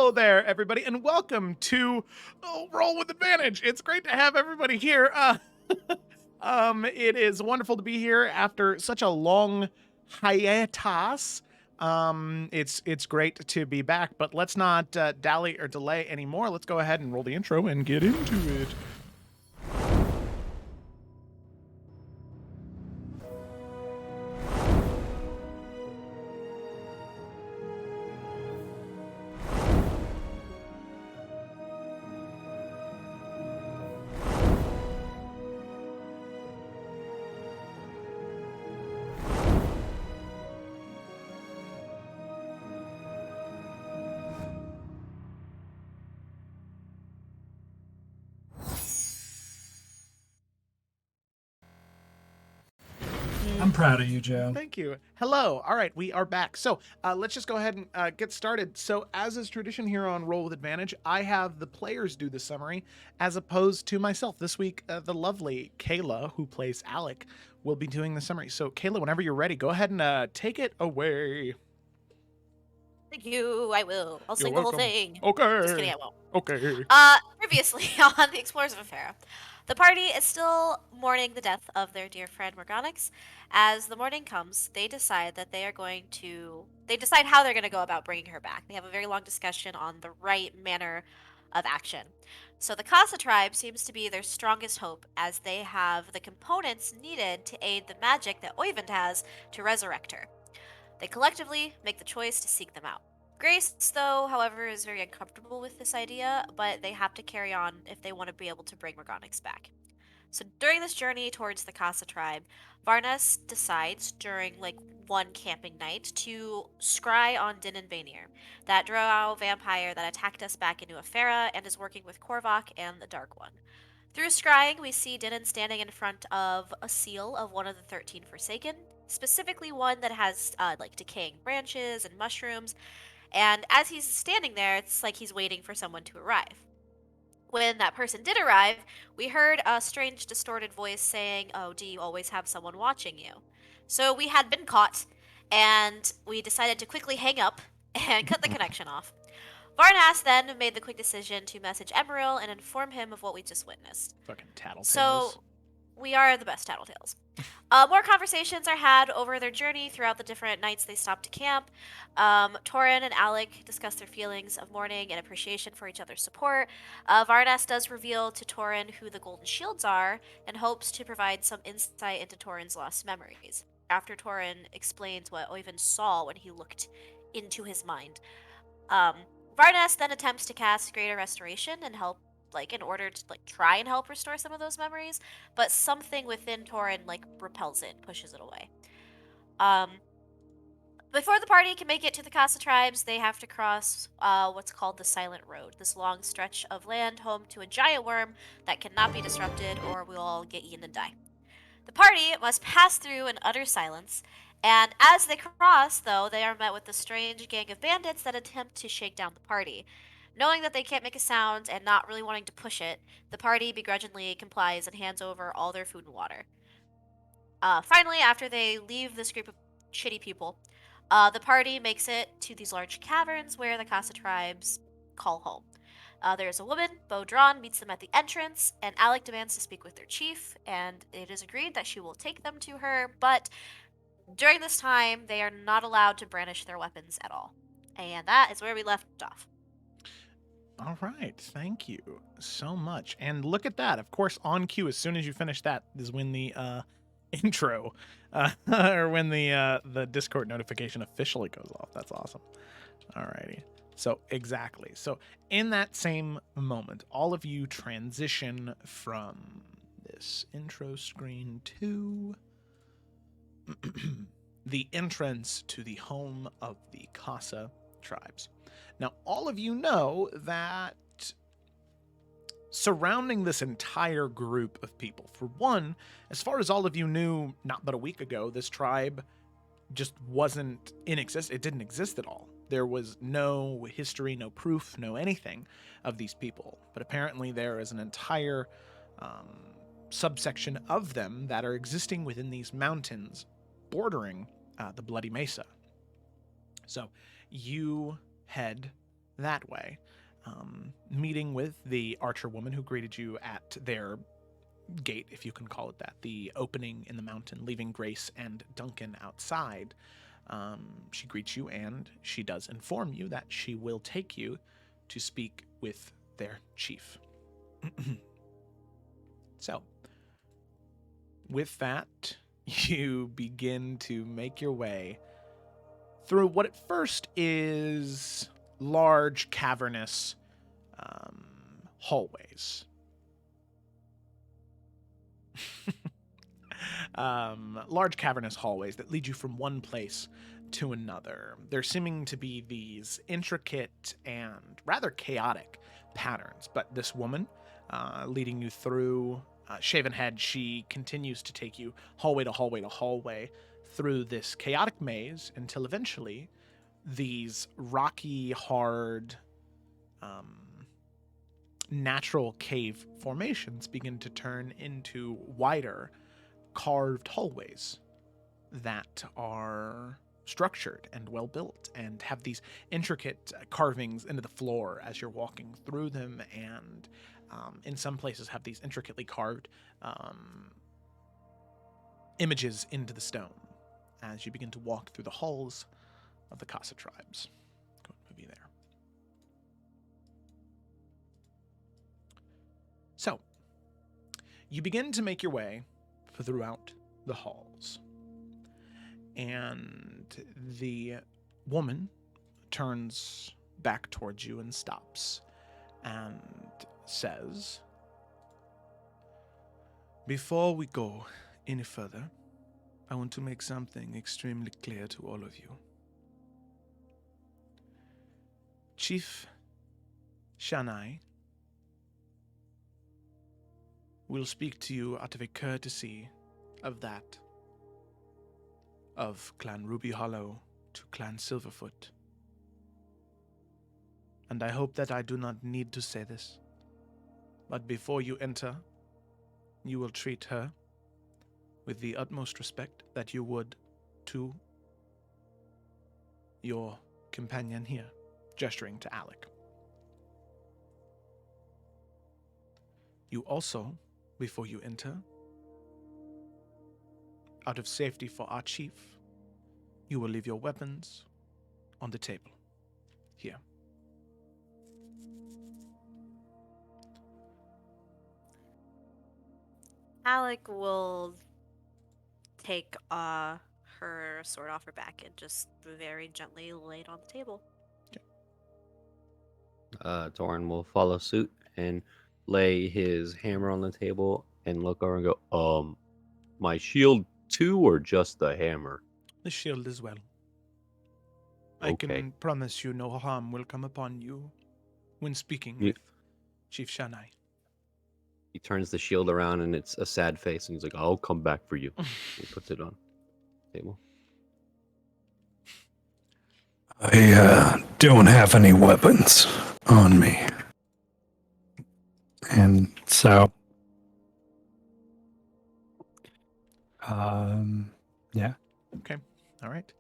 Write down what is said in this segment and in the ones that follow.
Hello there, everybody, and welcome to Roll with Advantage. It's great to have everybody here. It is wonderful to be here after such a long hiatus. It's great to be back, but let's not dally or delay anymore. Let's go ahead and roll the intro and get into it. I'm proud of you, Joe. Thank you. Hello. All right, we are back. So let's just go ahead and get started. So, as is tradition here on Roll with Advantage, I have the players do the summary as opposed to myself. This week, the lovely Kayla, who plays Alec, will be doing the summary. So, Kayla, whenever you're ready, go ahead and take it away. Thank you, I will. I'll sing the whole thing. Okay. Just kidding, I won't. Okay. Previously on the Explorers of Efera, the party is still mourning the death of their dear friend Morgonix. As the morning comes, they decide that they decide how they're going to go about bringing her back. They have a very long discussion on the right manner of action. So the Casa tribe seems to be their strongest hope, as they have the components needed to aid the magic that Oyvind has to resurrect her. They collectively make the choice to seek them out. Grace, though, however, is very uncomfortable with this idea, but they have to carry on if they want to be able to bring Morgonix back. So during this journey towards the Casa tribe, Varnas decides during one camping night to scry on Din and Vanir, that drow vampire that attacked us back into Efera and is working with Korvac and the Dark One. Through scrying, we see Dinan standing in front of a seal of one of the 13 Forsaken, specifically one that has decaying branches and mushrooms. And as he's standing there, it's like he's waiting for someone to arrive. When that person did arrive, we heard a strange, distorted voice saying, "Oh, do you always have someone watching you?" So we had been caught, and we decided to quickly hang up and cut the connection off. Varnas then made the quick decision to message Emeril and inform him of what we just witnessed. Fucking tattletales. So we are the best tattletales. More conversations are had over their journey throughout the different nights they stopped to camp. Torin and Alec discuss their feelings of mourning and appreciation for each other's support. Varnas does reveal to Torin who the Golden Shields are and hopes to provide some insight into Torin's lost memories. After Torin explains what Oyvind saw when he looked into his mind. Varnas then attempts to cast Greater Restoration and help, in order to try and help restore some of those memories, but something within Torin repels it, pushes it away. Before the party can make it to the Casa tribes, they have to cross what's called the Silent Road, this long stretch of land home to a giant worm that cannot be disrupted or we'll all get eaten and die. The party must pass through in utter silence, and as they cross, though, they are met with a strange gang of bandits that attempt to shake down the party. Knowing that they can't make a sound and not really wanting to push it, the party begrudgingly complies and hands over all their food and water. Finally, after they leave this group of shitty people, the party makes it to these large caverns where the Casa tribes call home. There's a woman, bow drawn, meets them at the entrance, and Alec demands to speak with their chief, and it is agreed that she will take them to her, but during this time, they are not allowed to brandish their weapons at all. And that is where we left off. All right, thank you so much. And look at that. Of course, on cue, as soon as you finish that is when the intro or when the Discord notification officially goes off. That's awesome. All righty. So exactly. So in that same moment, all of you transition from this intro screen to the entrance to the home of the Casa tribes. Now, all of you know that surrounding this entire group of people, for one, as far as all of you knew not but a week ago, this tribe just wasn't in existence. It didn't exist at all. There was no history, no proof, no anything of these people. But apparently there is an entire subsection of them that are existing within these mountains bordering the Bloody Mesa. So you head that way, meeting with the archer woman who greeted you at their gate, if you can call it that, the opening in the mountain, leaving Grace and Duncan outside. She greets you, and she does inform you that she will take you to speak with their chief. So, with that, you begin to make your way through what at first is large, cavernous hallways. Large, cavernous hallways that lead you from one place to another. There seeming to be these intricate and rather chaotic patterns, but this woman leading you through shaven head, she continues to take you hallway to hallway to hallway through this chaotic maze until eventually these rocky, hard, natural cave formations begin to turn into wider, carved hallways that are structured and well built and have these intricate carvings into the floor as you're walking through them, and in some places have these intricately carved images into the stone as you begin to walk through the halls of the Casa tribes. Go ahead and move you there. So, you begin to make your way throughout the halls, and the woman turns back towards you and stops and says, "Before we go any further, I want to make something extremely clear to all of you. Chief Shanai will speak to you out of a courtesy of that of Clan Ruby Hollow to Clan Silverfoot. And I hope that I do not need to say this, but before you enter, you will treat her with the utmost respect that you would to your companion here," gesturing to Alec. "You also, before you enter, out of safety for our chief, you will leave your weapons on the table here." Alec will take her sword off her back and just very gently lay it on the table. Doran will follow suit and lay his hammer on the table and look over and go, my shield too, or just the hammer? The shield as well. Okay. I can promise you no harm will come upon you when speaking You- with Chief Shanai. He turns the shield around and it's a sad face, and he's like, "I'll come back for you." He puts it on the table. I don't have any weapons on me. And so, yeah. Okay. All right.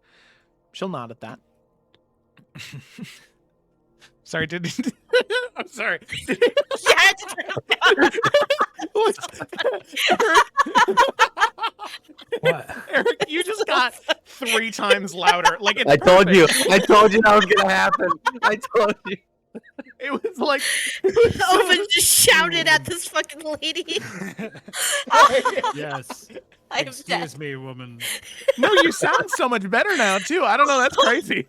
She'll nod at that. Sorry, I'm sorry. What? Eric, you just got 3 times louder. Like, it's I told you perfect. that was gonna happen. I told you. It was like Owen just shouted at this fucking lady. Yes. I am dead. Excuse me, woman. No, you sound so much better now too. I don't know. That's crazy.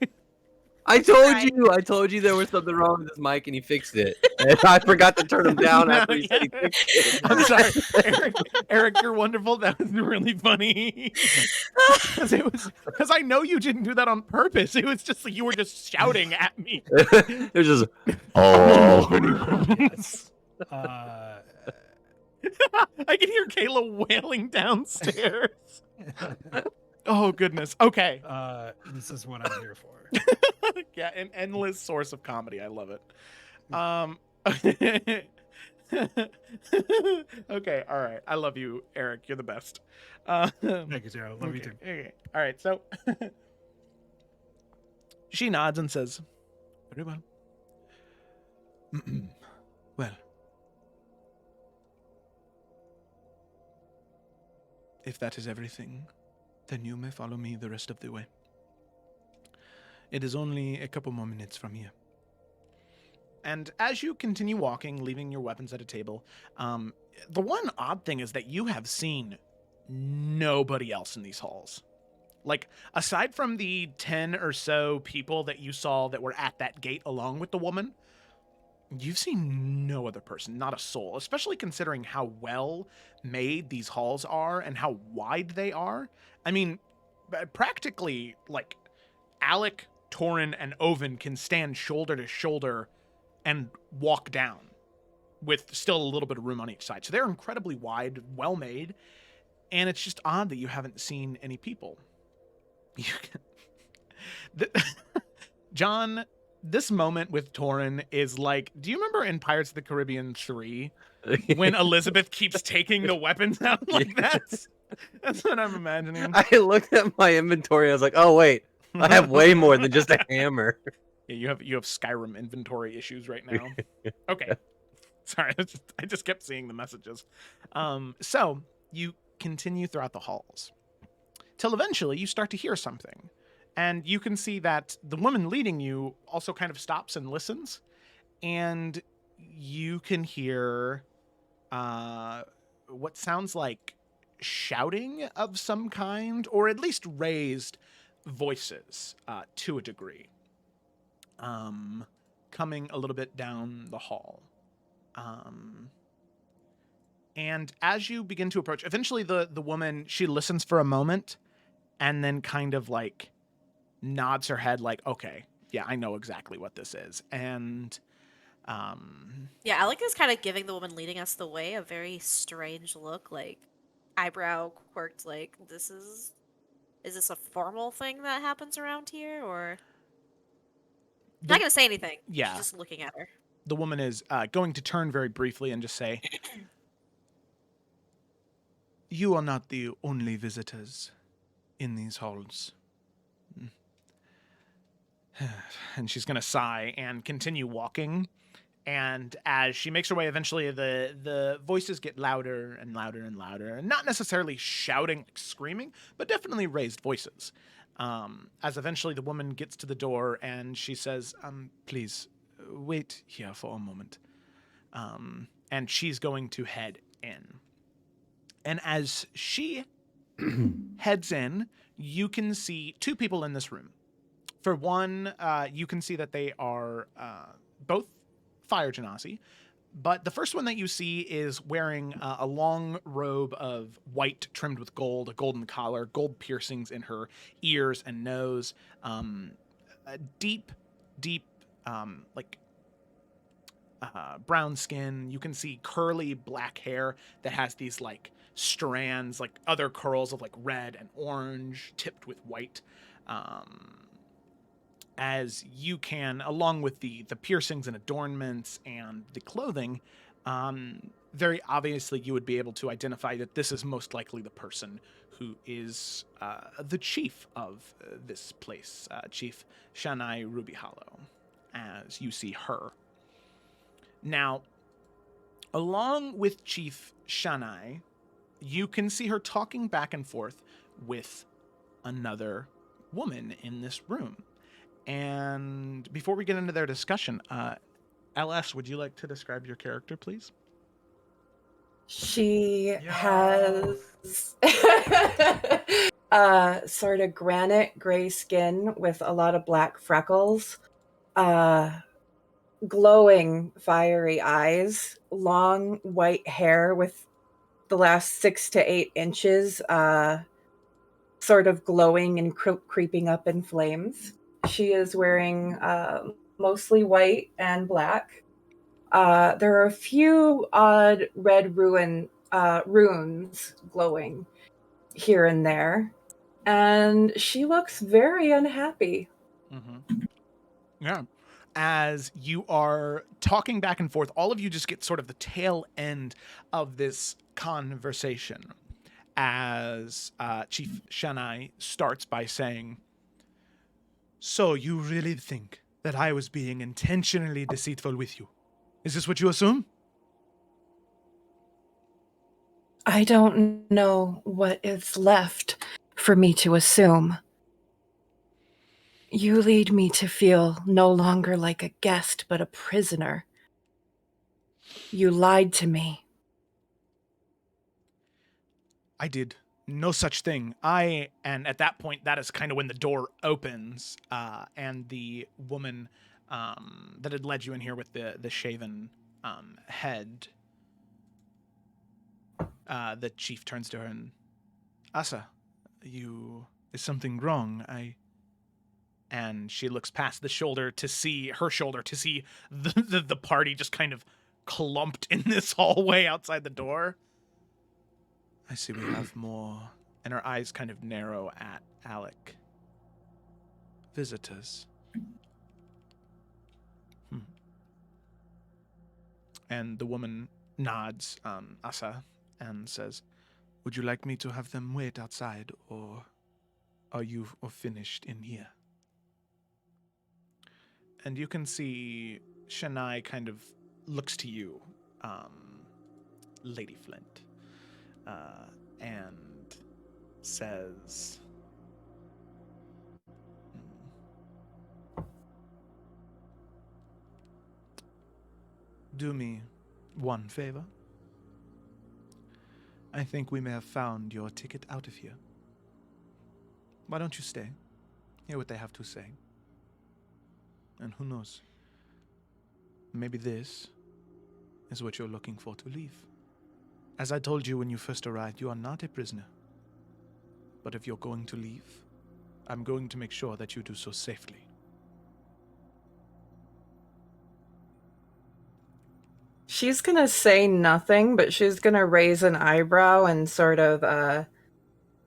I told you there was something wrong with his mic, and he fixed it. And I forgot to turn him down No, after he said he yeah. fixed it. I'm sorry, Eric. You're wonderful. That was really funny. Because I know you didn't do that on purpose. It was just like you were just shouting at me. It was just, Yes. I can hear Kayla wailing downstairs. Oh goodness. Okay. This is what I'm here for. Yeah, an endless source of comedy. I love it. Okay, all right. I love you, Eric. You're the best. Thank you, Joe. Love you too. Okay. All right. So she nods and says, "Very well. Well, if that is everything, then you may follow me the rest of the way. It is only a couple more minutes from here. And as you continue walking, leaving your weapons at a table, the one odd thing is that you have seen nobody else in these halls. Like, aside from the 10 or so people that you saw that were at that gate along with the woman, you've seen no other person, not a soul, especially considering how well made these halls are and how wide they are. I mean, practically, like, Alec, Torin, and Oven can stand shoulder to shoulder and walk down with still a little bit of room on each side. So they're incredibly wide, well made, and it's just odd that you haven't seen any people. John, this moment with Torin is like, do you remember in Pirates of the Caribbean 3 when Elizabeth keeps taking the weapons out? Like, that's what I'm imagining. I looked at my inventory. I was like, oh wait, I have way more than just a hammer. Yeah, you have Skyrim inventory issues right now. Okay. Sorry, I just kept seeing the messages. So you continue throughout the halls till eventually you start to hear something. And you can see that the woman leading you also kind of stops and listens. And you can hear what sounds like shouting of some kind, or at least raised voices to a degree, coming a little bit down the hall. And as you begin to approach, eventually the woman, she listens for a moment and then kind of like nods her head like, okay, yeah, I know exactly what this is. And Yeah, Alec is kind of giving the woman leading us the way a very strange look, like eyebrow quirked, like is this a formal thing that happens around here, or not gonna say anything. Yeah. She's just looking at her. The woman is going to turn very briefly and just say, you are not the only visitors in these halls. And she's going to sigh and continue walking. And as she makes her way, eventually the voices get louder and louder and louder. And not necessarily shouting, like screaming, but definitely raised voices. As eventually the woman gets to the door and she says, please, wait here for a moment. And she's going to head in. And as she heads in, you can see two people in this room. For one, you can see that they are both fire genasi, but the first one that you see is wearing a long robe of white trimmed with gold, a golden collar, gold piercings in her ears and nose, a deep, brown skin. You can see curly black hair that has these like strands, like other curls of like red and orange tipped with white. As you can, along with the piercings and adornments and the clothing, very obviously you would be able to identify that this is most likely the person who is the chief of this place, Chief Shanai Ruby Hollow, as you see her. Now, along with Chief Shanai, you can see her talking back and forth with another woman in this room. And before we get into their discussion, LS, would you like to describe your character, please? She has sort of granite gray skin with a lot of black freckles, glowing fiery eyes, long white hair with the last 6 to 8 inches sort of glowing and creeping up in flames. She is wearing mostly white and black. There are a few odd red runes glowing here and there. And she looks very unhappy. Mm-hmm. Yeah. As you are talking back and forth, all of you just get sort of the tail end of this conversation as Chief Shanai starts by saying, so you really think that I was being intentionally deceitful with you? Is this what you assume? I don't know what is left for me to assume. You lead me to feel no longer like a guest, but a prisoner. You lied to me. I did no such thing. And at that point, that is kind of when the door opens, and the woman that had led you in here with the shaven head, the chief turns to her and, Asa, is something wrong? And she looks past the shoulder to see the party just kind of clumped in this hallway outside the door. I see we have more, and her eyes kind of narrow at Alec. Visitors. And the woman nods, Asa, and says, would you like me to have them wait outside, or are you finished in here? And you can see Shania kind of looks to you, Lady Flint, and says, do me one favor. I think we may have found your ticket out of here. Why don't you stay? Hear what they have to say. And who knows? Maybe this is what you're looking for to leave. As I told you when you first arrived, you are not a prisoner. But if you're going to leave, I'm going to make sure that you do so safely. She's going to say nothing, but she's going to raise an eyebrow and sort of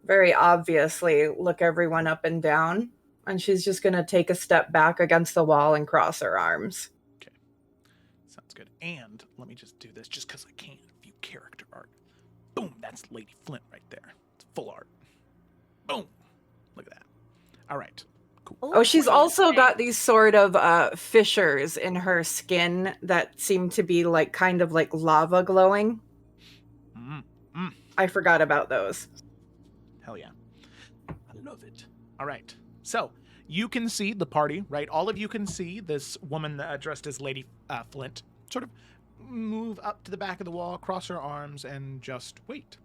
very obviously look everyone up and down. And she's just going to take a step back against the wall and cross her arms. Okay. Sounds good. And let me just do this just because I can. View character art. Boom. That's Lady Flint right there. It's full art. Boom. Look at that. All right. Cool. Oh, she's also got these sort of fissures in her skin that seem to be like kind of like lava glowing. I forgot about those. Hell yeah. I love it. All right. So you can see the party, right? All of you can see this woman dressed as Lady Flint sort of move up to the back of the wall, cross her arms, and just wait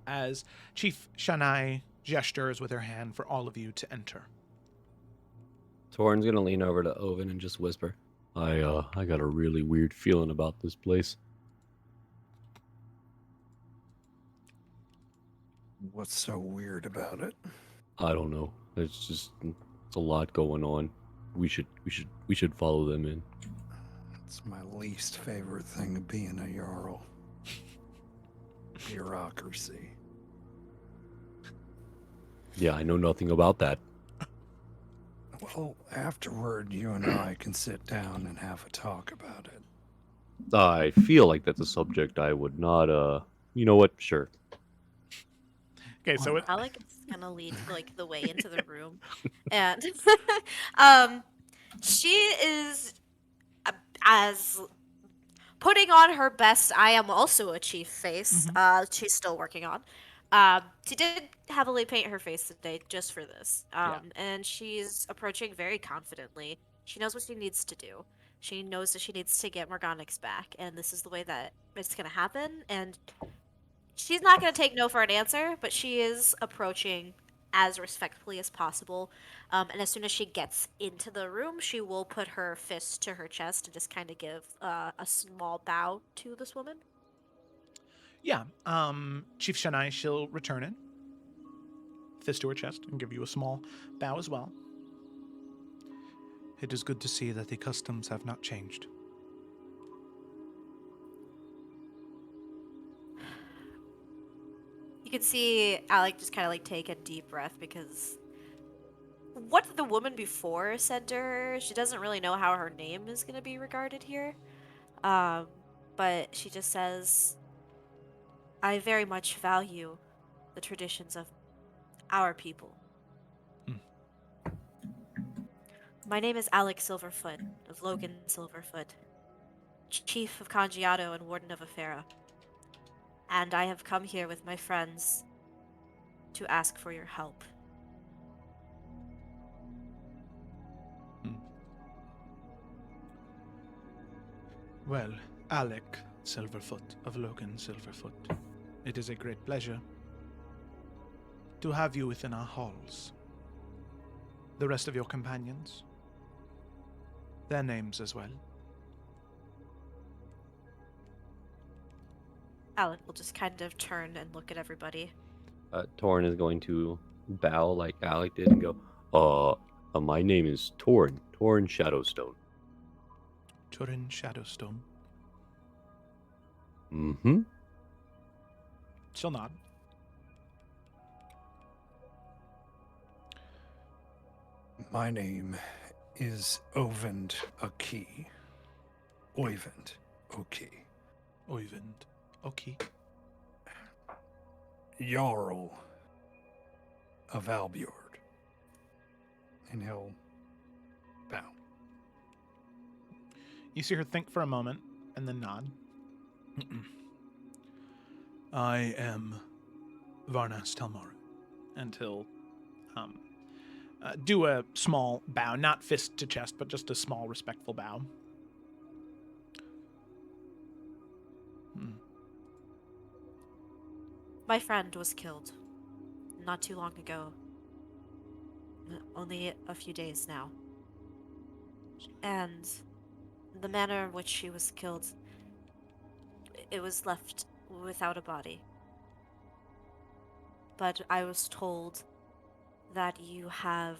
as Chief Shania gestures with her hand for all of you to enter. Torn's gonna lean over to Oven and just whisper, I got a really weird feeling about this place. What's so weird about it? I don't know. It's a lot going on. We should follow them in. It's my least favorite thing of being a Jarl. Bureaucracy. Yeah, I know nothing about that. Well, afterward, you and I can sit down and have a talk about it. I feel like that's a subject I would not, you know what? Sure. Okay, so Alec is gonna lead like the way into the room, and she is as putting on her best. I am also a chief face. She's still working on. She did heavily paint her face today just for this. And she's approaching very confidently. She knows what she needs to do. She knows that she needs to get Morganax back, and this is the way that it's gonna happen. And she's not going to take no for an answer, but she is approaching as respectfully as possible. And as soon as she gets into the room, she will put her fist to her chest and just kind of give a small bow to this woman. Yeah, Chief Shania, she'll return it. Fist to her chest and give you a small bow as well. It is good to see that the customs have not changed. You can see Alec just kind of like take a deep breath because what the woman before said to her, she doesn't really know how her name is going to be regarded here. But she just says, I very much value the traditions of our people. My name is Alec Silverfoot of Logan Silverfoot. Chief of Congiato and Warden of Efera. And I have come here with my friends to ask for your help. Well, Alec Silverfoot of Logan Silverfoot, it is a great pleasure to have you within our halls. The rest of your companions, their names as well. Alec will just kind of turn and look at everybody. Torn is going to bow like Alec did and go, my name is Torn Shadowstone. Turin Shadowstone. Mm-hmm. She'll nod. My name is Ovend Aki. Oyvind Oki. Oyvind. Okay. Jarl of Albjord. And he'll bow. You see her think for a moment and then nod. I am Varnas Telmaru. And he'll do a small bow, not fist to chest, but just a small respectful bow. My friend was killed not too long ago. Only a few days now. And the manner in which she was killed, it was left without a body. But I was told that you have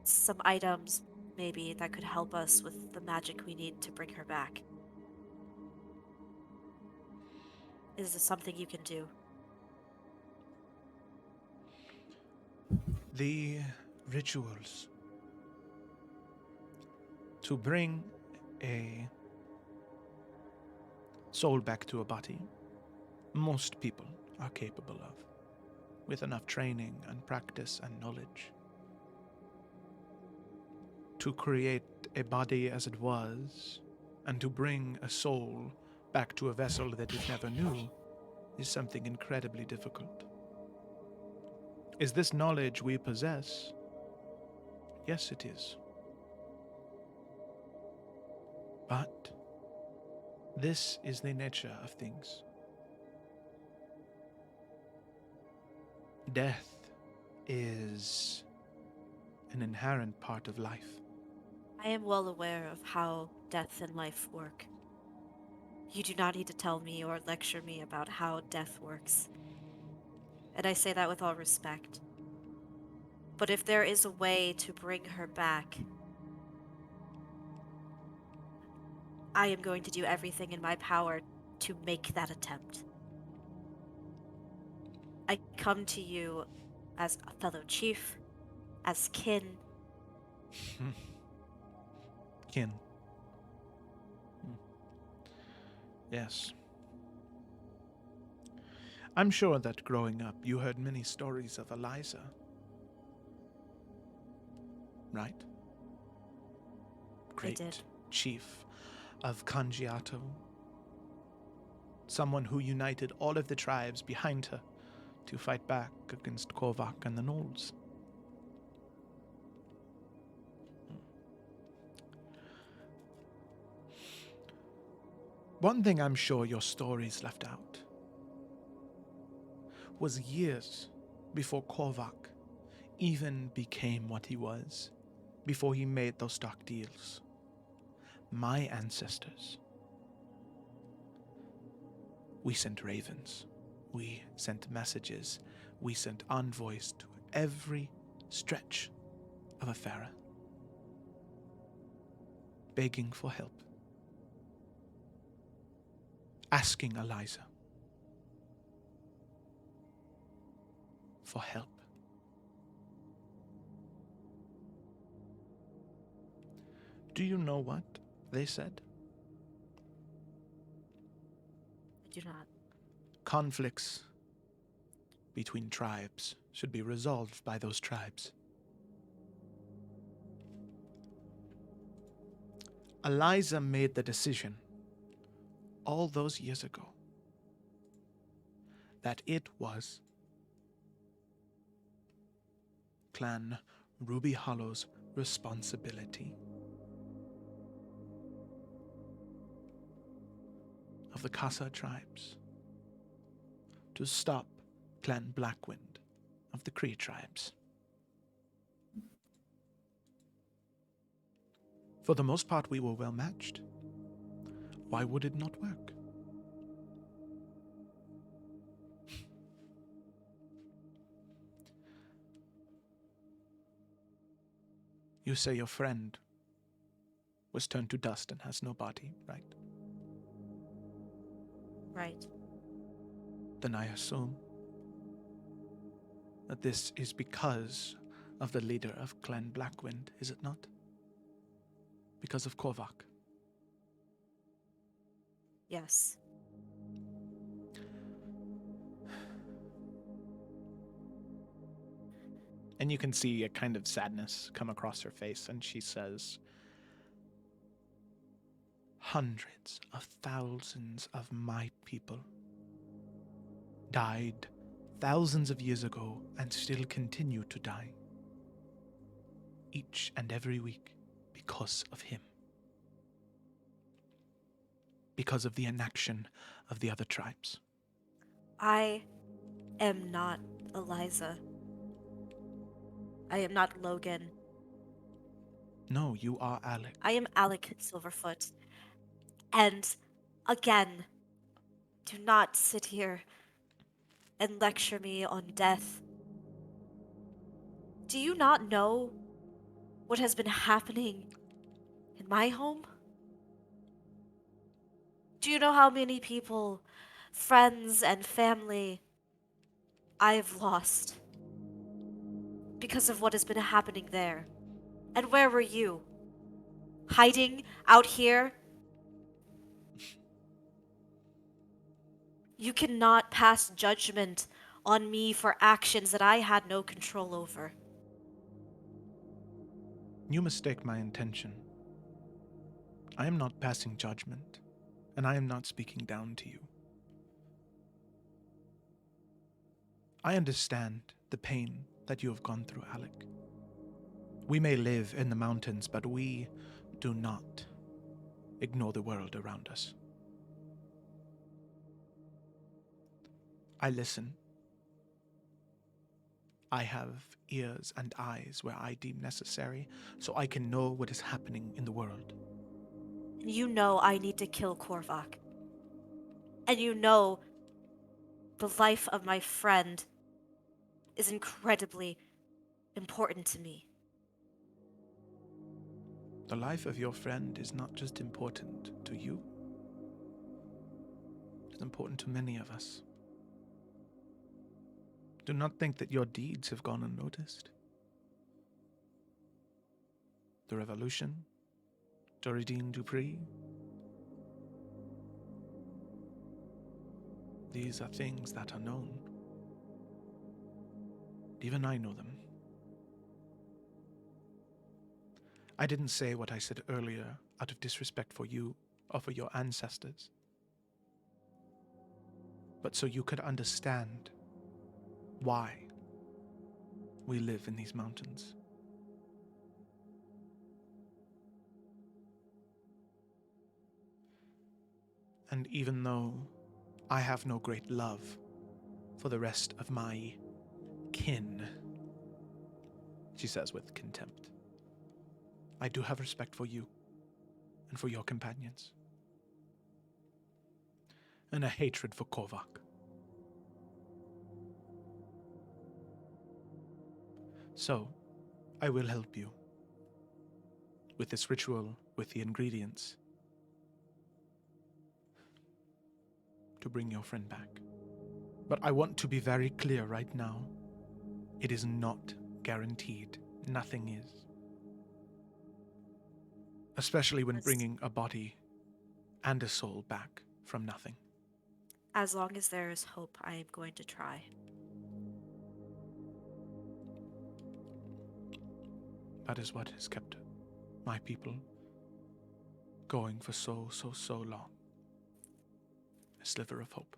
some items, maybe, that could help us with the magic we need to bring her back. Is this something you can do? The rituals to bring a soul back to a body, most people are capable of, with enough training and practice and knowledge. To create a body as it was, and to bring a soul back to a vessel that it never knew, is something incredibly difficult. Is this knowledge we possess? Yes, it is. But this is the nature of things. Death is an inherent part of life. I am well aware of how death and life work. You do not need to tell me or lecture me about how death works. And I say that with all respect. But if there is a way to bring her back, I am going to do everything in my power to make that attempt. I come to you as a fellow chief, as kin. Kin. Yes. I'm sure that growing up you heard many stories of Eliza. Right? Great did. chief of Congiato. Someone who united all of the tribes behind her to fight back against Korvac and the Gnolls. One thing I'm sure your stories left out was years before Korvac even became what he was, before he made those dark deals. My ancestors, we sent ravens, we sent messages, we sent envoys to every stretch of Efera, begging for help, asking Eliza for help. Do you know what they said? I do not. Conflicts between tribes should be resolved by those tribes. Eliza made the decision all those years ago that it was Clan Ruby Hollow's responsibility of the Casa tribes to stop Clan Blackwind of the Cree tribes. For the most part, we were well matched. Why would it not work? You say your friend was turned to dust and has no body, right? Right. Then I assume that this is because of the leader of Clan Blackwind, is it not? Because of Korvac. Yes. And you can see a kind of sadness come across her face, and she says, hundreds of thousands of my people died thousands of years ago and still continue to die. Each and every week because of him. Because of the inaction of the other tribes. I am not Eliza. I am not Logan. No, you are Alec. I am Alec Silverfoot. And again, do not sit here and lecture me on death. Do you not know what has been happening in my home? Do you know how many people, friends and family, I've lost because of what has been happening there? And where were you? Hiding out here? You cannot pass judgment on me for actions that I had no control over. You mistake my intention. I am not passing judgment, and I am not speaking down to you. I understand the pain that you have gone through, Alec. We may live in the mountains, but we do not ignore the world around us. I listen. I have ears and eyes where I deem necessary, so I can know what is happening in the world. You know I need to kill Korvac. And you know the life of my friend is incredibly important to me. The life of your friend is not just important to you. It's important to many of us. Do not think that your deeds have gone unnoticed. The revolution, Doridine Dupree. These are things that are known. Even I know them. I didn't say what I said earlier out of disrespect for you or for your ancestors, but so you could understand why we live in these mountains. And even though I have no great love for the rest of my kin, she says with contempt, I do have respect for you and for your companions, and a hatred for Korvac. So, I will help you with this ritual, with the ingredients, to bring your friend back. But I want to be very clear right now. It is not guaranteed. Nothing is. Especially when bringing a body and a soul back from nothing. As long as there is hope, I am going to try. That is what has kept my people going for so long. A sliver of hope.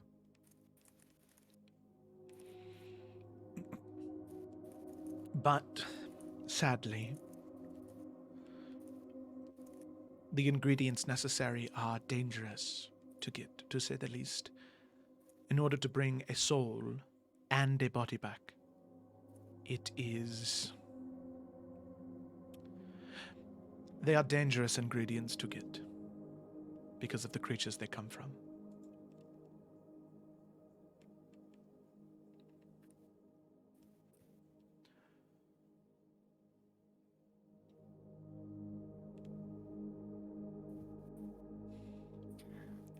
But, sadly, the ingredients necessary are dangerous to get, to say the least, in order to bring a soul and a body back. It is... They are dangerous ingredients to get because of the creatures they come from.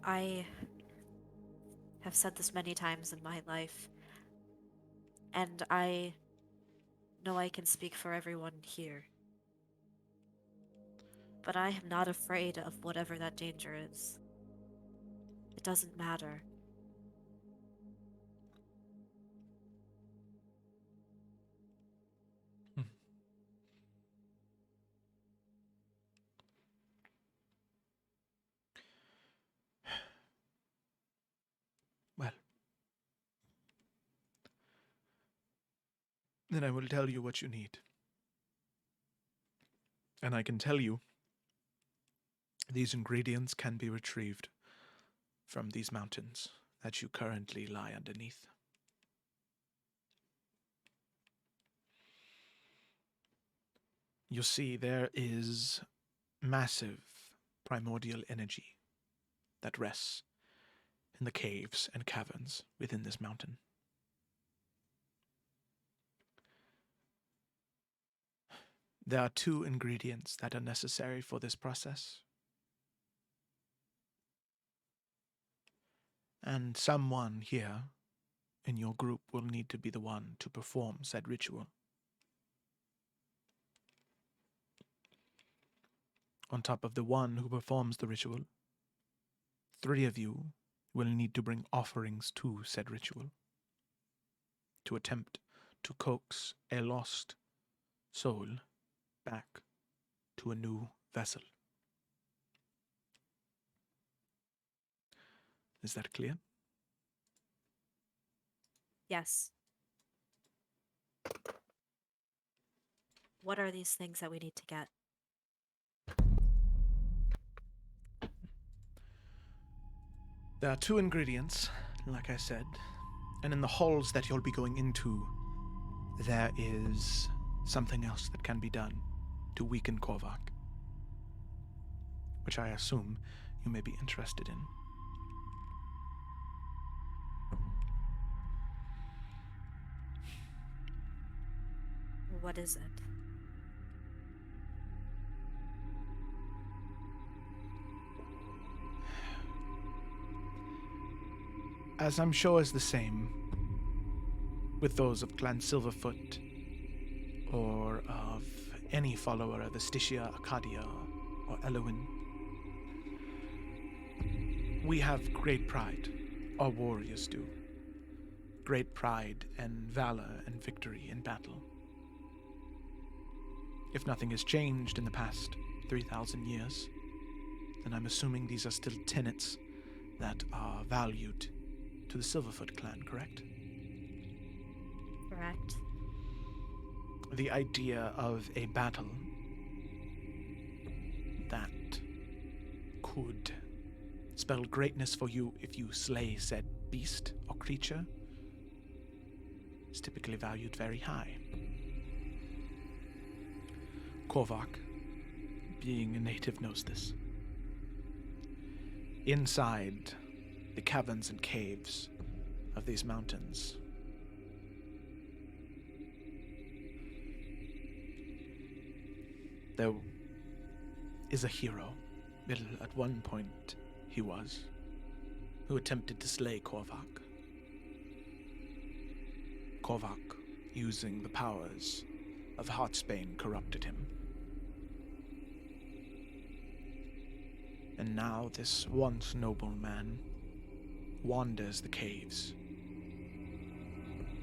I have said this many times in my life, and I know I can speak for everyone here. But I am not afraid of whatever that danger is. It doesn't matter. Well, then I will tell you what you need. And I can tell you these ingredients can be retrieved from these mountains that you currently lie underneath. You see, there is massive primordial energy that rests in the caves and caverns within this mountain. There are 2 ingredients that are necessary for this process. And someone here in your group will need to be the one to perform said ritual. On top of the one who performs the ritual, 3 of you will need to bring offerings to said ritual to attempt to coax a lost soul back to a new vessel. Is that clear? Yes. What are these things that we need to get? There are 2 ingredients, like I said, and in the halls that you'll be going into, there is something else that can be done to weaken Korvac, which I assume you may be interested in. What is it? As I'm sure is the same with those of Clan Silverfoot or of any follower of the Stygia, Arcadia, or Eloin. We have great pride, our warriors do. Great pride and valor and victory in battle. If nothing has changed in the past 3,000 years, then I'm assuming these are still tenets that are valued to the Silverfoot clan, correct? Correct. The idea of a battle that could spell greatness for you if you slay said beast or creature is typically valued very high. Korvac, being a native, knows this. Inside the caverns and caves of these mountains, there is a hero, well, at one point he was, who attempted to slay Korvac. Korvac, using the powers of Heartsbane, corrupted him. And now this once noble man wanders the caves,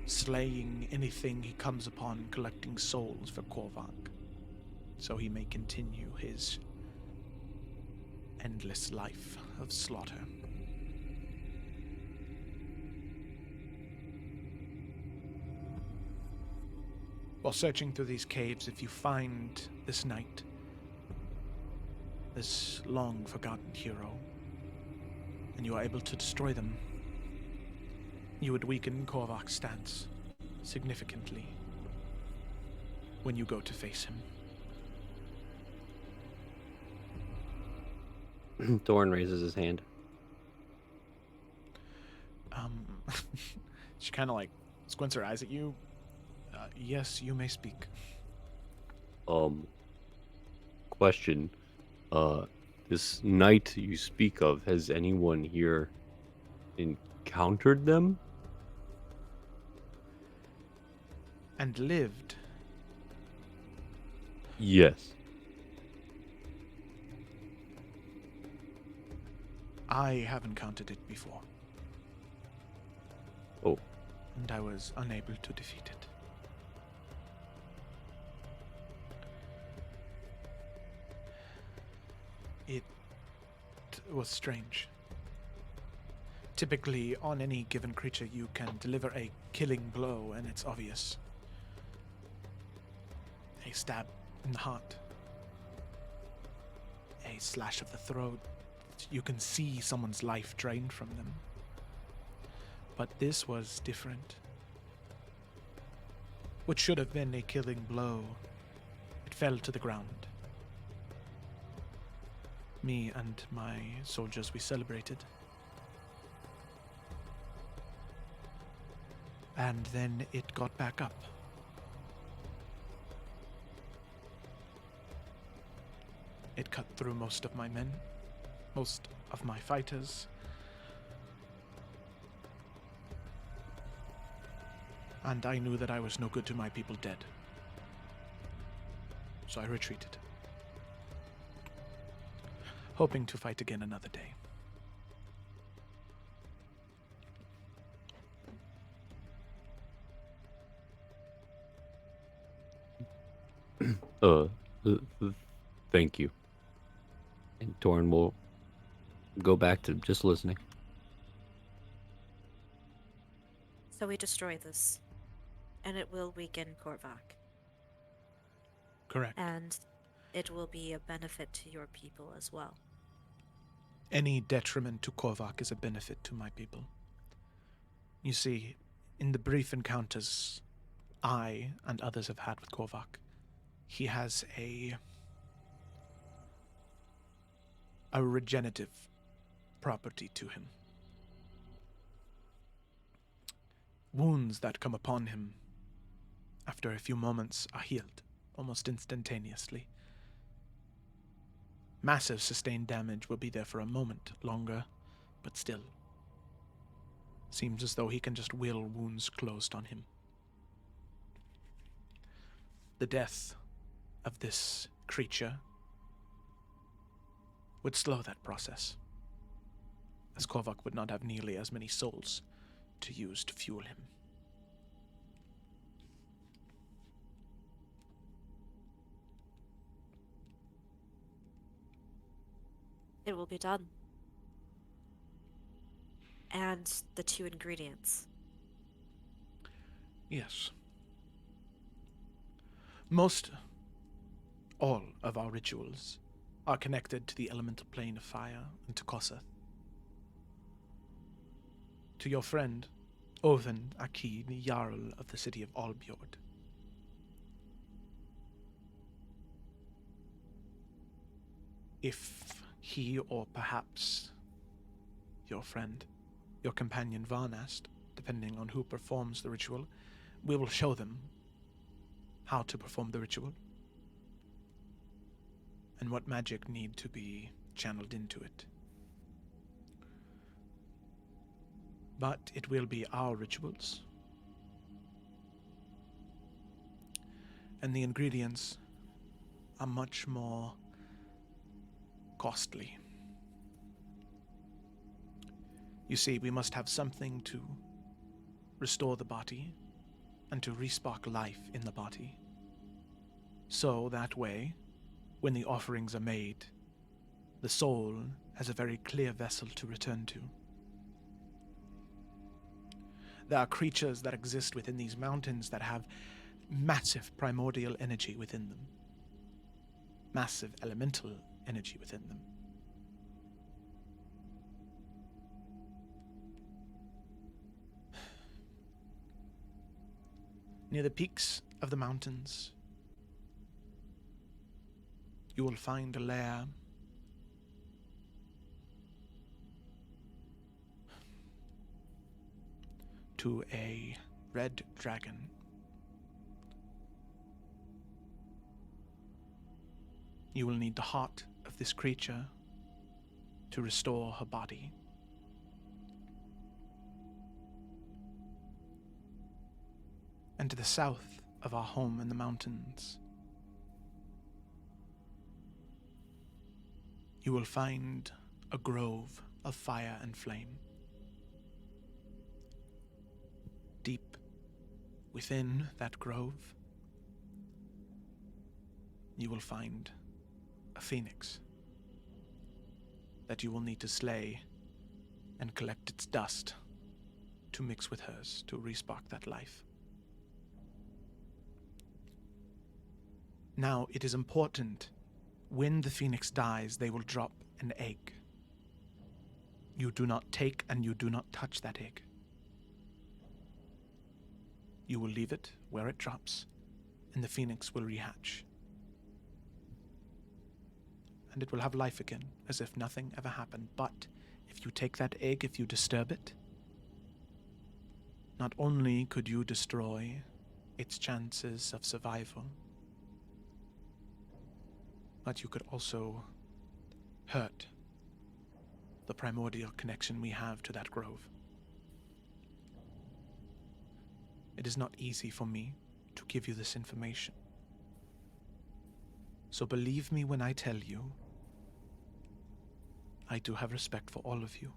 slaying anything he comes upon, collecting souls for Korvac, so he may continue his endless life of slaughter. While searching through these caves, if you find this knight, this long-forgotten hero, and you are able to destroy them, you would weaken Korvak's stance significantly when you go to face him. Thorn raises his hand. She kind of like squints her eyes at you. Yes, you may speak. Question. This knight you speak of, has anyone here encountered them? And lived. Yes. I have encountered it before. Oh. And I was unable to defeat it. It was strange. Typically, on any given creature, you can deliver a killing blow, and it's obvious. A stab in the heart. A slash of the throat. You can see someone's life drained from them. But this was different. What should have been a killing blow, it fell to the ground. Me and my soldiers, we celebrated. And then it got back up. It cut through most of my men, most of my fighters. And I knew that I was no good to my people dead. So I retreated, hoping to fight again another day. Thank you. And Torn will go back to just listening. So we destroy this, and it will weaken Korvak, Correct. and it will be a benefit to your people as well. Any detriment to Korvak is a benefit to my people. You see, in the brief encounters I and others have had with Korvak, he has a regenerative property to him. Wounds that come upon him after a few moments are healed almost instantaneously. Massive sustained damage will be there for a moment longer, but still. Seems as though he can just will wounds closed on him. The death of this creature would slow that process, as Korvak would not have nearly as many souls to use to fuel him. It will be done. And the 2 ingredients. Yes. Most all of our rituals are connected to the elemental plane of fire and to Kosath. To your friend, Oven Aki, the Jarl of the city of Albjord. If he, or perhaps your friend, your companion Varnast, depending on who performs the ritual, we will show them how to perform the ritual and what magic need to be channeled into it. But it will be our rituals. And the ingredients are much more costly. You see, we must have something to restore the body and to respark life in the body. So that way, when the offerings are made, the soul as a very clear vessel to return to. There are creatures that exist within these mountains that have massive primordial energy within them, massive elemental energy within them. Near the peaks of the mountains, you will find a lair to a red dragon. You will need the heart of this creature to restore her body. And to the south of our home in the mountains, you will find a grove of fire and flame. Deep within that grove, you will find a phoenix that you will need to slay and collect its dust to mix with hers to respark that life. Now, it is important, when the phoenix dies, they will drop an egg. You do not take and you do not touch that egg. You will leave it where it drops, and the phoenix will rehatch. And it will have life again, as if nothing ever happened. But if you take that egg, if you disturb it, not only could you destroy its chances of survival, but you could also hurt the primordial connection we have to that grove. It is not easy for me to give you this information. So believe me when I tell you, I do have respect for all of you,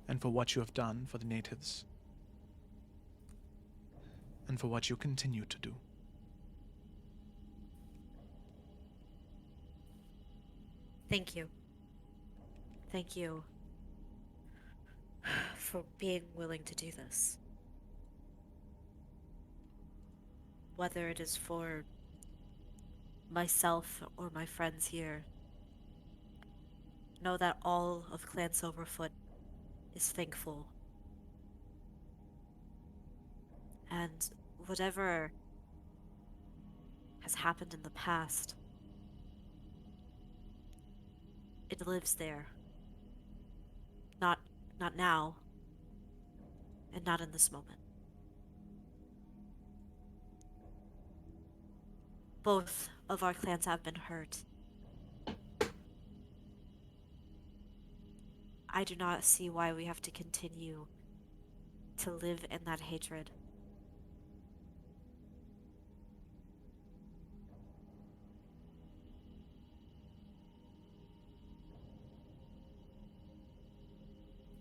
and for what you have done for the natives, and for what you continue to do. Thank you. Thank you for being willing to do this. Whether it is for myself or my friends here, know that all of Clan Silverfoot is thankful. And whatever has happened in the past, it lives there. Not now, and not in this moment. Both of our clans have been hurt. I do not see why we have to continue to live in that hatred.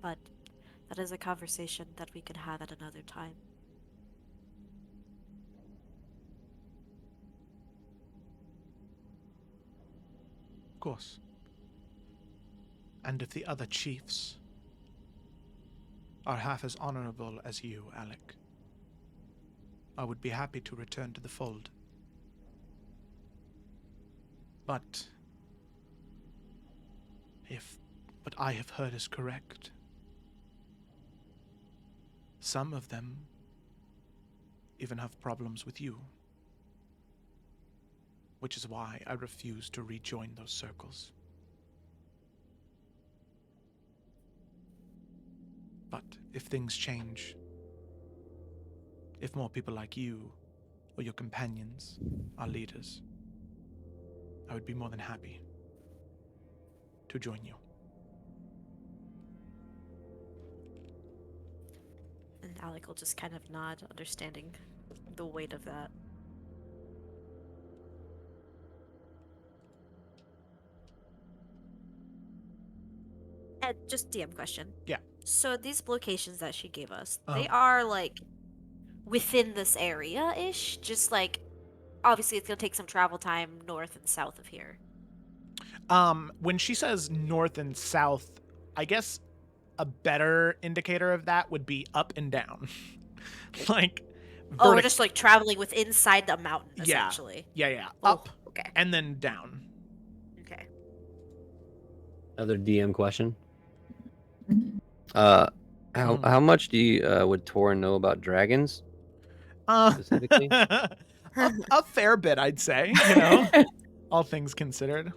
But that is a conversation that we can have at another time. Of course. And if the other chiefs are half as honorable as you, Alec, I would be happy to return to the fold. But if what I have heard is correct, some of them even have problems with you, which is why I refuse to rejoin those circles. But if things change, if more people like you or your companions are leaders, I would be more than happy to join you. And Alec will just kind of nod, understanding the weight of that. Ed, just DM question. Yeah. So these locations that she gave us, Uh-huh. they are like within this area-ish? Just like, obviously it's gonna take some travel time north and south of here. When she says north and south, I guess a better indicator of that would be up and down. Like Oh, we're vertic- just like traveling with inside the mountain, Yeah. essentially. yeah, Oh, up okay. and then down. Okay. Another DM question. How much do you would Torin know about dragons specifically? A fair bit, I'd say, you know, all things considered.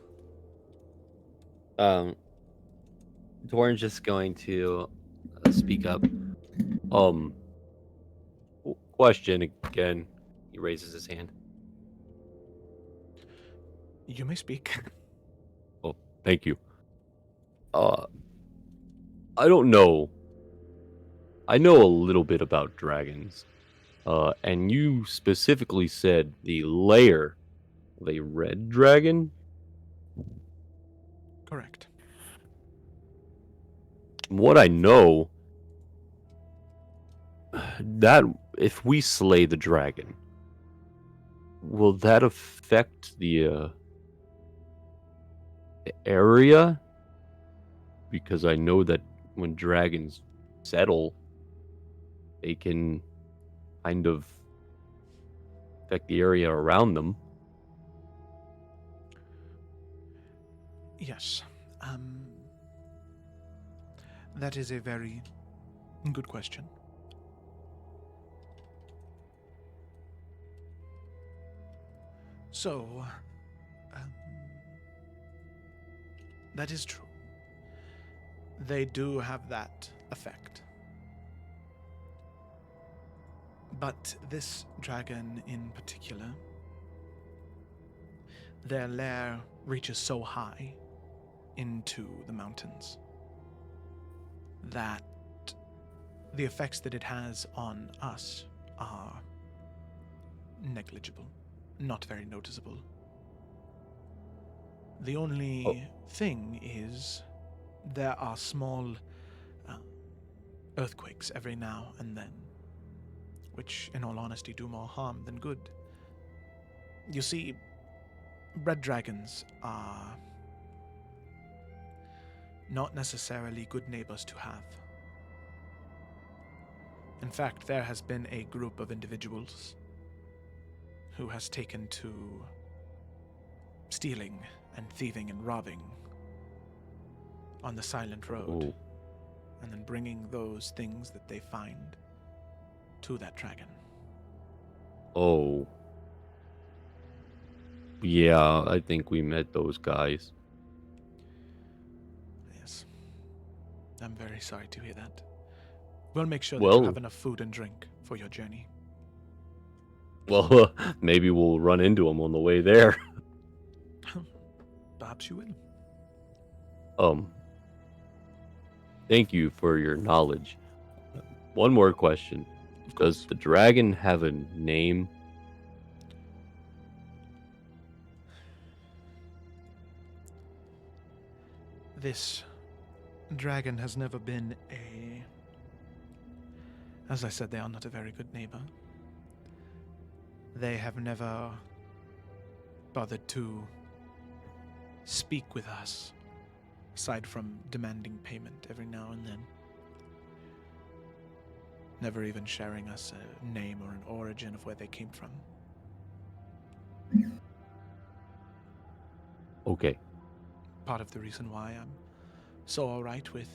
Torin's just going to speak up. Question again. He raises his hand. You may speak. Oh, thank you. I don't know. I know a little bit about dragons. And you specifically said the lair of a red dragon? Correct. From what I know, that if we slay the dragon, will that affect the area? Because I know that when dragons settle, they can kind of affect the area around them. Yes. That is a very good question. So, that is true. They do have that effect. But this dragon in particular, their lair reaches so high into the mountains that the effects that it has on us are negligible, not very noticeable. The only thing is there are small earthquakes every now and then, which, in all honesty, do more harm than good. You see, red dragons are not necessarily good neighbors to have. In fact, there has been a group of individuals who has taken to stealing and thieving and robbing on the silent road, and then bringing those things that they find to that dragon. Oh. Yeah, I think we met those guys. Yes. I'm very sorry to hear that. We'll make sure that Well- you have enough food and drink for your journey. Well, maybe we'll run into them on the way there. Perhaps you will. Thank you for your knowledge. One more question. Does the dragon have a name? This dragon has never been a... As I said, they are not a very good neighbor. They have never bothered to speak with us, aside from demanding payment every now and then. Never even sharing us a name or an origin of where they came from. Okay. Part of the reason why I'm so alright with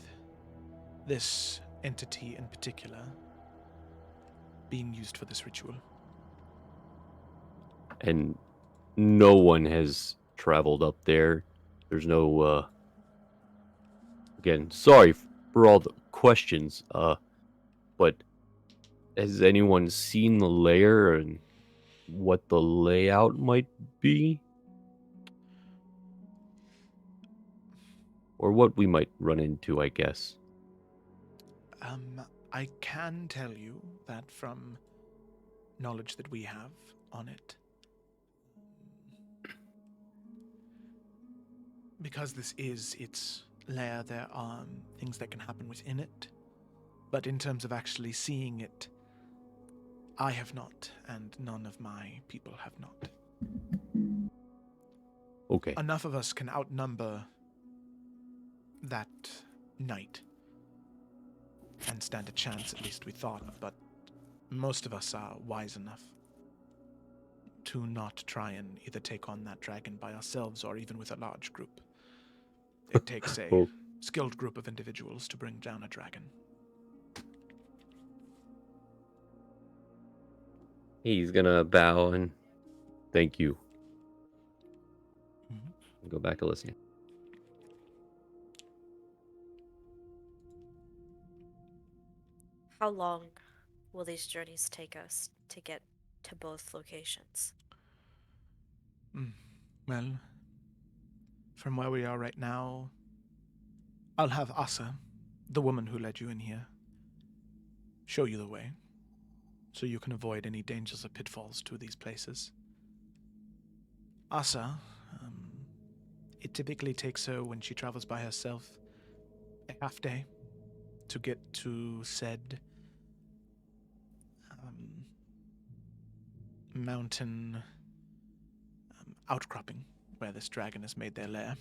this entity in particular being used for this ritual. And no one has traveled up there. There's no, again, sorry for all the questions, but has anyone seen the lair and what the layout might be? Or what we might run into, I guess. I can tell you that from knowledge that we have on it, because this is its lair, there are things that can happen within it. But in terms of actually seeing it, I have not, and none of my people have not. Okay. enough of us can outnumber that knight and stand a chance, at least we thought, but most of us are wise enough to not try and either take on that dragon by ourselves or even with a large group. It takes a Oh. skilled group of individuals to bring down a dragon. He's gonna bow and thank you. Mhm. Go back to listening. How long will these journeys take us to get to both locations? Well, from where we are right now, I'll have Asa, the woman who led you in here, show you the way, so you can avoid any dangers or pitfalls to these places. Asa, it typically takes her, when she travels by herself, a half day to get to said mountain outcropping where this dragon has made their lair.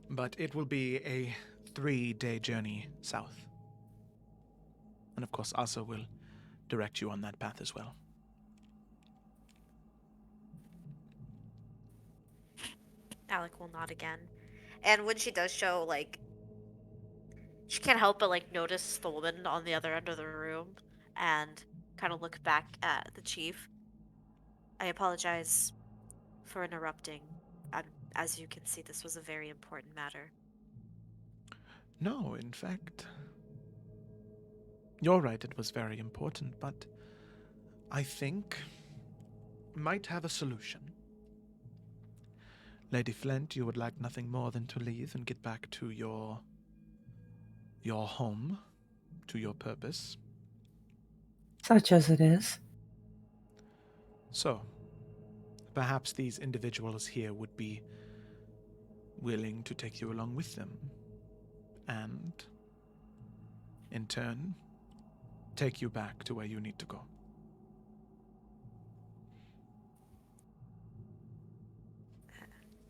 But it will be a 3-day journey south. And of course, Asa will direct you on that path as well. Alec will nod again. And when she does show, like, she can't help but, like, notice the woman on the other end of the room and kind of look back at the chief. I apologize for interrupting. As you can see, this was a very important matter. No, in fact, you're right, it was very important, but I think might have a solution. Lady Flint, you would like nothing more than to leave and get back to your home, to your purpose. Such as it is. So, perhaps these individuals here would be willing to take you along with them, and, in turn, take you back to where you need to go.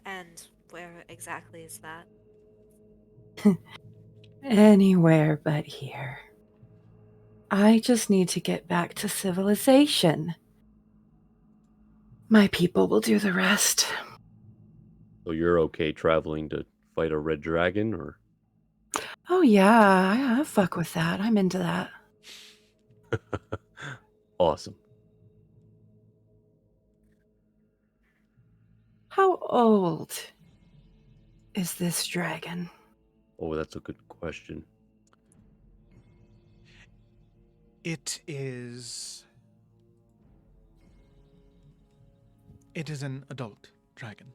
And where exactly is that? Anywhere but here. I just need to get back to civilization. My people will do the rest. So you're okay traveling to fight a red dragon, or? Oh yeah, I fuck with that. I'm into that. Awesome. How old is this dragon? Oh, that's a good question. It is an adult dragon.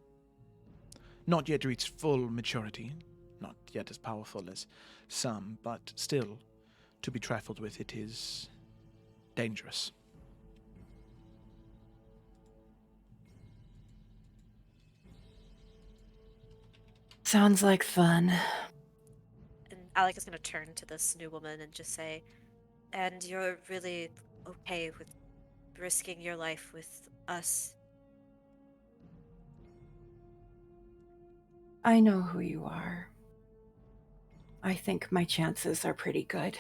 Not yet reached full maturity, not yet as powerful as some, but still, to be trifled with, it is dangerous. Sounds like fun. And Alec is going to turn to this new woman and just say, and you're really okay with risking your life with us? I know who you are. I think my chances are pretty good.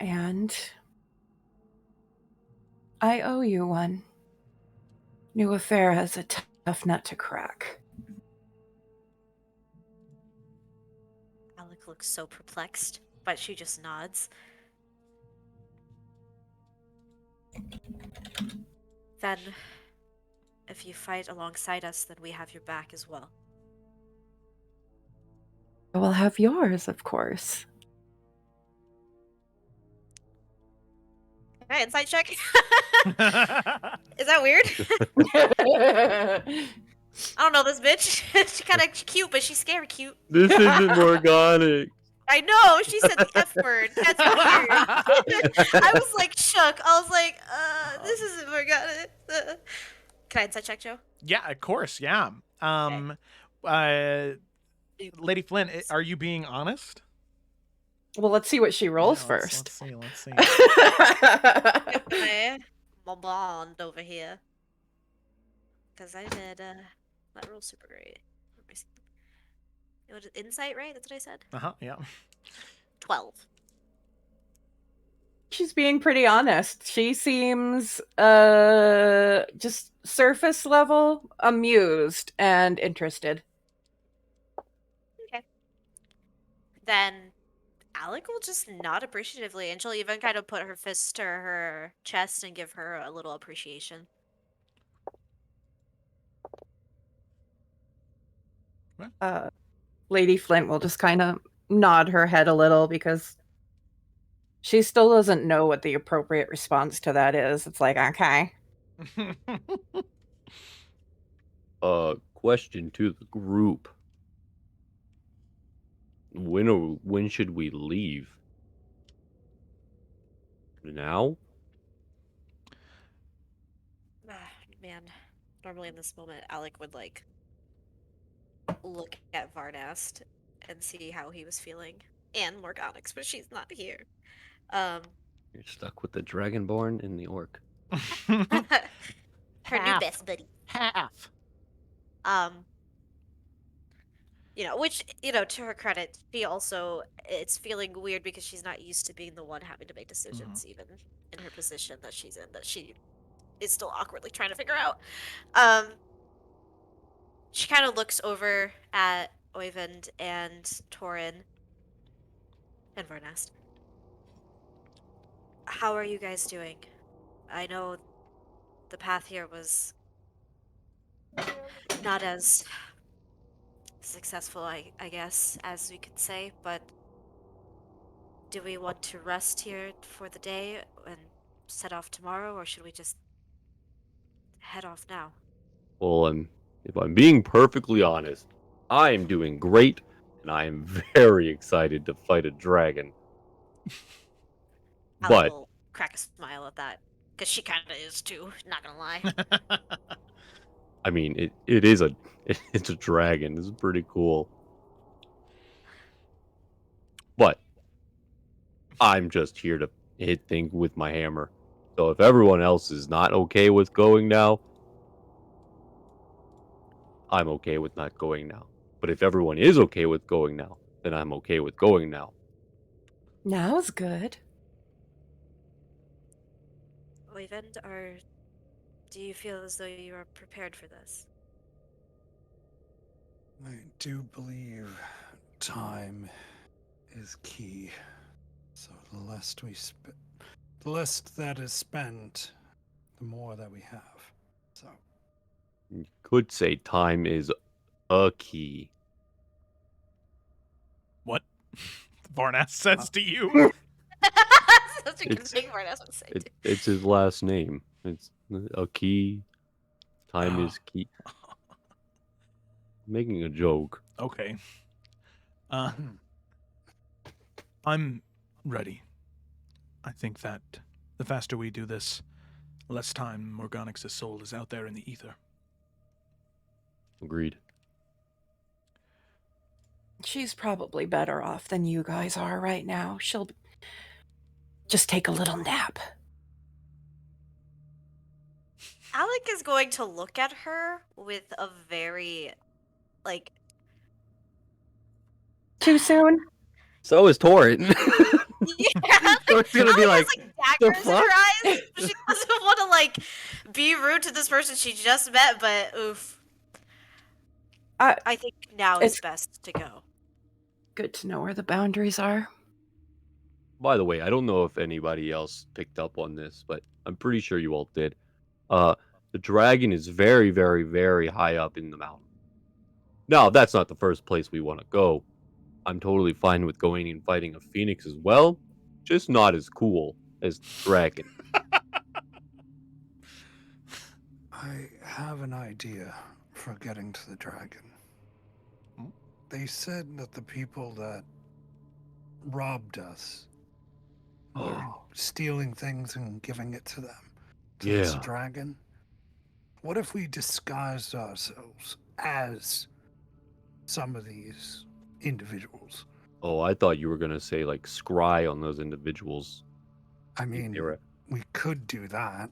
And I owe you one. New Efera is a tough nut to crack. Alec looks so perplexed, but she just nods. Then, if you fight alongside us, then we have your back as well. I will have yours, of course. Okay, insight check. Is that weird? I don't know this bitch. She's kind of cute, but she's scary cute. This isn't organic. I know, she said the F word. That's weird. I was like shook. I was like, this isn't organic. Can I insight check, Joe? Yeah, of course, yeah. Lady Flint, are you being honest? Well, let's see what she rolls Yeah, first. Let's see. My my bond over here. Because I did, that roll super great. Let me see. It was insight, right? That's what I said? Yeah. 12. She's being pretty honest. She seems just surface level amused and interested. Okay. Then Alec will just nod appreciatively, and she'll even kind of put her fist to her chest and give her a little appreciation. Lady Flint will just kind of nod her head a little because she still doesn't know what the appropriate response to that is. It's like, okay. Question to the group. When should we leave? Now? Man, normally in this moment, Alec would like look at Varnast and see how he was feeling, and Morganix, but she's not here. You're stuck with the Dragonborn and the Orc. Her new Half. best buddy. Half. Which, to her credit, she also, it's feeling weird because she's not used to being the one having to make decisions, even in her position that she's in, that she is still awkwardly trying to figure out. She kind of looks over at Oyvind and Torin and Varnast. How are you guys doing? I know the path here was not as successful, I guess, as we could say, but do we want to rest here for the day and set off tomorrow, or should we just head off now? Well, if I'm being perfectly honest, I am doing great, and I am very excited to fight a dragon. Alec But will crack a smile at that, because she kind of is too, not gonna lie. I mean, it's a dragon. It's pretty cool. But I'm just here to hit things with my hammer. So if everyone else is not okay with going now, I'm okay with not going now. But if everyone is okay with going now, then I'm okay with going now. Now's good. Oyvind, do you feel as though you are prepared for this? I do believe time is key. So the less that is spent, the more that we have. So You could say time is a key. What Varnas says to you? Such a good It's- thing Varnast would say. It's his last name. It's a key. Time is key. Making a joke. Okay. I'm ready. I think that the faster we do this, less time Morganix's soul is out there in the ether. Agreed. She's probably better off than you guys are right now. She'll just take a little nap. Alec is going to look at her with a very, like... Too soon? So is Torin. Yeah, So it's gonna be Alec like, has, "The daggers in her fuck?" eyes. She doesn't want to, be rude to this person she just met, but oof. I think now is it's- best to go. Good to know where the boundaries are. By the way, I don't know if anybody else picked up on this, but I'm pretty sure you all did. The dragon is very, very, very high up in the mountain. Now, that's not the first place we want to go. I'm totally fine with going and fighting a phoenix as well, just not as cool as the dragon. I have an idea for getting to the dragon. Hmm? They said that the people that robbed us were stealing things and giving it to them. To this Yeah. dragon. What if we disguised ourselves as some of these individuals? Oh, I thought you were gonna say scry on those individuals. I mean, They were- we could do that.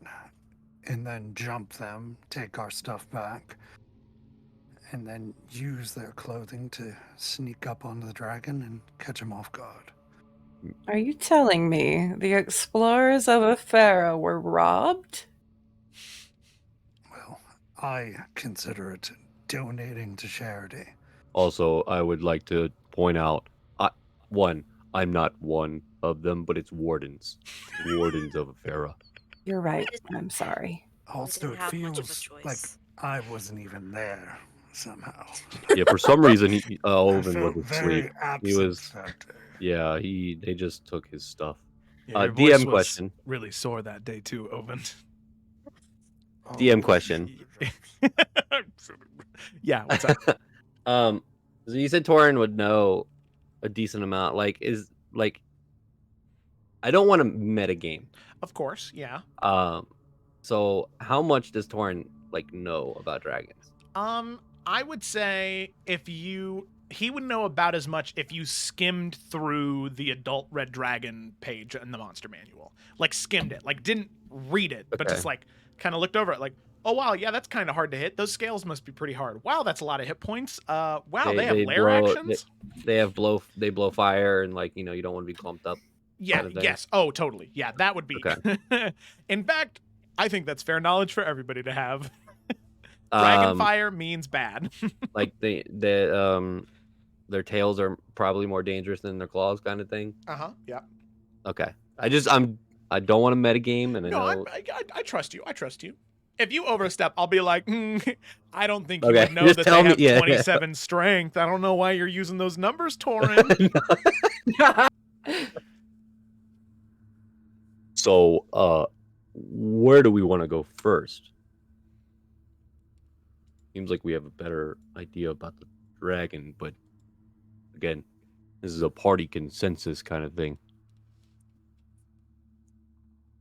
and then jump them, take our stuff back, and then use their clothing to sneak up on the dragon and catch him off guard. Are you telling me the explorers of Efera were robbed? Well, I consider it donating to charity. Also, I would like to point out, I'm not one of them, but it's wardens. Wardens of Efera. You're right. I'm sorry. Also, didn't it have much of a feels like choice. I wasn't even there somehow. Yeah, for some reason, I Oven felt was very asleep. absent was- that day. Yeah, they just took his stuff. Yeah, your DM voice was question. really sore that day too, Oven. DM question. Yeah, what's up? So you said Torin would know a decent amount. I don't want to meta game. Of course, yeah. So how much does Torin know about dragons? I would say he would know about as much if you skimmed through the adult Red Dragon page in the monster manual. Like skimmed it, like didn't read it, but Okay. just like kind of looked over it like, "Oh wow, yeah, that's kind of hard to hit. Those scales must be pretty hard. Wow, that's a lot of hit points. Wow, they have lair actions." They blow fire and you don't want to be clumped up. Yeah, kind of thing. yes. Oh, totally. Yeah, that would be. Okay. In fact, I think that's fair knowledge for everybody to have. Dragon fire means bad. Their tails are probably more dangerous than their claws, kind of thing. Yeah. Okay. I don't want to metagame, and I trust you. I trust you. If you overstep, I'll be like, I don't think you Okay, would know just that tell they me- have yeah. 27 strength. I don't know why you're using those numbers, Torin. So, where do we want to go first? Seems like we have a better idea about the dragon, but again, this is a party consensus kind of thing.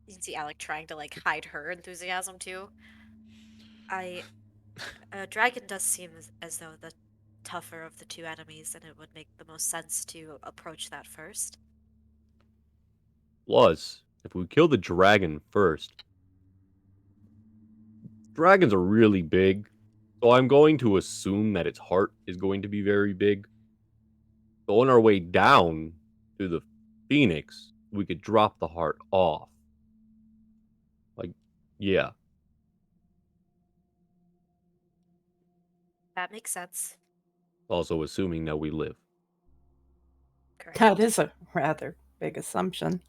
You can see Alec trying to hide her enthusiasm too. A dragon does seem as though the tougher of the two enemies, and it would make the most sense to approach that first. Plus, if we kill the dragon first, dragons are really big, so I'm going to assume that its heart is going to be very big. So on our way down to the Phoenix, we could drop the heart off. Yeah. That makes sense. Also assuming that we live. Correct. That is a rather big assumption.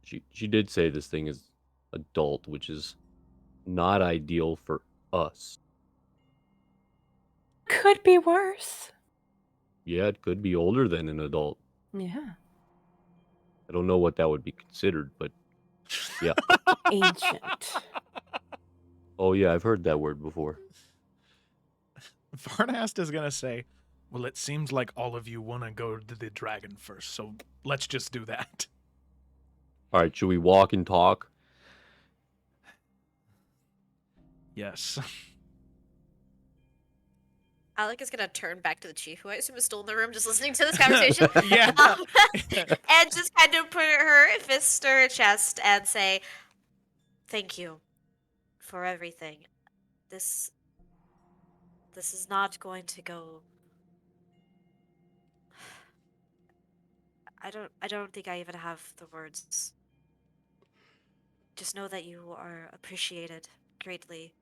She did say this thing is adult, which is not ideal for us. Could be worse. Yeah, it could be older than an adult. Yeah. I don't know what that would be considered, but yeah. Ancient. Oh yeah, I've heard that word before. Varnast is going to say, well, it seems like all of you want to go to the dragon first, so let's just do that. All right, should we walk and talk? Yes. Alec is gonna turn back to the chief, who I assume is still in the room, just listening to this conversation. Yeah. And just kind of put her fist to her chest and say, "Thank you for everything. This is not going to go. I don't think I even have the words. Just know that you are appreciated greatly,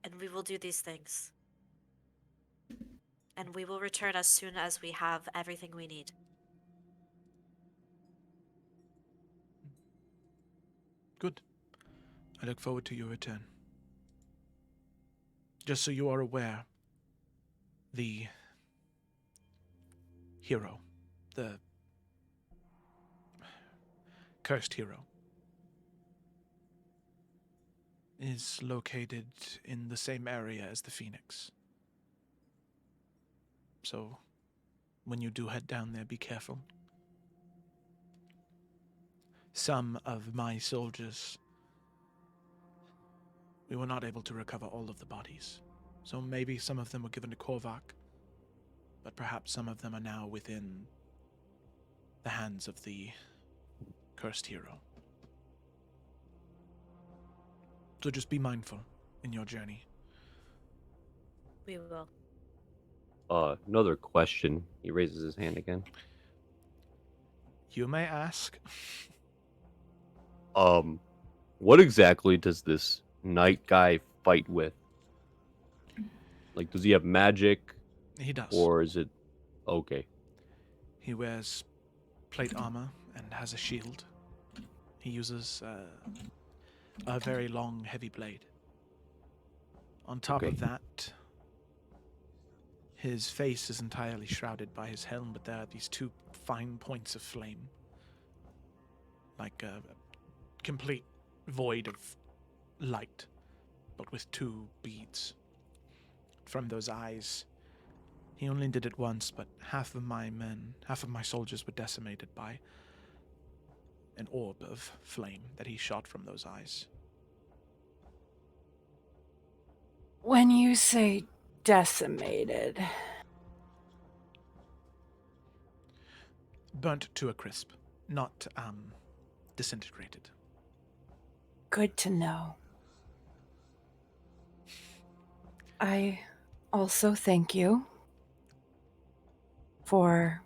and we will do these things. And we will return as soon as we have everything we need." Good. I look forward to your return. Just so you are aware, the hero, the cursed hero, is located in the same area as the Phoenix. So, when you do head down there, be careful. Some of my soldiers, we were not able to recover all of the bodies. So maybe some of them were given to Korvac, but perhaps some of them are now within the hands of the cursed hero. So just be mindful in your journey. We will. Another question. He raises his hand again. You may ask. What exactly does this knight guy fight with? Like, does he have magic, He does. or is it okay? He wears plate armor and has a shield. He uses a very long, heavy blade. On top of that, his face is entirely shrouded by his helm, but there are these two fine points of flame. Like a complete void of light, but with two beads. From those eyes, he only did it once, but half of my soldiers were decimated by an orb of flame that he shot from those eyes. When you say decimated, Burnt to a crisp, not disintegrated. good to know. I also thank you for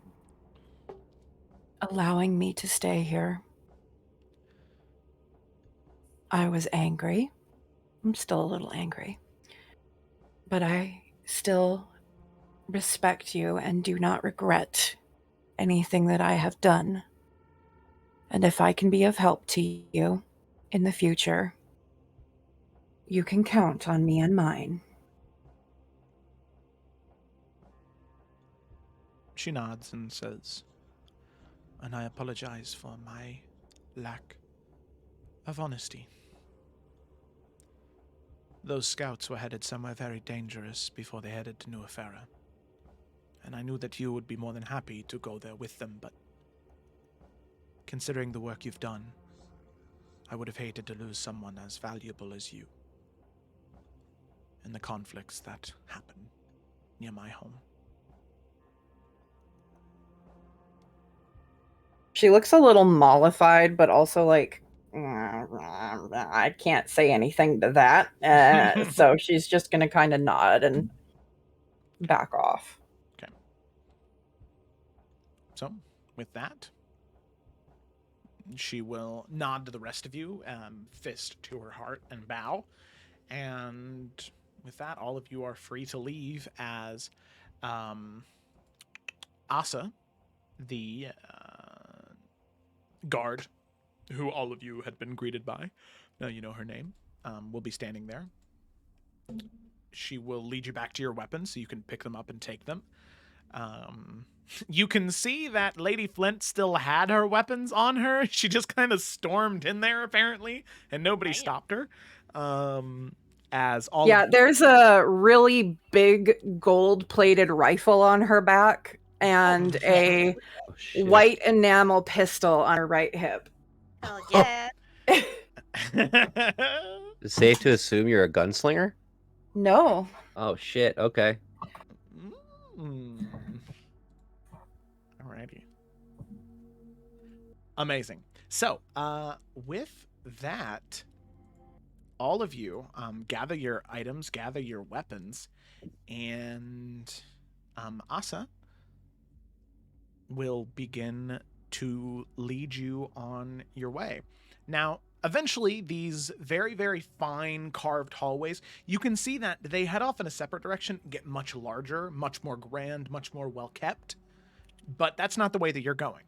allowing me to stay here. I was angry. I'm still a little angry. But I still respect you and do not regret anything that I have done. And if I can be of help to you in the future, you can count on me and mine. She nods and says, and I apologize for my lack of honesty. Those scouts were headed somewhere very dangerous before they headed to New Efera. And I knew that you would be more than happy to go there with them, but considering the work you've done, I would have hated to lose someone as valuable as you in the conflicts that happen near my home. She looks a little mollified, but also like, I can't say anything to that. So she's just going to kind of nod and back off. Okay. So, with that, she will nod to the rest of you, fist to her heart, and bow. And with that, all of you are free to leave as Asa, the guard who all of you had been greeted by, now you know her name, will be standing there. She will lead you back to your weapons so you can pick them up and take them. You can see that Lady Flint still had her weapons on her. She just kind of stormed in there, apparently, and nobody stopped her. As all there's a really big gold-plated rifle on her back and a white enamel pistol on her right hip. Hell yeah. Is it safe to assume you're a gunslinger? No. Oh shit, okay. Alrighty. Amazing. So, with that, all of you gather your items, gather your weapons, and Asa will begin to lead you on your way. Now, eventually, these very, very fine carved hallways, you can see that they head off in a separate direction, get much larger, much more grand, much more well-kept. But that's not the way that you're going.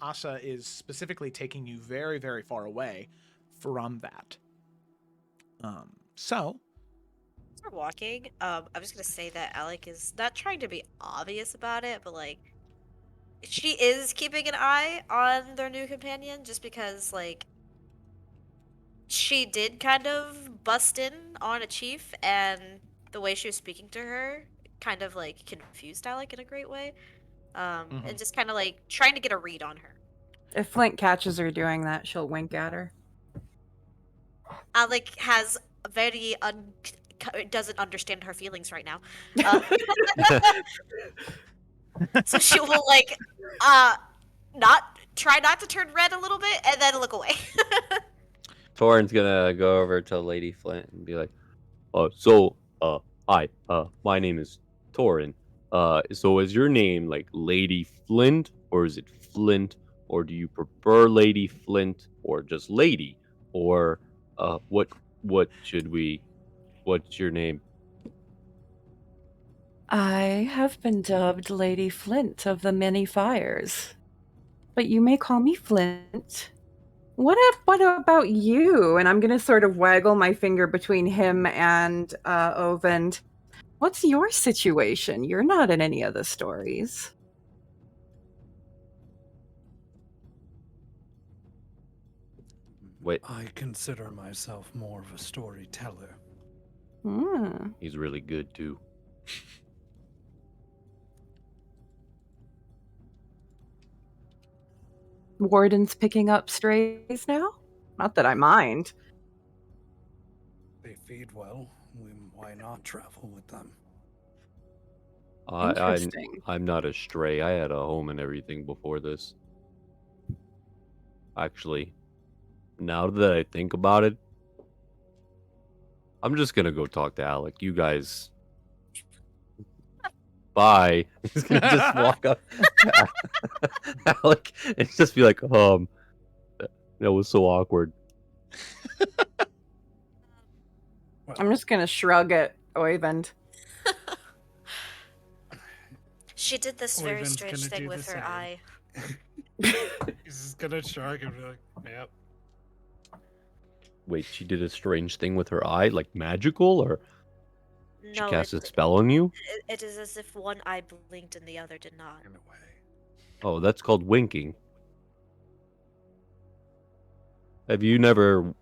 Asa is specifically taking you very, very far away from that. So... As we're walking, I'm just going to say that Alec is not trying to be obvious about it, but, like, she is keeping an eye on their new companion just because, like, she did kind of bust in on a chief, and the way she was speaking to her kind of, like, confused Alec in a great way. And just kind of, like, trying to get a read on her. If Flint catches her doing that, she'll wink at her. Alec has a very doesn't understand her feelings right now. So she will, like, try not to turn red a little bit and then look away. Torin's gonna go over to Lady Flint and be like, hi, my name is Torin. So is your name like Lady Flint, or is it Flint, or do you prefer Lady Flint, or just Lady, or what should we? What's your name? I have been dubbed Lady Flint of the Many Fires, but you may call me Flint. What about you? And I'm gonna sort of waggle my finger between him and Ovend. What's your situation? You're not in any of the stories. Wait, I consider myself more of a storyteller. Hmm. he's really good too. Warden's picking up strays now? Not that I mind. They feed well. Why not travel with them? Interesting. I'm not a stray. I had a home and everything before this. Actually, now that I think about it, I'm just gonna go talk to Alec. You guys, bye. He's gonna just walk up to Alec and just be like, that was so awkward. I'm just gonna shrug at Oyvind. She did this very Oyvind's strange gonna thing do with the her same. eye. He's just gonna shrug and be like, yep. Wait, she did a strange thing with her eye, like magical, or she No, cast a spell on you? it is as if one eye blinked and the other did not. In a way. Oh, that's called winking. Have you never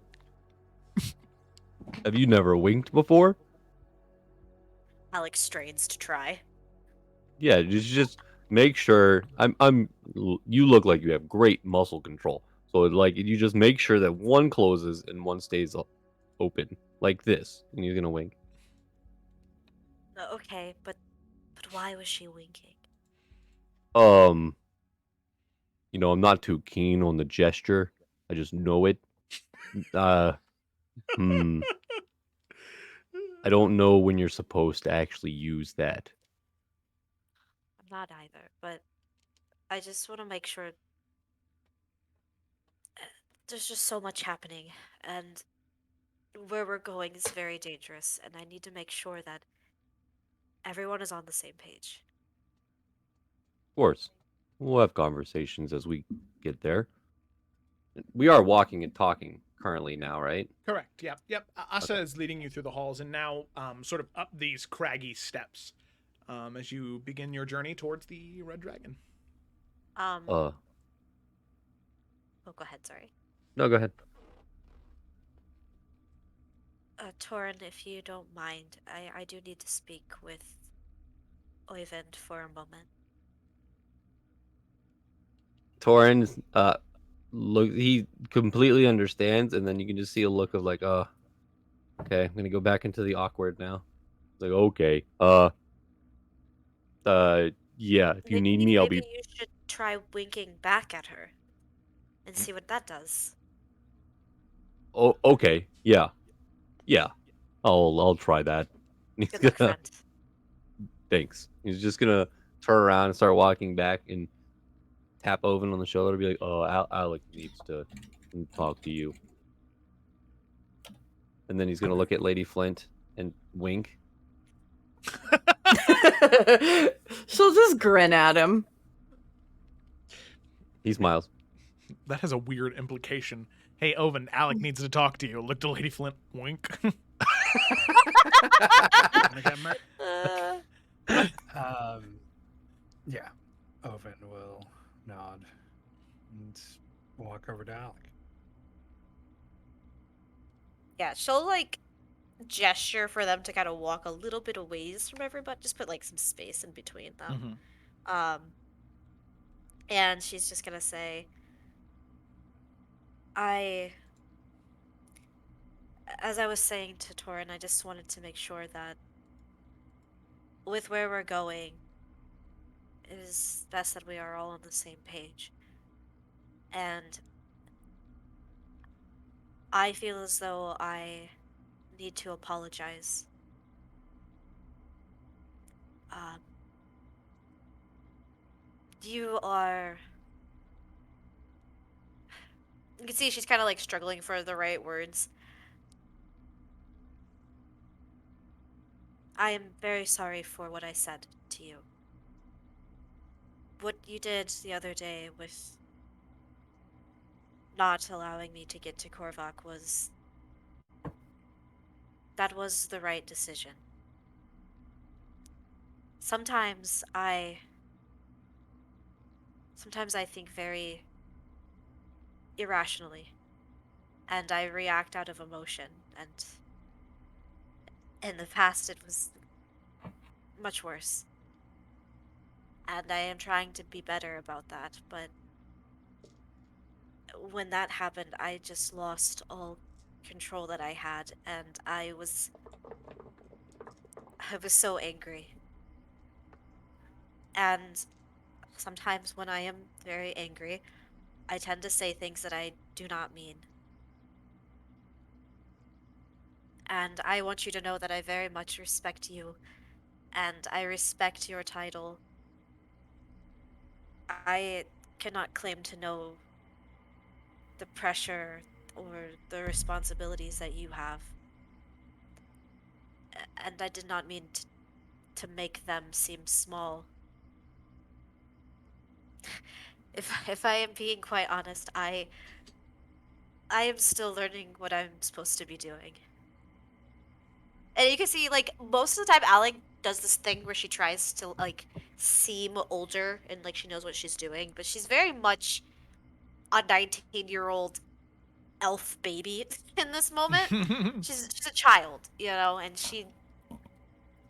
winked before? Alex strains to try. Yeah, just make sure you look like you have great muscle control. So like you just make sure that one closes and one stays open like this, and you're gonna wink. Okay, but why was she winking? Um, I'm not too keen on the gesture. I just know it. Uh, hmm. I don't know when you're supposed to actually use that. I'm not either, but I just want to make sure. There's just so much happening, and where we're going is very dangerous, and I need to make sure that everyone is on the same page. Of course, we'll have conversations as we get there. We are walking and talking currently now, right? Correct. Yep. Yep. Asa Okay. is leading you through the halls and now sort of up these craggy steps as you begin your journey towards the Red Dragon. Uh, Oh, go ahead, sorry. no, go ahead. Torin, if you don't mind, I do need to speak with Oyvind for a moment. Torin, look, he completely understands, and then you can just see a look of like, okay, I'm gonna go back into the awkward now. It's like, okay, yeah, if you need me, I'll Maybe be. you should try winking back at her and see what that does. Oh, okay, yeah, yeah, I'll try that. He's Good luck, gonna, friend. thanks. He's just gonna turn around and start walking back and tap Owen on the shoulder, be like, oh, Alec needs to talk to you. And then he's gonna look at Lady Flint and wink. She'll just grin at him. He smiles. That has a weird implication. Hey, Oven, Alec needs to talk to you. Look to Lady Flint. Wink. Gonna get murdered. Yeah. Oven will nod and walk over to Alec. Yeah, she'll like gesture for them to kind of walk a little bit a ways from everybody, just put like some space in between them. Mhm. And she's just gonna say, as I was saying to Torin, I just wanted to make sure that with where we're going, it is best that we are all on the same page. And I feel as though I need to apologize. Um, you are. You can see she's kind of like struggling for the right words. I am very sorry for what I said to you. What you did the other day with not allowing me to get to Korvac was. That was the right decision. Sometimes I. Sometimes I think very irrationally, and I react out of emotion, and in the past it was much worse. And I am trying to be better about that, but when that happened, I just lost all control that I had, and I was so angry. And sometimes when I am very angry, I tend to say things that I do not mean. And I want you to know that I very much respect you, and I respect your title. I cannot claim to know the pressure or the responsibilities that you have. And I did not mean to make them seem small. If I am being quite honest, I am still learning what I'm supposed to be doing. And you can see, like, most of the time, Alec does this thing where she tries to, like, seem older and, like, she knows what she's doing, but she's very much a 19-year-old elf baby in this moment. She's a child, and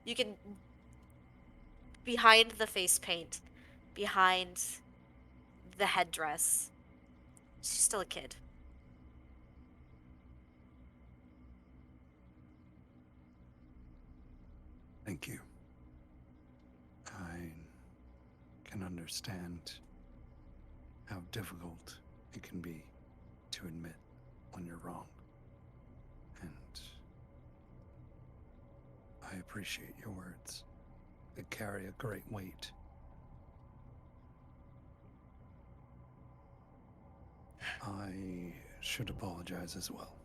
you can, behind the face paint, behind the headdress, she's still a kid. Thank you. I can understand how difficult it can be to admit when you're wrong. And I appreciate your words. They carry a great weight. I should apologize as well.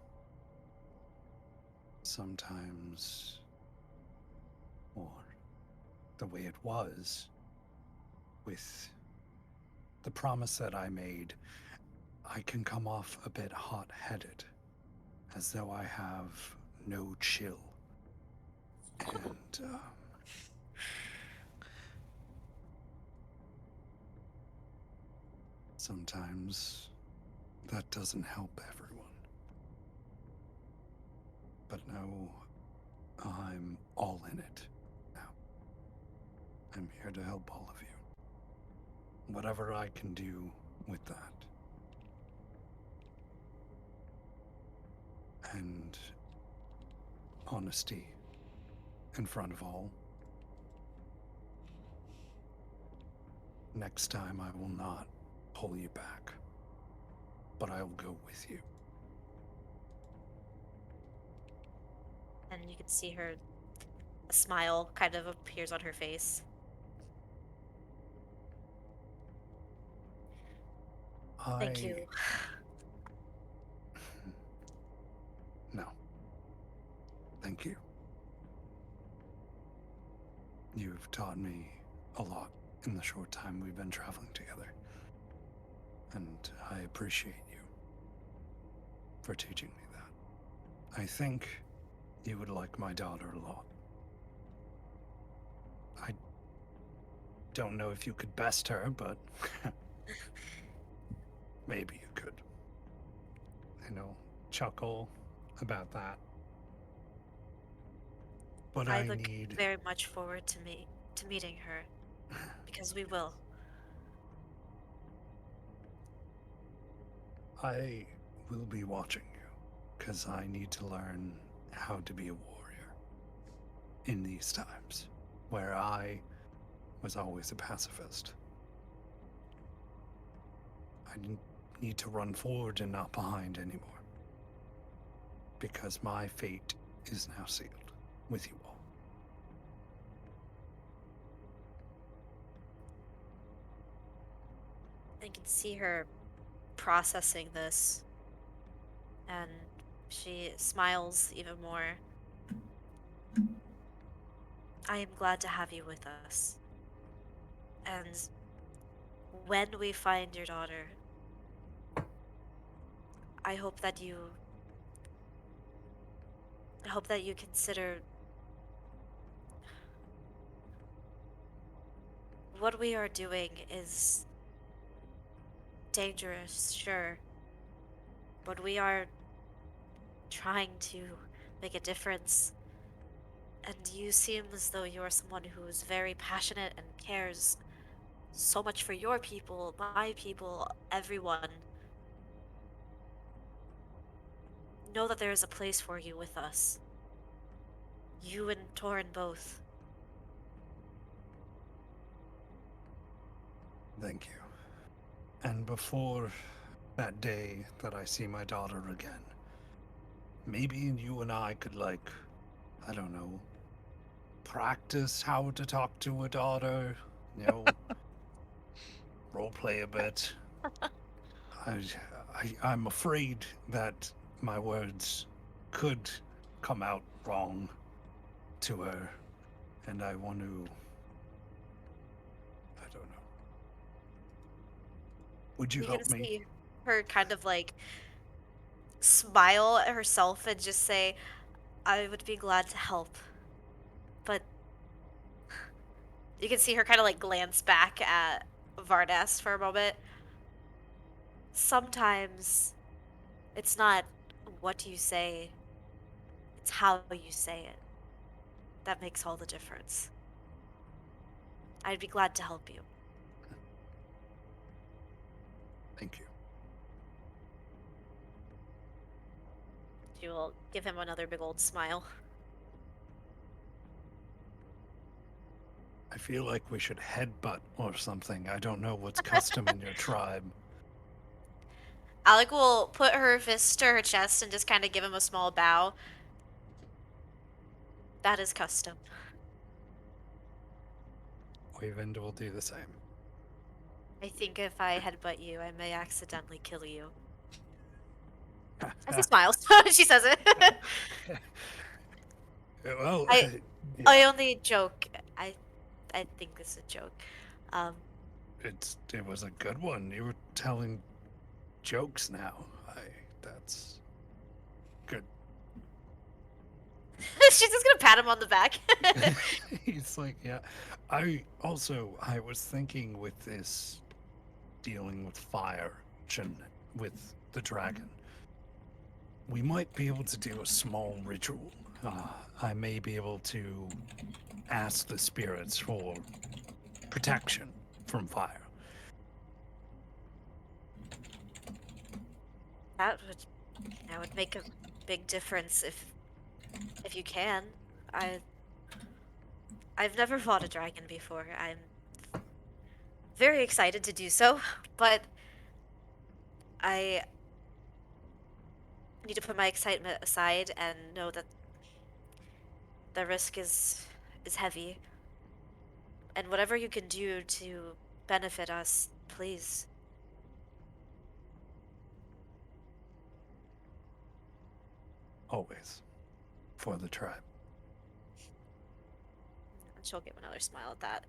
Sometimes, or the way it was, with the promise that I made, I can come off a bit hot-headed, as though I have no chill. And sometimes that doesn't help everyone. But no, I'm all in it now. I'm here to help all of you. Whatever I can do with that. And honesty in front of all. Next time I will not pull you back, but I will go with you. And you can see her, a smile kind of appears on her face. Thank you. No. Thank you. You've taught me a lot in the short time we've been traveling together. And I appreciate you for teaching me that. I think you would like my daughter a lot. I don't know if you could best her, but maybe you could. And I'll chuckle about that. But I I look need... very much forward to meeting her, because we will. I will be watching you, because I need to learn how to be a warrior in these times, where I was always a pacifist. I need to run forward and not behind anymore. because my fate is now sealed with you all. I can see her processing this, and she smiles even more. I am glad to have you with us. And when we find your daughter, I hope that you consider what we are doing is dangerous, sure, but we are trying to make a difference. And you seem as though you're someone who is very passionate and cares so much for your people, my people, everyone. Know that there is a place for you with us. You and Torin both. Thank you. And before that day that I see my daughter again, maybe you and I could, like, I don't know, practice how to talk to a daughter, you know, role play a bit. I'm afraid that my words could come out wrong to her, and I want to, I don't know. Would you You help can me? see her kind of like smile at herself and just say, I would be glad to help. But you can see her kind of like glance back at Vardas for a moment. Sometimes it's not what you say, it's how you say it. That makes all the difference. I'd be glad to help you. Thank you. She will give him another big old smile. I feel like we should headbutt or something. I don't know what's custom in your tribe. Alec will put her fist to her chest and just kind of give him a small bow. That is custom. Wayvind will do the same. I think if I headbutt you, I may accidentally kill you. As he smiles, she says it. Well, I yeah, only joke. I think this is a joke. it was a good one. You were telling jokes now. That's good. She's just gonna pat him on the back. He's like, yeah. I was thinking with this dealing with fire and with the dragon, we might be able to do a small ritual. I may be able to ask the spirits for protection from fire. That would make a big difference if you can. I've never fought a dragon before. I'm very excited to do so, but I need to put my excitement aside and know that the risk is heavy. And whatever you can do to benefit us, please. Always. For the tribe. And she'll give another smile at that.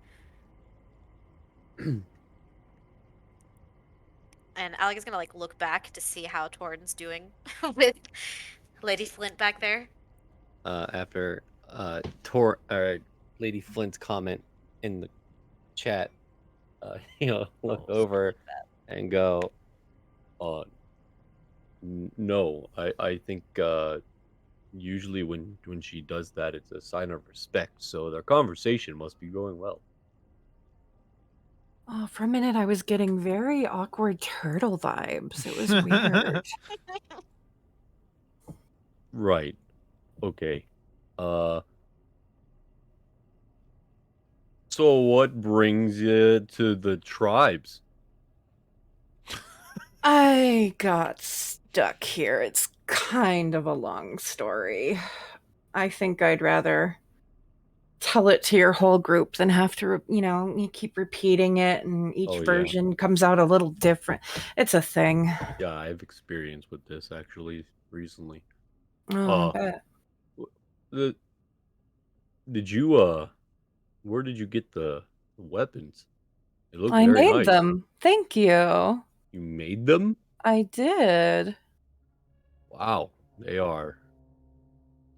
And Alec is gonna like look back to see how Torden's doing with Lady Flint back there. After Lady Flint's comment in the chat, look over and go, no, I think usually when she does that, it's a sign of respect. So their conversation must be going well. Oh, for a minute, I was getting very awkward turtle vibes. It was weird. Right. Okay. So what brings you to the tribes? I got stuck here. It's kind of a long story. I think I'd rather tell it to your whole group than have to, you keep repeating it and each Oh, yeah. version comes out a little different. It's a thing. Yeah, I've experience with this actually recently. Oh, I Uh, bet. the did you where did you get the weapons? They look I very made nice. them. Thank you. You made them? I did. Wow, they are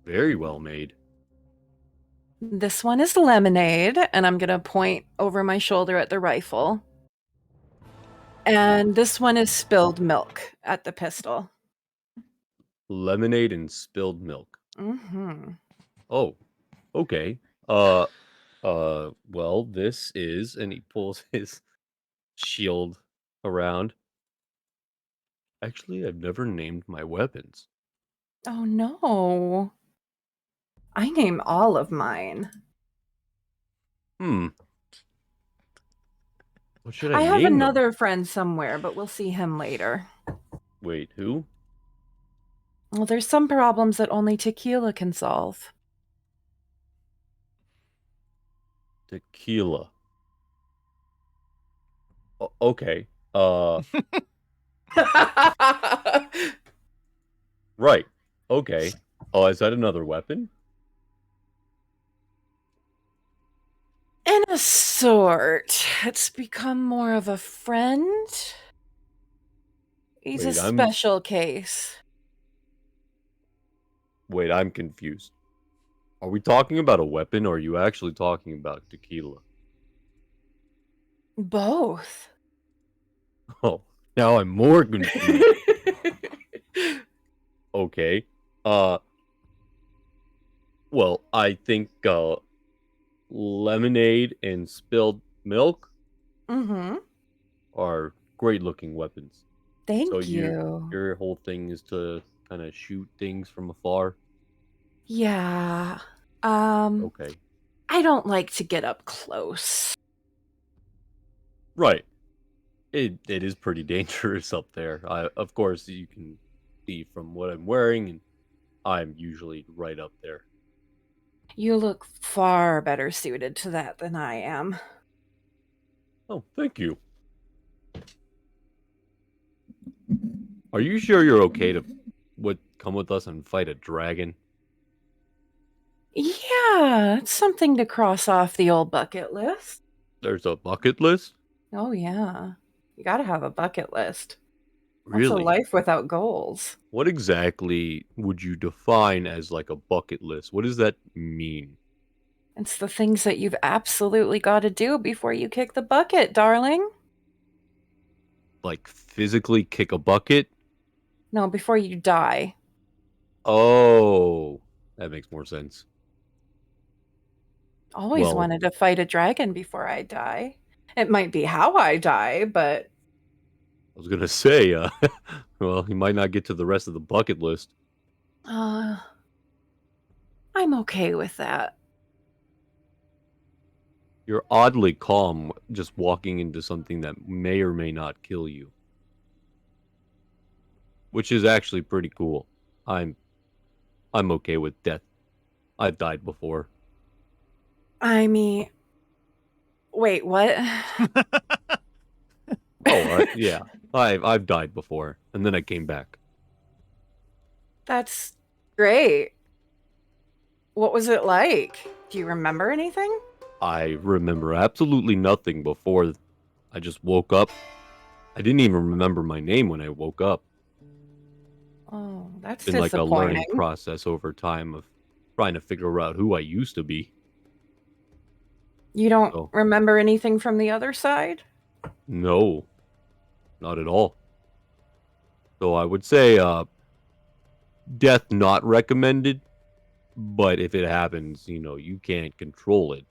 very well made. This one is lemonade, and I'm going to point over my shoulder at the rifle. And this one is spilled milk at the pistol. Lemonade and spilled milk. Mm-hmm. Oh, okay. Well, this is, and he pulls his shield around. Actually, I've never named my weapons. Oh, no. I name all of mine. Hmm. What should I I have name them? another friend somewhere, but we'll see him later. Wait, who? Well, there's some problems that only tequila can solve. Tequila. Okay. Right. Okay. Oh, is that another weapon? In a sort, it's become more of a friend. He's a Wait, special case. Wait, I'm confused. Are we talking about a weapon, or are you actually talking about tequila? Both. Oh, now I'm more confused. Okay. Uh, well, I think lemonade and spilled milk Mm-hmm. are great-looking weapons. So Thank you. your whole thing is to kind of shoot things from afar. Yeah. Okay. I don't like to get up close. Right. It is pretty dangerous up there. Of course, you can see from what I'm wearing, and I'm usually right up there. You look far better suited to that than I am. Oh, thank you. Are you sure you're okay to come with us and fight a dragon? Yeah, it's something to cross off the old bucket list. There's a bucket list? Oh, yeah. You gotta have a bucket list. What's a Really? life without goals? What exactly would you define as like a bucket list? What does that mean? It's the things that you've absolutely got to do before you kick the bucket, darling. Like physically kick a bucket? No, before you die. Oh, that makes more sense. Always Well, wanted to fight a dragon before I die. It might be how I die, but I was gonna say, well, you might not get to the rest of the bucket list. uh, I'm okay with that. You're oddly calm just walking into something that may or may not kill you, which is actually pretty cool. I'm I'm okay with death. I've died before. I mean, wait, what? Oh, yeah. I've died before, and then I came back. That's great. What was it like? Do you remember anything? I remember absolutely nothing before I just woke up. I didn't even remember my name when I woke up. Oh, that's Been like a learning disappointing. process over time of trying to figure out who I used to be. You don't So, remember anything from the other side? no, not at all. So I would say death not recommended, but if it happens, you can't control it.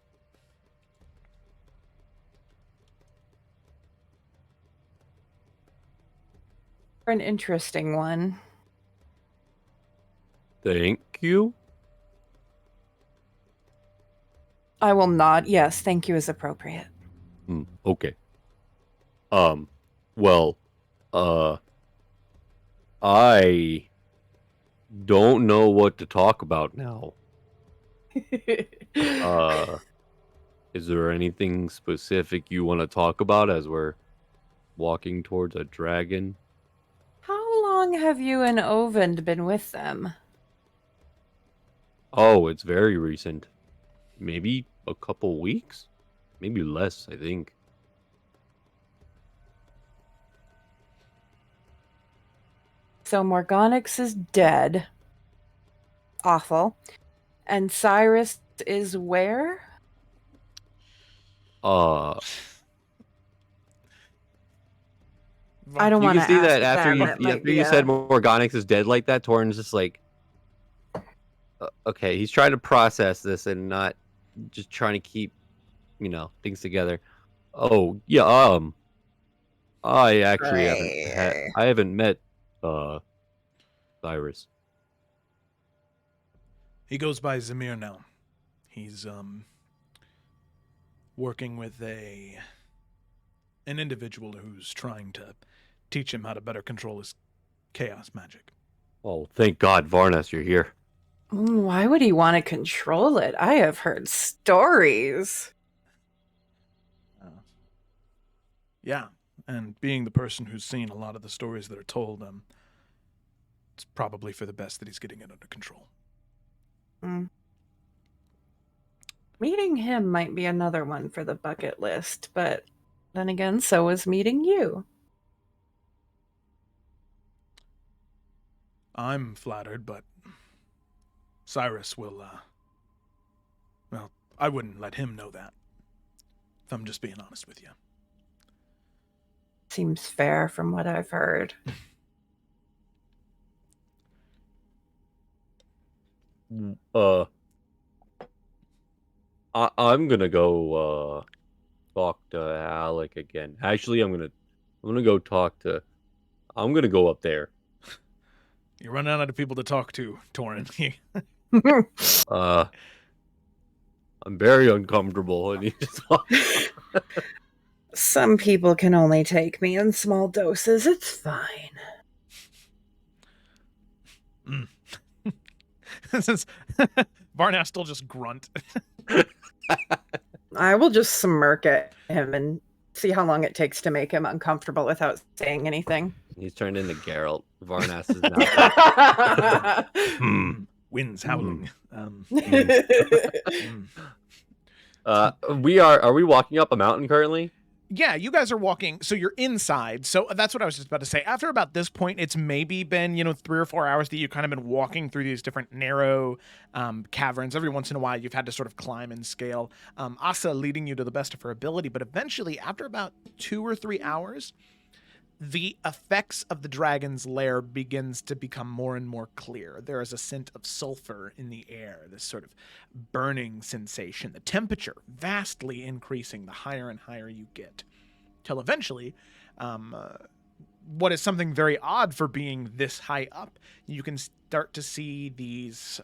An interesting one. Thank you. I will nod. Yes, thank you is appropriate. Okay. Well, uh I don't know what to talk about now. Is there anything specific you want to talk about as we're walking towards a dragon? How long have you and Ovind been with them? Oh, it's very recent. Maybe a couple weeks? Maybe less, I think. So Morgonix is dead. Awful. And Cyrus is where? Uh, I don't you want can to see ask that after them. you It might after be you said a... Morgonix is dead like that, Torin's just like, okay, he's trying to process this and not just trying to keep, things together. Oh, yeah, I actually Right. I haven't met Cyrus. He goes by Zamir now. He's working with an individual who's trying to teach him how to better control his chaos magic. Oh, thank God, Varnas, you're here. Why would he want to control it? I have heard stories. Yeah, and being the person who's seen a lot of the stories that are told, it's probably for the best that he's getting it under control. Meeting him might be another one for the bucket list, but then again, so is meeting you. I'm flattered, but Cyrus will, well, I wouldn't let him know that, if I'm just being honest with you. Seems fair from what I've heard. I'm gonna go talk to Alec again. Actually, I'm gonna go talk to. I'm gonna go up there. You're running out of people to talk to, Torin. I'm very uncomfortable. And he just Some people can only take me in small doses. It's fine. Varnas still just grunt. I will just smirk at him and see how long it takes to make him uncomfortable without saying anything. He's turned into Geralt. Varnas is now. Winds howling. Are we walking up a mountain currently? Yeah, you guys are walking, so you're inside. So that's what I was just about to say. After about this point, it's maybe been, 3 or 4 hours that you've kind of been walking through these different narrow caverns. Every once in a while, you've had to sort of climb and scale. Asa leading you to the best of her ability, but eventually, after about 2 or 3 hours, the effects of the dragon's lair begins to become more and more clear. There is a scent of sulfur in the air, this sort of burning sensation, the temperature vastly increasing the higher and higher you get, till eventually, what is something very odd for being this high up, you can start to see these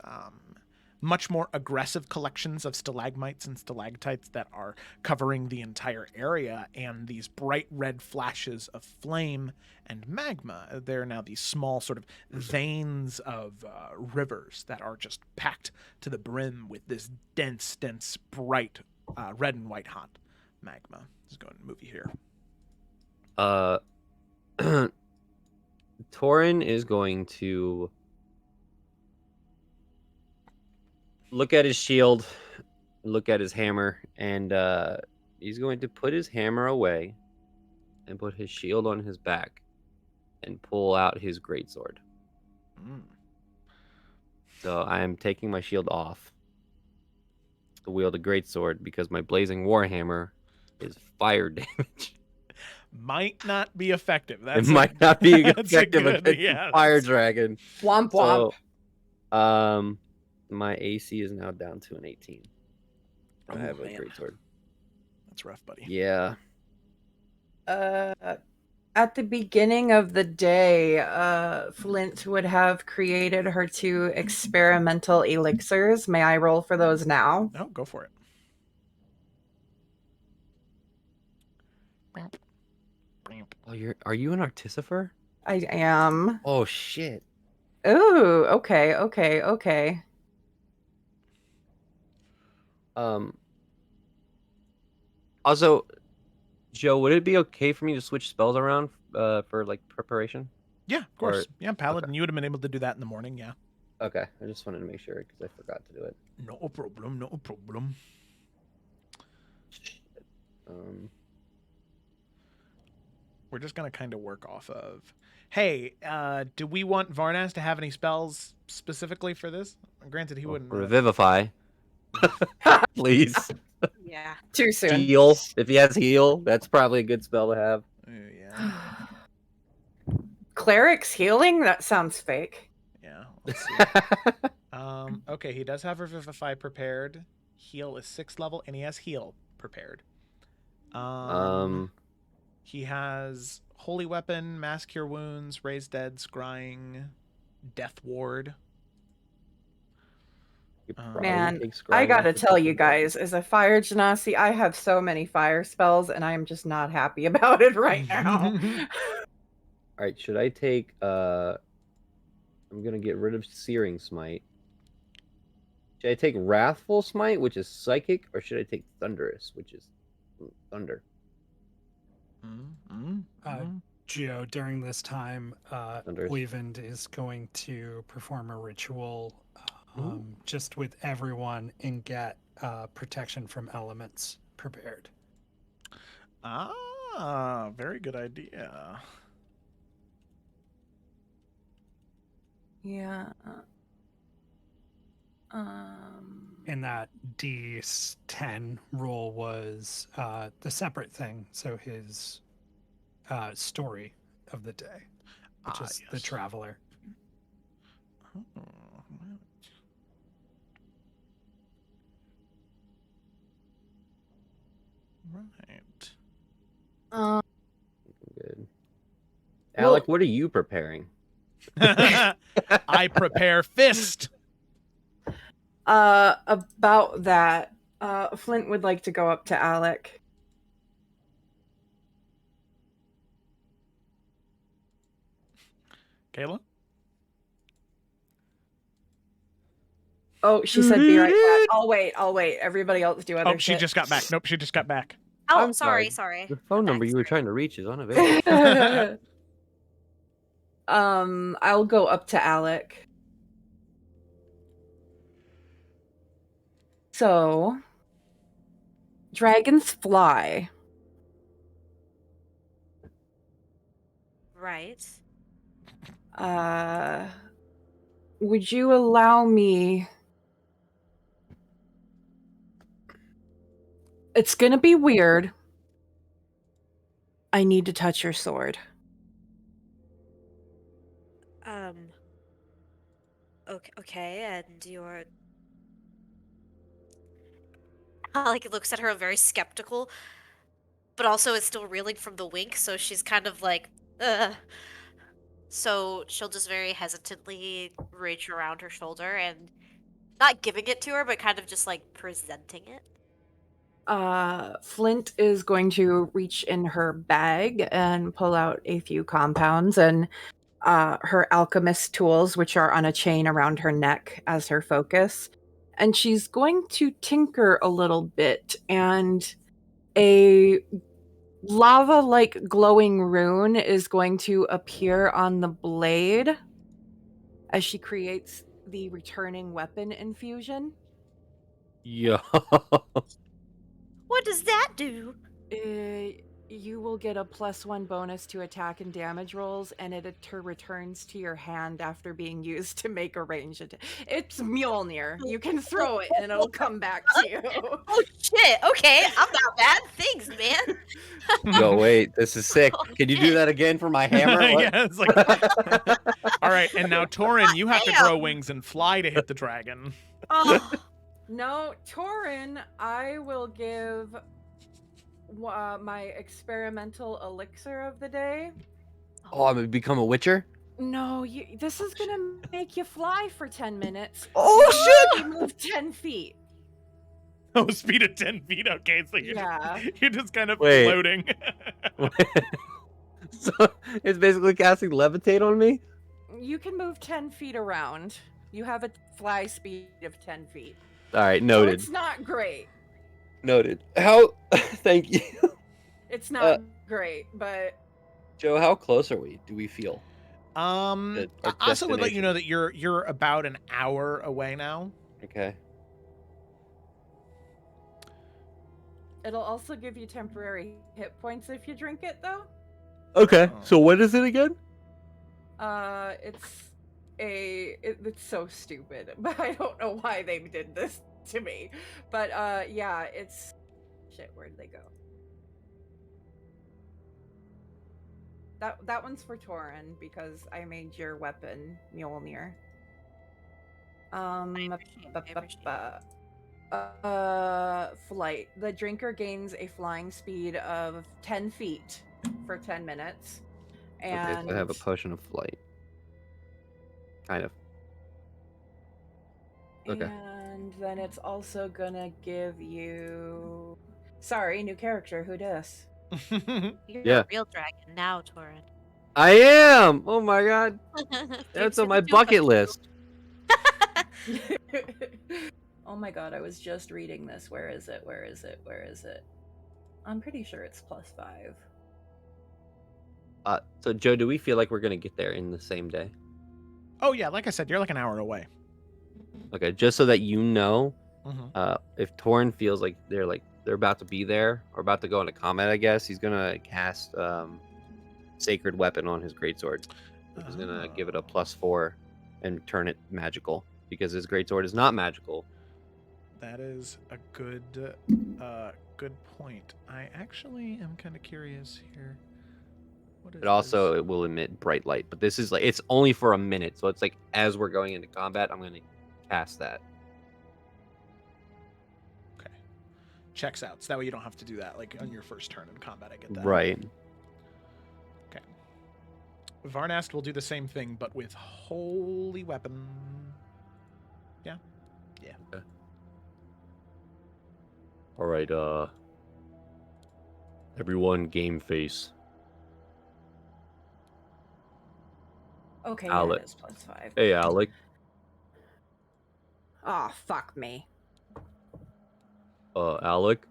much more aggressive collections of stalagmites and stalactites that are covering the entire area, and these bright red flashes of flame and magma. There are now these small sort of veins of rivers that are just packed to the brim with this dense, bright red and white hot magma. Let's go ahead and move you here. Torin is going to look at his shield, look at his hammer, and he's going to put his hammer away and put his shield on his back and pull out his greatsword. So I am taking my shield off to wield a greatsword because my blazing warhammer is fire damage. Might not be effective. It might not be effective against a fire dragon. Womp womp. So, my AC is now down to an 18. I have a greatsword. That's rough, buddy. Yeah. At the beginning of the day, Flint would have created her 2 experimental elixirs. May I roll for those now? No, go for it. Oh, are you an artificer? I am. Oh shit. Ooh, okay, okay, okay. Also, Joe, would it be okay for me to switch spells around for like preparation? Yeah, of Or- course. Yeah, Paladin, you would have been able to do that in the morning. Yeah. Okay, I just wanted to make sure because I forgot to do it. No problem. No problem. We're just gonna kind of work off of. Hey, do we want Varnas to have any spells specifically for this? Granted, he wouldn't. Revivify, please. Yeah. Too soon. Heal. If he has heal, that's probably a good spell to have. Yeah. Cleric's healing? That sounds fake. Yeah. Let's see. Okay, he does have Revivify prepared. Heal is 6th level, and he has Heal prepared. He has Holy Weapon, Mass Cure Wounds, Raise Dead, Scrying, Death Ward. Man, I gotta tell you guys, as a fire genasi, I have so many fire spells, and I'm just not happy about it right now. All right, should I take? I'm gonna get rid of Searing Smite. Should I take Wrathful Smite, which is psychic, or should I take Thunderous, which is thunder? Geo, during this time, Thunderous. Weavind is going to perform a ritual just with everyone and get protection from elements prepared. Ah, very good idea. Yeah. And that D10 rule was the separate thing. So his story of the day, which is the traveler. Oh, right. Good. Alec, what are you preparing? I prepare fist. About that, Flint would like to go up to Alec. Kayla? Oh, she said be right back. I'll wait. Everybody else do other Oh, she shit. just got back. Nope, she just got back. Oh, I'm sorry. The phone number you were trying to reach is unavailable. I'll go up to Alec. So, dragons fly. Right. Would you allow me? It's gonna be weird. I need to touch your sword. Okay, and you're... Like, it looks at her very skeptical, but also is still reeling from the wink, so she's kind of like, ugh. So she'll just very hesitantly reach around her shoulder and not giving it to her, but kind of just like presenting it. Flint is going to reach in her bag and pull out a few compounds and her alchemist tools, which are on a chain around her neck as her focus. And she's going to tinker a little bit, and a lava-like glowing rune is going to appear on the blade as she creates the returning weapon infusion. Yo. What does that do? You will get a +1 bonus to attack and damage rolls, and it returns to your hand after being used to make a ranged attack. It's Mjolnir. You can throw it and it'll come back to you. Oh shit! Okay, I'm not bad. Thanks, man. No, wait, this is sick. Can you do that again for my hammer? Yeah, it's like... All right, and now Torin, you have to grow wings and fly to hit the dragon. Oh. No, Torin, I will give my experimental elixir of the day. Oh, I'm gonna become a witcher? No, this is gonna make you fly for 10 minutes. Oh shit! You move 10 feet. Oh, speed of 10 feet. Okay, so you're just kind of Wait. floating. So it's basically casting levitate on me? You can move 10 feet around. You have a fly speed of 10 feet. All right, So noted. it's not great. Noted. How? Thank you, It's not great, but Joe. How close are we? Do we feel? I Our also would let you know destination. that you're about an hour away now. Okay. it'll also give you temporary hit points if you drink it, though. Okay. Oh. So what is it again? It's so stupid, but I don't know why they did this to me. But yeah, it's shit. Where'd they go? That one's for Torin because I made your weapon Mjolnir. Flight. The drinker gains a flying speed of 10 feet for 10 minutes. And Okay, so I have a potion of flight. Kind of. Okay. And then it's also gonna give you. Sorry, new character. Who dis? You're Yeah. a real dragon now, Torin. I am. Oh my god, that's on my bucket list. Oh my god, I was just reading this. Where is it? Where is it? Where is it? I'm pretty sure it's +5. So Joe, do we feel like we're gonna get there in the same day? Oh yeah, like I said, you're like an hour away. Okay, just so that you know, Mhm. if Torn feels like they're about to be there or about to go into combat, I guess he's gonna cast Sacred Weapon on his greatsword, which is gonna give it a Oh. +4 and turn it magical because his greatsword is not magical. That is a good point. I actually am kind of curious here. What is But also this? it will emit bright light. But this is like it's only for a minute, so it's like as we're going into combat, I'm gonna cast that. Okay. Checks out. So that way you don't have to do that like on your first turn in combat. I get that. Right. Okay. Varnast will do the same thing, but with holy weapon. Yeah. Yeah. Okay. All right. Everyone, game face. Okay, Alec. yeah, it is +5. Hey, Alec. Oh, fuck me. Alec.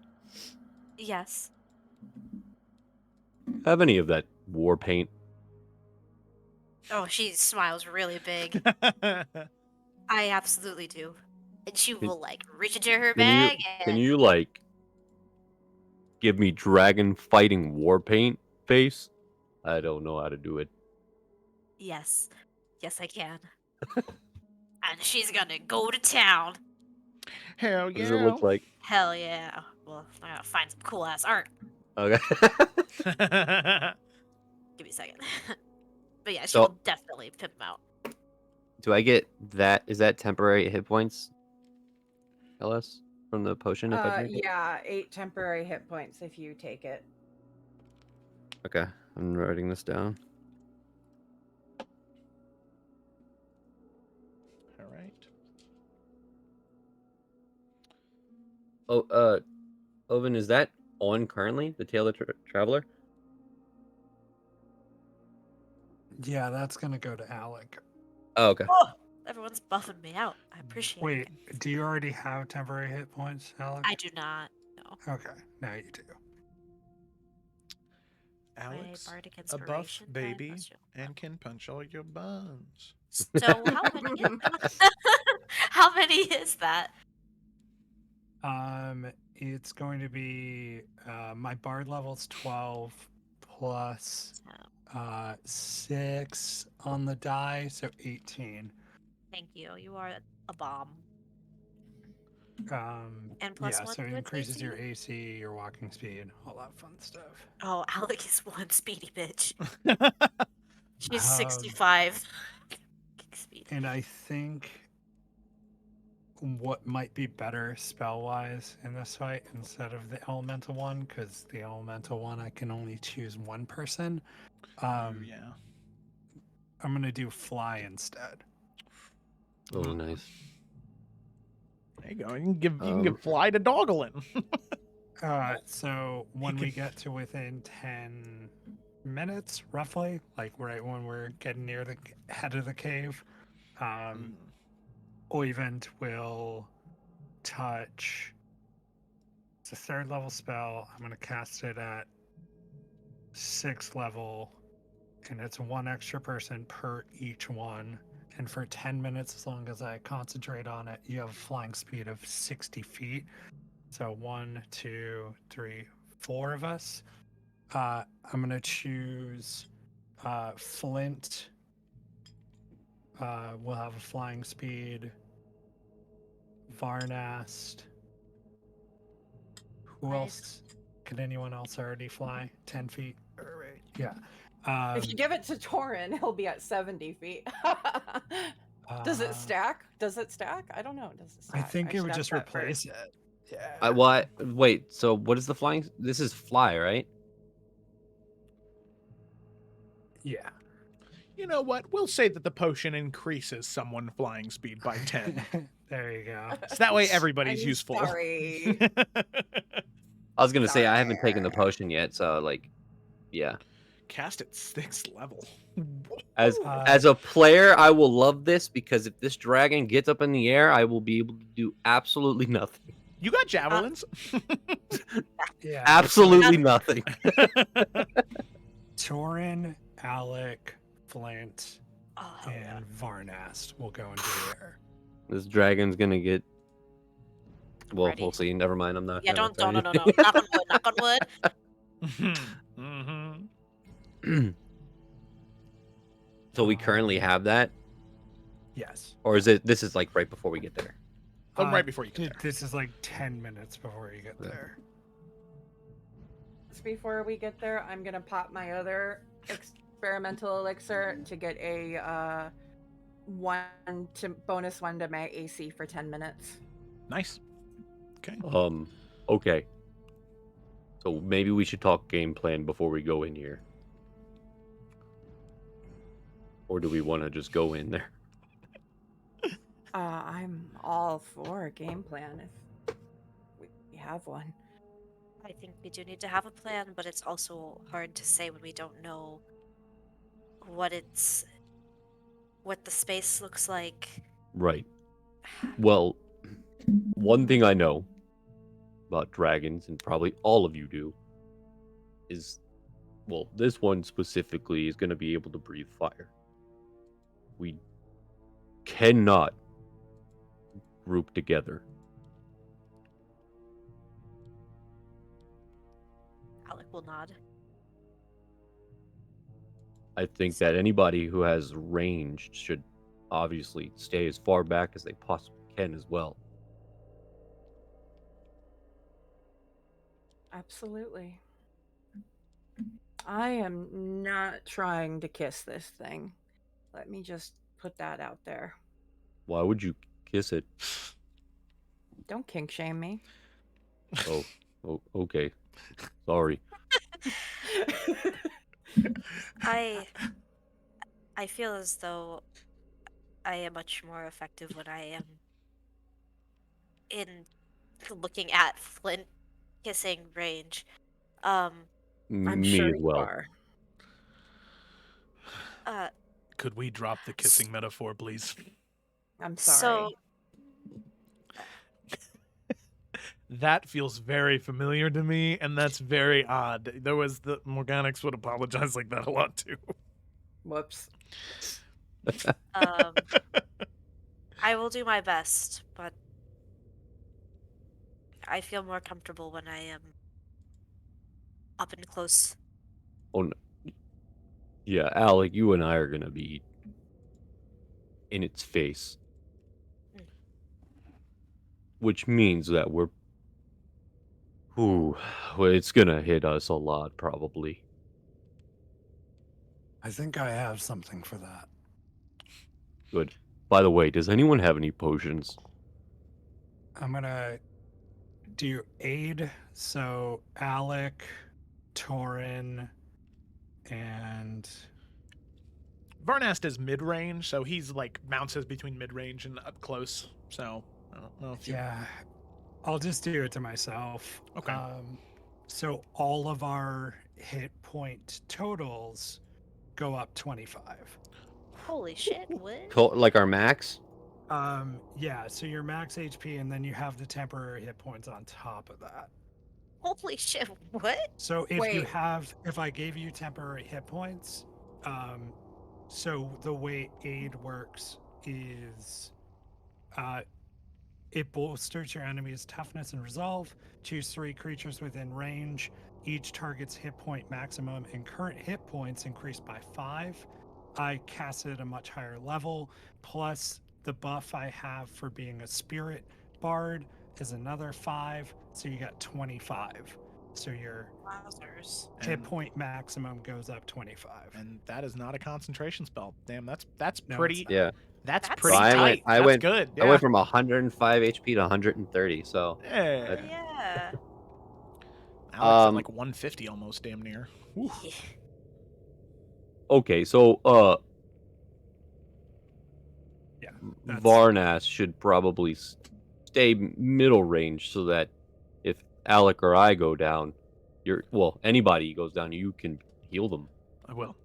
Yes. Have any of that war paint? Oh, she smiles really big. I absolutely do. And she will like reach into her bag Can and you like give me dragon fighting war paint face? I don't know how to do it. yes. Yes, I can. And she's gonna go to town. Hell What yeah. does it look like? Hell yeah. Well, I gotta find some cool ass art. Okay. Give me a second. But yeah, she So- will definitely pimp him out. Do I get that? Is that temporary hit points? LS from the potion if I drink it? Yeah, 8 temporary hit points if you take it. Okay, I'm writing this down. All right. Oh, Oven, is that on currently? The Tale of the Traveler? Yeah, that's gonna go to Alec. Oh, okay. Oh, everyone's buffing me out. I appreciate Wait, it. do you already have temporary hit points, Alec? I do not know. Okay, now you do. Alex, bardic a buff inspiration, my baby, plus and can punch all your buns. So how many? How many is that? It's going to be my bard level's 12 plus 6 on the die, so 18. Thank you. You are a bomb. And Yeah, +1 so it to its increases AC? your AC, your walking speed, all that fun stuff. Oh, Alec is one speedy bitch. She's Um, 65 speed. And I think what might be better spell-wise in this fight instead of the elemental one, because the elemental one I can only choose one person. Yeah. I'm gonna do fly instead. Oh, nice. There you go. You can give fly to Dogglin. So when we get to within 10 minutes, roughly, like right when we're getting near the head of the cave. Oyvind will touch. It's a 3rd level spell. I'm going to cast it at 6th level, and it's 1 extra person per each one. And for 10 minutes, as long as I concentrate on it, you have a flying speed of 60 feet. So 1, 2, 3, 4 of us. I'm going to choose Flint. We'll have a flying speed. Varnast. Who Nice. else? Can anyone else already fly 10 feet? Yeah. If you give it to Torin, he'll be at 70 feet. Does it uh, stack? Does it stack? I don't know. Does it stack? I think it should would ask just that first. replace it. Yeah. Wait, so what is the flying? This is fly, right? Yeah. You know what? We'll say that the potion increases someone flying speed by 10. There you go. So that way everybody's I'm useful. Sorry. I was gonna say I haven't taken the Sorry. potion yet, so like, yeah. Cast at 6th level. As Uh, as a player, I will love this because if this dragon gets up in the air, I will be able to do absolutely nothing. You got javelins. Yeah. Absolutely nothing. Torin, Alec, Flint, Oh, hell yeah. and Varnast will go into the air. This dragon's gonna get. Well, Ready. we'll see. Never mind. I'm not. Yeah, gonna don't, no, tell no, you. no, no. Knock on wood, knock on wood. So we currently have that, Yes. or is it? This is like right before we get there. Right before you get there. This is like 10 minutes before you get Yeah. there. Just before we get there, I'm gonna pop my other experimental elixir to get a bonus 1 to my AC for 10 minutes. Nice. Okay. Okay. So maybe we should talk game plan before we go in here, or do we want to just go in there? I'm all for a game plan if we have one. I think we do need to have a plan, but it's also hard to say when we don't know what the space looks like. Right. Well, one thing I know about dragons, and probably all of you do, is, well, this one specifically is going to be able to breathe fire. We cannot group together. Alec will nod. I think that anybody who has range should obviously stay as far back as they possibly can as well. Absolutely. I am not trying to kiss this thing. Let me just put that out there. Why would you kiss it? Don't kink shame me. Oh, okay. Sorry. I feel as though I am much more effective when I am in looking at Flint kissing range. I'm Me sure as you well. are. Could we drop the kissing metaphor, please? I'm sorry. So That feels very familiar to me, and that's very odd. There was the Morganics would apologize like that a lot too. Whoops. I will do my best, but I feel more comfortable when I am up and close. Oh, no. Yeah, Alec, you and I are going to be in its face. Which means that well, it's going to hit us a lot, probably. I think I have something for that. Good. By the way, does anyone have any potions? I'm gonna do aid. So Alec, Torin, and Varnast is mid-range, so he's like bounces between mid-range and up close. So I don't know if you... yeah, I'll just do it to myself. Okay. So all of our hit point totals go up 25. Holy shit! What? Like our max? Yeah, so your max HP, and then you have the temporary hit points on top of that. Holy shit! What? So Wait. if I gave you temporary hit points, so the way aid works is, it bolsters your enemy's toughness and resolve. Choose 3 creatures within range. Each target's hit point maximum and current hit points increase by 5. I cast it at a much higher level, plus the buff I have for being a spirit bard is another 5, so you got 25. So your Wowzers! hit And- point maximum goes up 25. And that is not a concentration spell. Damn, that's No, pretty. it's not. Yeah. That's That's pretty So I tight. went- I That's went- good. I went from 105 HP to 130. So Yeah. Yeah. Alex at like 150 almost, damn near. Whew. Yeah. okay, so Yeah, that's- Varnas should probably stay middle range so that if Alec or I go down, anybody goes down, you can heal them. I will.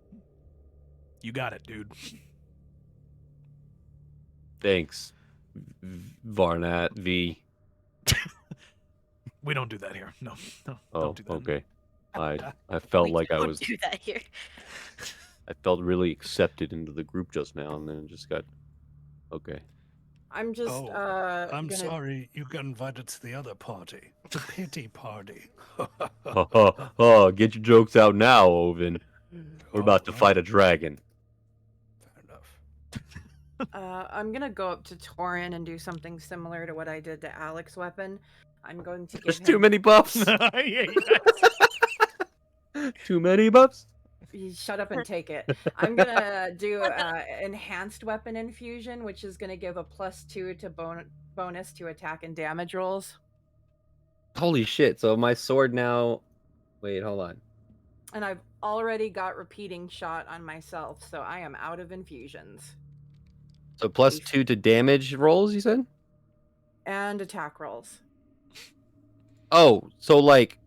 You got it, dude. Thanks, Varnat V. We don't do that here. No, Oh, don't do that. okay. I felt We like I don't was. do that here. I felt really accepted into the group just now, and then it just got. Okay. I'm just Oh, I'm gonna sorry you got invited to the other party. The pity party. Get your jokes out now, Oven. We're about to Alright. fight a dragon. Fair enough. I'm gonna go up to Torin and do something similar to what I did to Alex's weapon. I'm going to give There's him. too many buffs. Yeah, Too many buffs. You shut up and take it. I'm gonna do enhanced weapon infusion, which is gonna give a +2 to bonus to attack and damage rolls. Holy shit! So my sword now. Wait, hold on. And I've already got repeating shot on myself, so I am out of infusions So +2 to damage rolls. You said. and attack rolls. Oh, so like.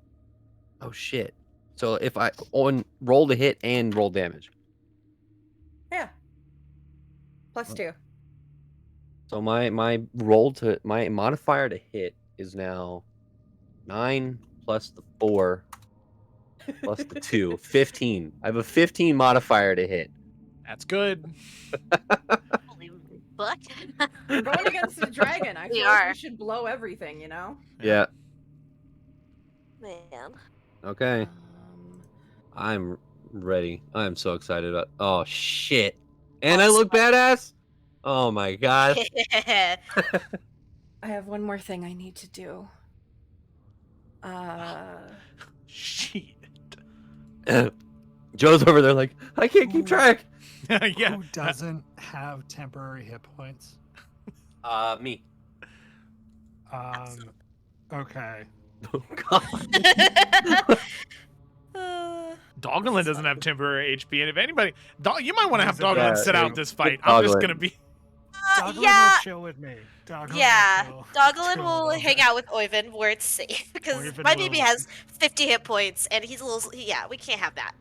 Oh shit. So if I roll to hit and roll damage. Yeah. +2. So my modifier to hit is now 9 plus the 4 plus the 2, 15. I have a 15 modifier to hit. That's good. Holy buck. We're going against the dragon. I We feel like are. we should blow everything, you know? Yeah. Man. Okay. Um, I'm ready. I'm so excited about. Oh shit! And I Also- look badass. Oh my god. I have one more thing I need to do. Shit. Joe's over there like I can't keep track. Yeah. Who doesn't have temporary hit points? Me. Okay. Oh god. Doggerland doesn't have temporary HP, and if anybody, you might want to have Yeah, Doggerland sit yeah, out this fight. pick I'm just Doggerland. gonna be. Doggerland Yeah. will chill with me. Doggerland Yeah, will Doggerland chill will with hang me. out with Oyvind where it's safe because Oyvind my baby will- has 50 hit points and he's a little. Yeah, we can't have that.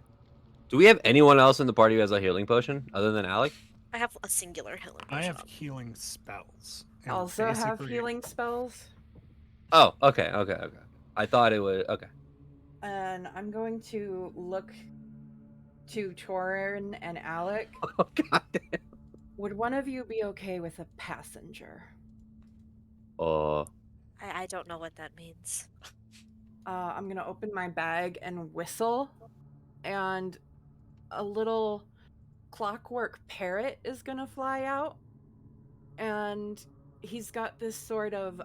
Do we have anyone else in the party who has a healing potion other than Alec? I have a singular healing I potion. have healing spells. and also have basically- healing spells. Oh, okay. I thought it was okay. And I'm going to look to Torin and Alec. Oh god damn. Would one of you be okay with a passenger? I don't know what that means. I'm going to open my bag and whistle, and a little clockwork parrot is going to fly out. And he's got this sort of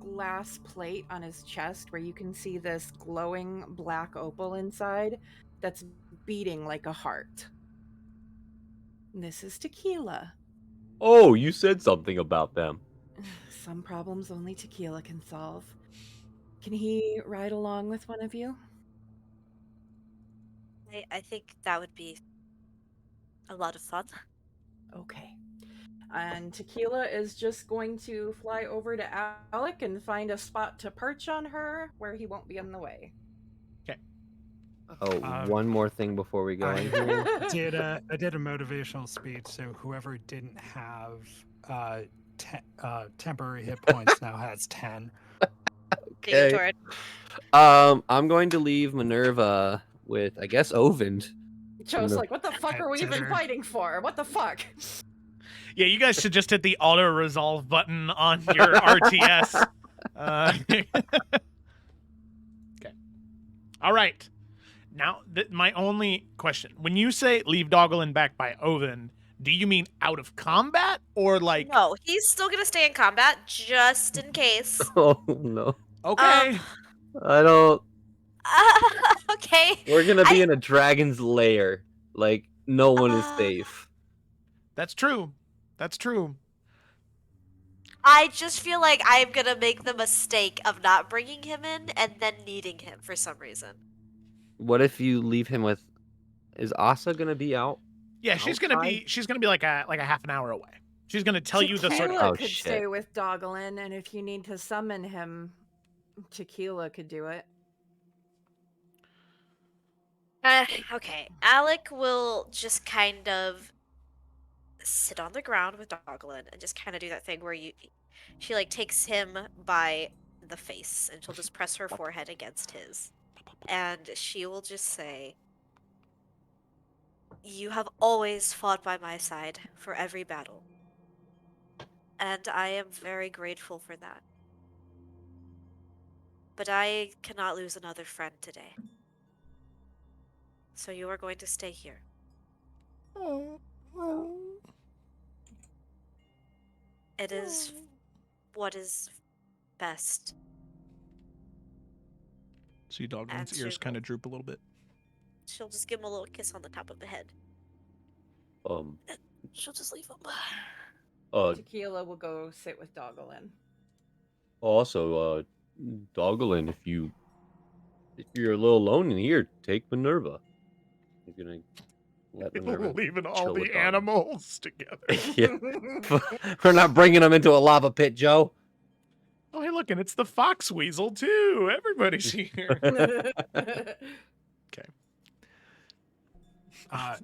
glass plate on his chest where you can see this glowing black opal inside that's beating like a heart. This is tequila. Oh, you said something about them. Some problems only tequila can solve. Can he ride along with one of you? I think that would be a lot of fun. Okay. And Tequila is just going to fly over to Alec and find a spot to perch on her where he won't be in the way. Oh, one more thing before we go in here. I did a motivational speech, so whoever didn't have temporary hit points now has 10. Being toward. I'm going to leave Minerva with, I guess, Ovind. Joe's like, what the fuck Pet are we even sitter. fighting for? What the fuck? Yeah, you guys should just hit the auto resolve button on your RTS. Okay. All right. Now, my only question: when you say leave Dogglin back by Ovind, do you mean out of combat or like? No, he's still gonna stay in combat just in case. Oh no. Okay. I don't. Okay. We're gonna be in a dragon's lair. Like no one is Uh, safe. That's true. That's true. I just feel like I'm gonna make the mistake of not bringing him in and then needing him for some reason. What if you leave him with? Is Asa gonna be out? Yeah, she's gonna be like a half an hour away. She's gonna tell you the sort of. Tequila Oh, could shit. stay with Dogglin, and if you need to summon him, Tequila could do it. Okay, Alec will just kind of sit on the ground with Dogglin and just kind of do that thing where she like takes him by the face and she'll just press her forehead against his, and she will just say, "You have always fought by my side for every battle, and I am very grateful for that. But I cannot lose another friend today. So you are going to stay here. It is what is best." See, Doglin's And ears she- kind of droop a little bit. She'll just give him a little kiss on the top of the head. She'll just leave him. Tequila will go sit with Dogglin. Also, Dogglin, if you're a little alone in here, take Minerva. You're gonna let Minerva. Leaving all chill with the Dogglin. animals together. Yeah. We're not bringing them into a lava pit, Joe. Oh, hey, look, and it's the fox weasel too. Everybody's here. Okay.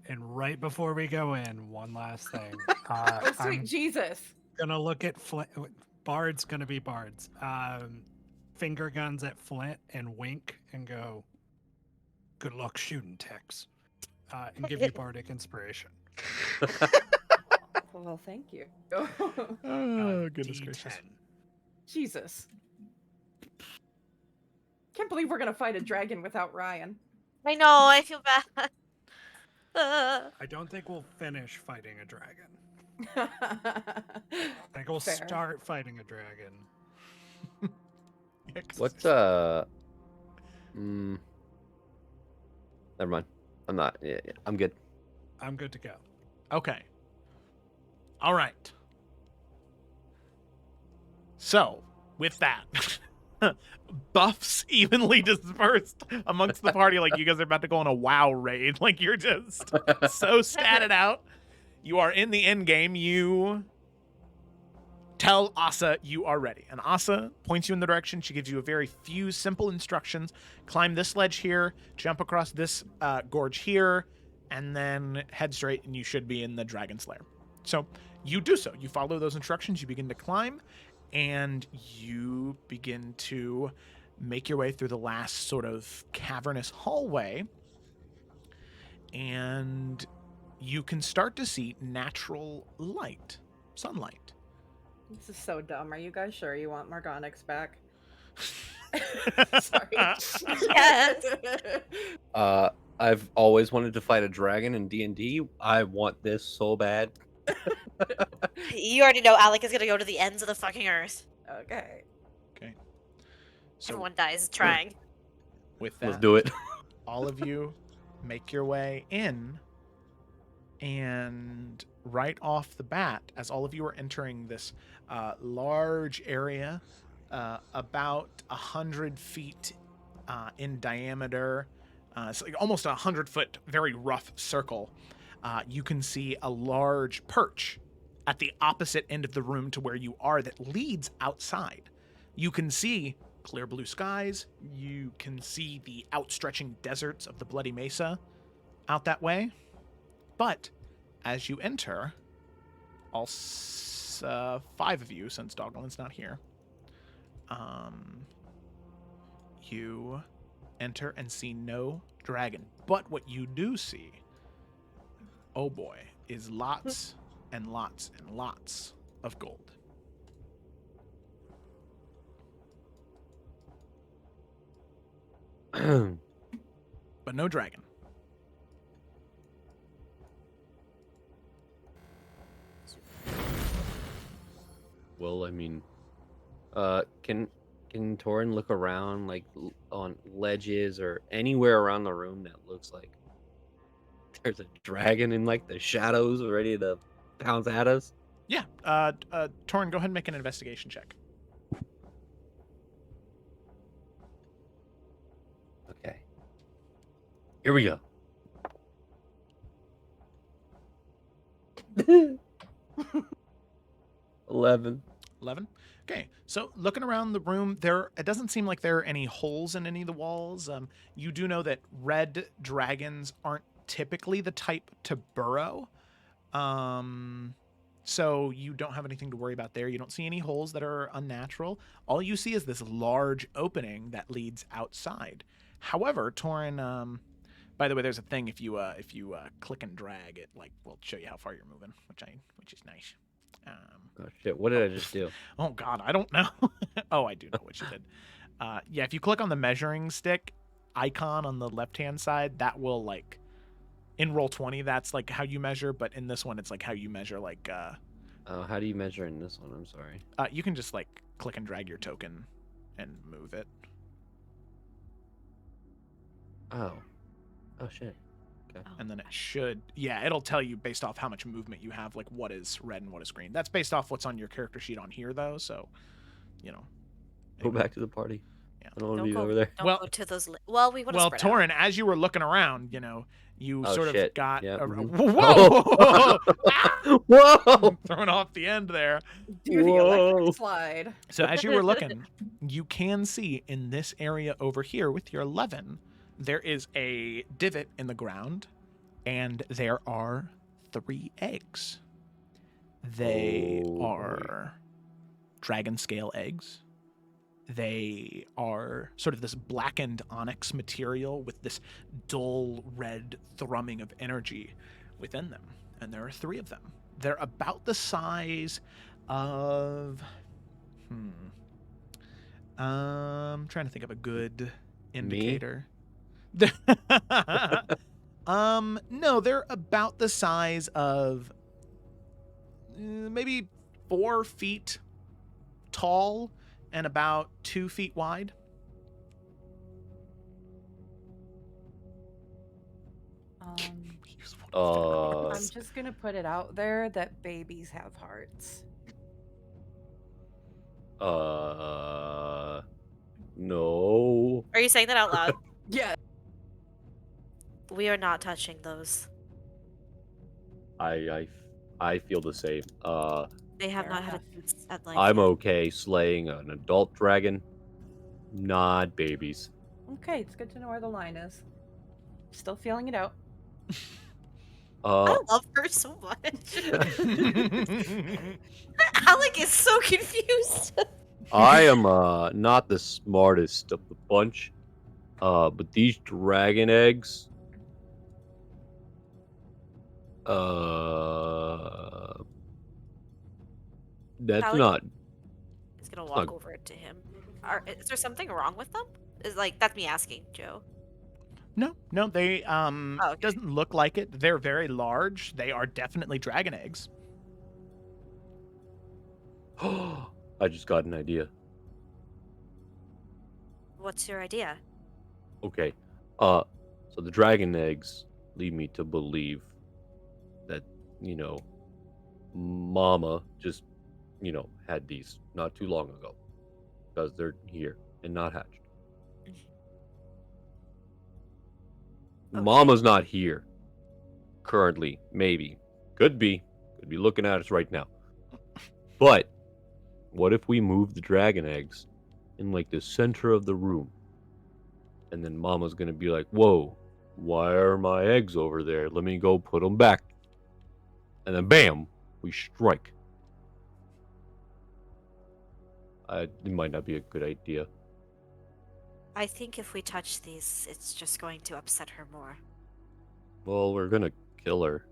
And right before we go in, one last thing. Oh, sweet I'm Jesus. gonna look at Flint. Bard's gonna be Bards. Finger guns at Flint and wink and go, "Good luck shooting, Tex," and give you bardic inspiration. Well, thank you. Oh, goodness D10. gracious. Jesus. Can't believe we're gonna fight a dragon without Ryan. I know, I feel bad. I don't think we'll finish fighting a dragon. I think we'll Fair. start fighting a dragon. Yeah, 'cause What's Never mind. I'm not. Yeah, I'm good. I'm good to go. Okay. All right. So, with that, buffs evenly dispersed amongst the party like you guys are about to go on a WoW raid. Like you're just so statted out. You are in the end game. You tell Asa you are ready. And Asa points you in the direction. She gives you a very few simple instructions. Climb this ledge here, jump across this gorge here, and then head straight and you should be in the Dragon's Lair. So you do so. You follow those instructions. You begin to climb and you begin to make your way through the last sort of cavernous hallway. And you can start to see natural light, sunlight. This is so dumb. Are you guys sure you want Morgonix back? Sorry. Yes. I've always wanted to fight a dragon in D&D. I want this so bad. You already know Alec is gonna go to the ends of the fucking earth. Okay. Okay. So Everyone dies trying. with that, Let's do it. all of you make your way in, and right off the bat, as all of you are entering this large area, about 100 feet in diameter, it's like almost 100-foot, very rough circle, you can see a large perch at the opposite end of the room to where you are that leads outside. You can see clear blue skies. You can see the outstretching deserts of the Bloody Mesa out that way. But as you enter, all 5 of you, since Doglin's not here, you enter and see no dragon. But what you do see, oh boy, is lots and lots and lots of gold. But no dragon. Well, I mean, can Torin look around, like on ledges or anywhere around the room that looks like there's a dragon in like the shadows ready to pounce at us? Yeah. Torin, go ahead and make an investigation check. Okay. Here we go. 11. 11. Okay, so looking around the room, it doesn't seem like there are any holes in any of the walls. You do know that red dragons aren't typically the type to burrow. So you don't have anything to worry about there. You don't see any holes that are unnatural. All you see is this large opening that leads outside. However, Torin, by the way, there's a thing if you click and drag, it will show you how far you're moving, which is nice. Oh shit! What did I just do? Oh God, I don't know. Oh, I do know what you did. Yeah, if you click on the measuring stick icon on the left-hand side, that will in Roll20, that's how you measure, but in this one, it's how you measure How do you measure in this one? I'm sorry. You can just click and drag your token and move it. Oh shit. Okay. And then it'll tell you based off how much movement you have, what is red and what is green. That's based off what's on your character sheet on here, though. So, Go back to the party. Yeah. I don't want to be over there. Don't go to those. Well, we want to spread out. Torin, as you were looking around, you Oh, sort shit. of got Yep. whoa, Whoa! thrown off the end there. Do the Whoa. electric slide. So as you were looking, you can see in this area over here with your 11, there is a divot in the ground, and there are 3 eggs. They Oh, are dragon scale eggs. They are sort of this blackened onyx material with this dull red thrumming of energy within them. And there are 3 of them. They're about the size of... I'm trying to think of a good indicator. No, they're about the size of maybe 4 feet tall and about 2 feet wide. I'm just gonna put it out there that babies have hearts. No. Are you saying that out loud? Yeah. We are not touching those. I feel the same. They have Fair not had enough. a chance at life. I'm yet. okay slaying an adult dragon, not babies. Okay, it's good to know where the line is. Still feeling it out. I love her so much. Alec is so confused. I am not the smartest of the bunch, but these dragon eggs, that's Alec? not. He's gonna walk over to him. Is there something wrong with them? That's me asking, Joe. No, they okay. doesn't look like it. They're very large. They are definitely dragon eggs. I just got an idea. What's your idea? Okay, so the dragon eggs lead me to believe that Mama just had these not too long ago because they're here and not hatched. Okay. Mama's not here currently. Maybe could be looking at us right now. But what if we move the dragon eggs in like the center of the room. And then Mama's gonna be like, "Whoa, why are my eggs over there? Let me go put them back." And then bam, we strike. It might not be a good idea. I think if we touch these, it's just going to upset her more. Well, we're gonna kill her.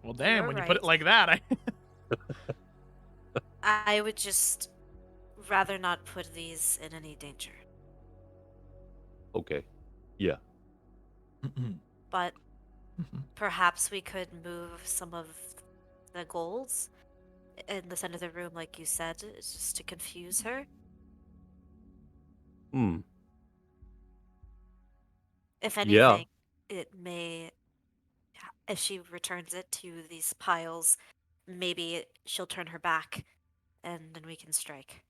Well, damn, You're when you put right. it like that, I would just rather not put these in any danger. Okay. Yeah. But perhaps we could move some of the golds in the center of the room, like you said, just to confuse her. Hmm. If Yeah. anything, it may, if she returns it to these piles, maybe she'll turn her back and then we can strike.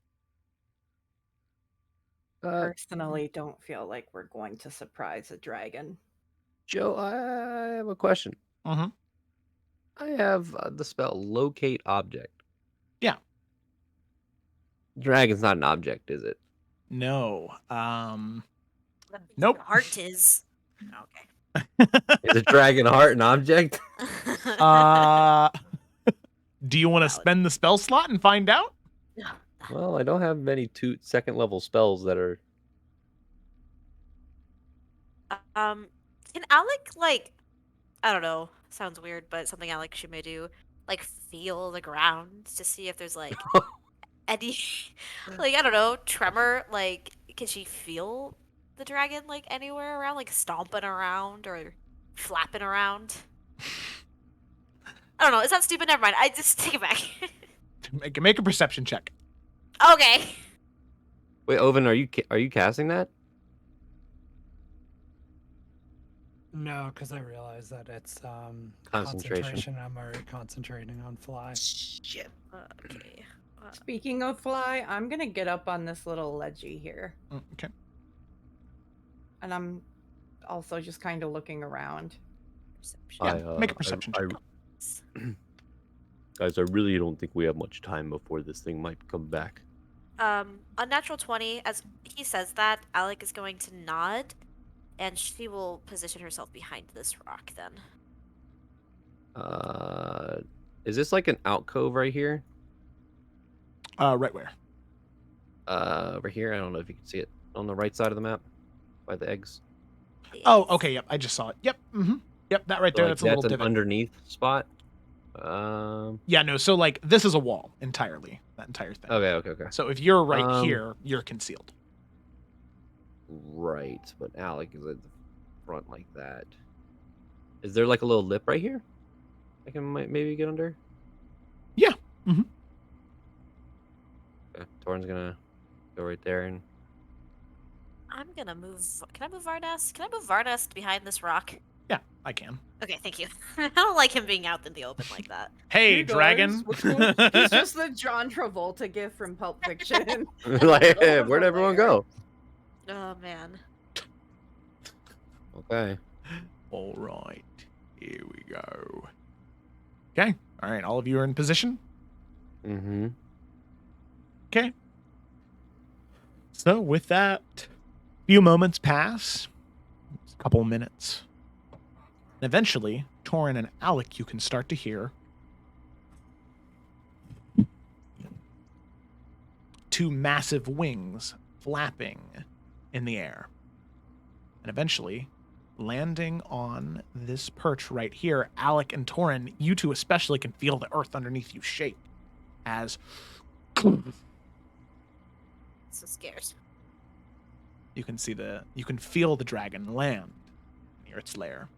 Personally, don't feel like we're going to surprise a dragon. Joe, I have a question. Mhm. I have the spell locate object. Yeah. Dragon's not an object, is it? No. The Nope. heart is. Okay. Is a dragon heart an object? Do you want to Valid. spend the spell slot and find out? Well, I don't have many second level spells that are. Can Alec, like, I don't know, sounds weird, but something Alec she may do, like, feel the ground to see if there's, like, any, like, I don't know, tremor, like, can she feel the dragon, like, anywhere around, like, stomping around or flapping around? I don't know, is that stupid? Never mind, I just take it back. Make a perception check. Okay. Wait, Oven, are you casting that? No, because I realize that it's Concentration. I'm already concentrating on fly. Shit. Okay. Speaking of fly, I'm gonna get up on this little ledgy here, Okay. and I'm also just kind of looking around. Perception. Yeah, make a perception check. Guys, I really don't think we have much time before this thing might come back. Unnatural 20, as he says that, Alec is going to nod, and she will position herself behind this rock then. Is this like an alcove right here? Right where? Over here. I don't know if you can see it on the right side of the map by the eggs. Oh, okay. Yep, I just saw it. Yep. Yep, that right So, there. like, That's a little an divot. underneath spot. Yeah, no. So like, this is a wall entirely. That entire thing. Okay. So if you're right Um, here, you're concealed. Right, but Alec is at the front like that. Is there like a little lip right here? I can maybe get under. Yeah. Mhm. Okay, Torn's gonna go right there and. I'm gonna move. Can I move Varnest? Can I move Varnest behind this rock? Yeah, I can. Okay, thank you. I don't like him being out in the open like that. Hey, Hey, guys, dragon. what's going- He's just the John Travolta gift from Pulp Fiction. Like, Oh, where'd everyone go? Oh man. Okay. All right. Here we go. Okay. All right. All of you are in position. Mm-hmm. Okay. So with that, few moments pass, a couple minutes. And eventually, Torin and Alec, you can start to hear two massive wings flapping in the air. And eventually, landing on this perch right here, Alec and Torin, you two especially can feel the earth underneath you shake as So scared. you can feel the dragon land near its lair.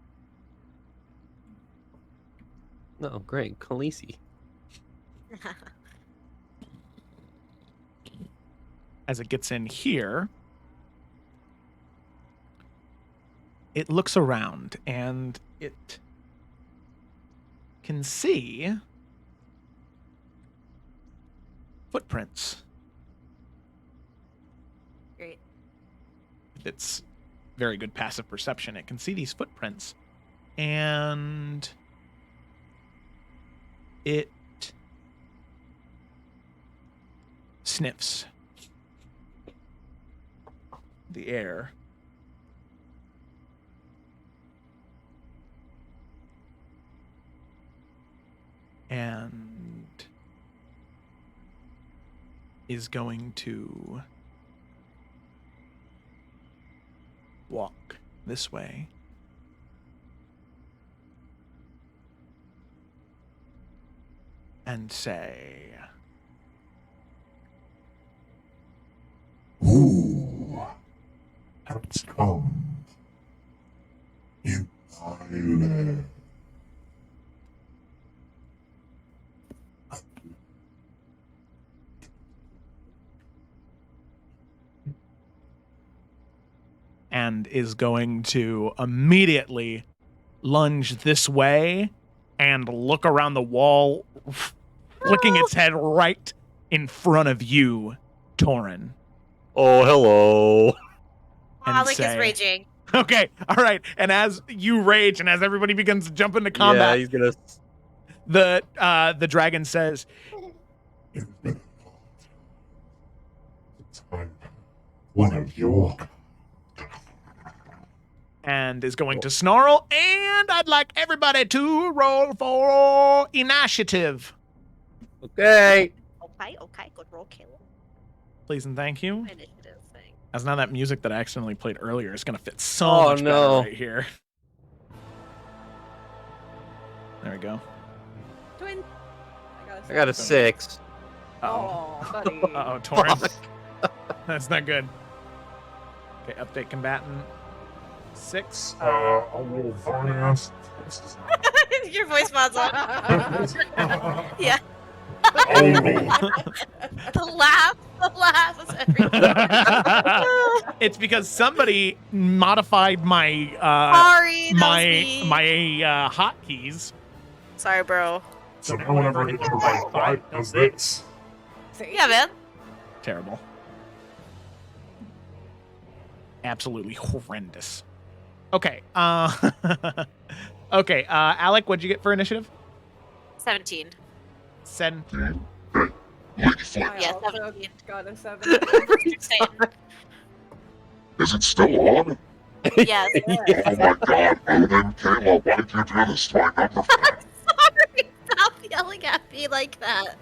No, great. Khaleesi. As it gets in here, it looks around and it can see footprints. Great. If it's very good passive perception, it can see these footprints. And it sniffs the air. And is going to walk this way. And say, Who has come in my lair? and is going to immediately lunge this way and look around the wall, flicking its head right in front of you, Torin. Oh, hello. And Alec is say- raging. Okay, all right. And as you rage and as everybody begins to jump into Yeah, combat, he's gonna. the dragon says, It's been a long time. One of your and is going to snarl, and I'd like everybody to roll for initiative. Okay. Okay, good roll, Caleb. Please and thank you. Initiative thing. As now that music that I accidentally played earlier is going to fit so Oh, much no. better right here. There we go. Twin. I got a 6. Uh-oh. Oh, buddy. Uh-oh, Torrance. That's not good. Okay, update combatant. 6. a little finance. Your voice mods on. Yeah. The laugh was everything. It's because somebody modified my Sorry, that was me. my hotkeys. Sorry, bro. So now whenever I hit number 5 does this. Yeah, man. Terrible. Absolutely horrendous. Okay. Okay. Alec, what'd you get for initiative? 17. Sen. Lady Flint, Yeah, also 17. got a 7. Same. is it still on? Yes. Oh my god, oh then Caleb, why did you do this to my number 5? Sorry. Stop yelling at me like that.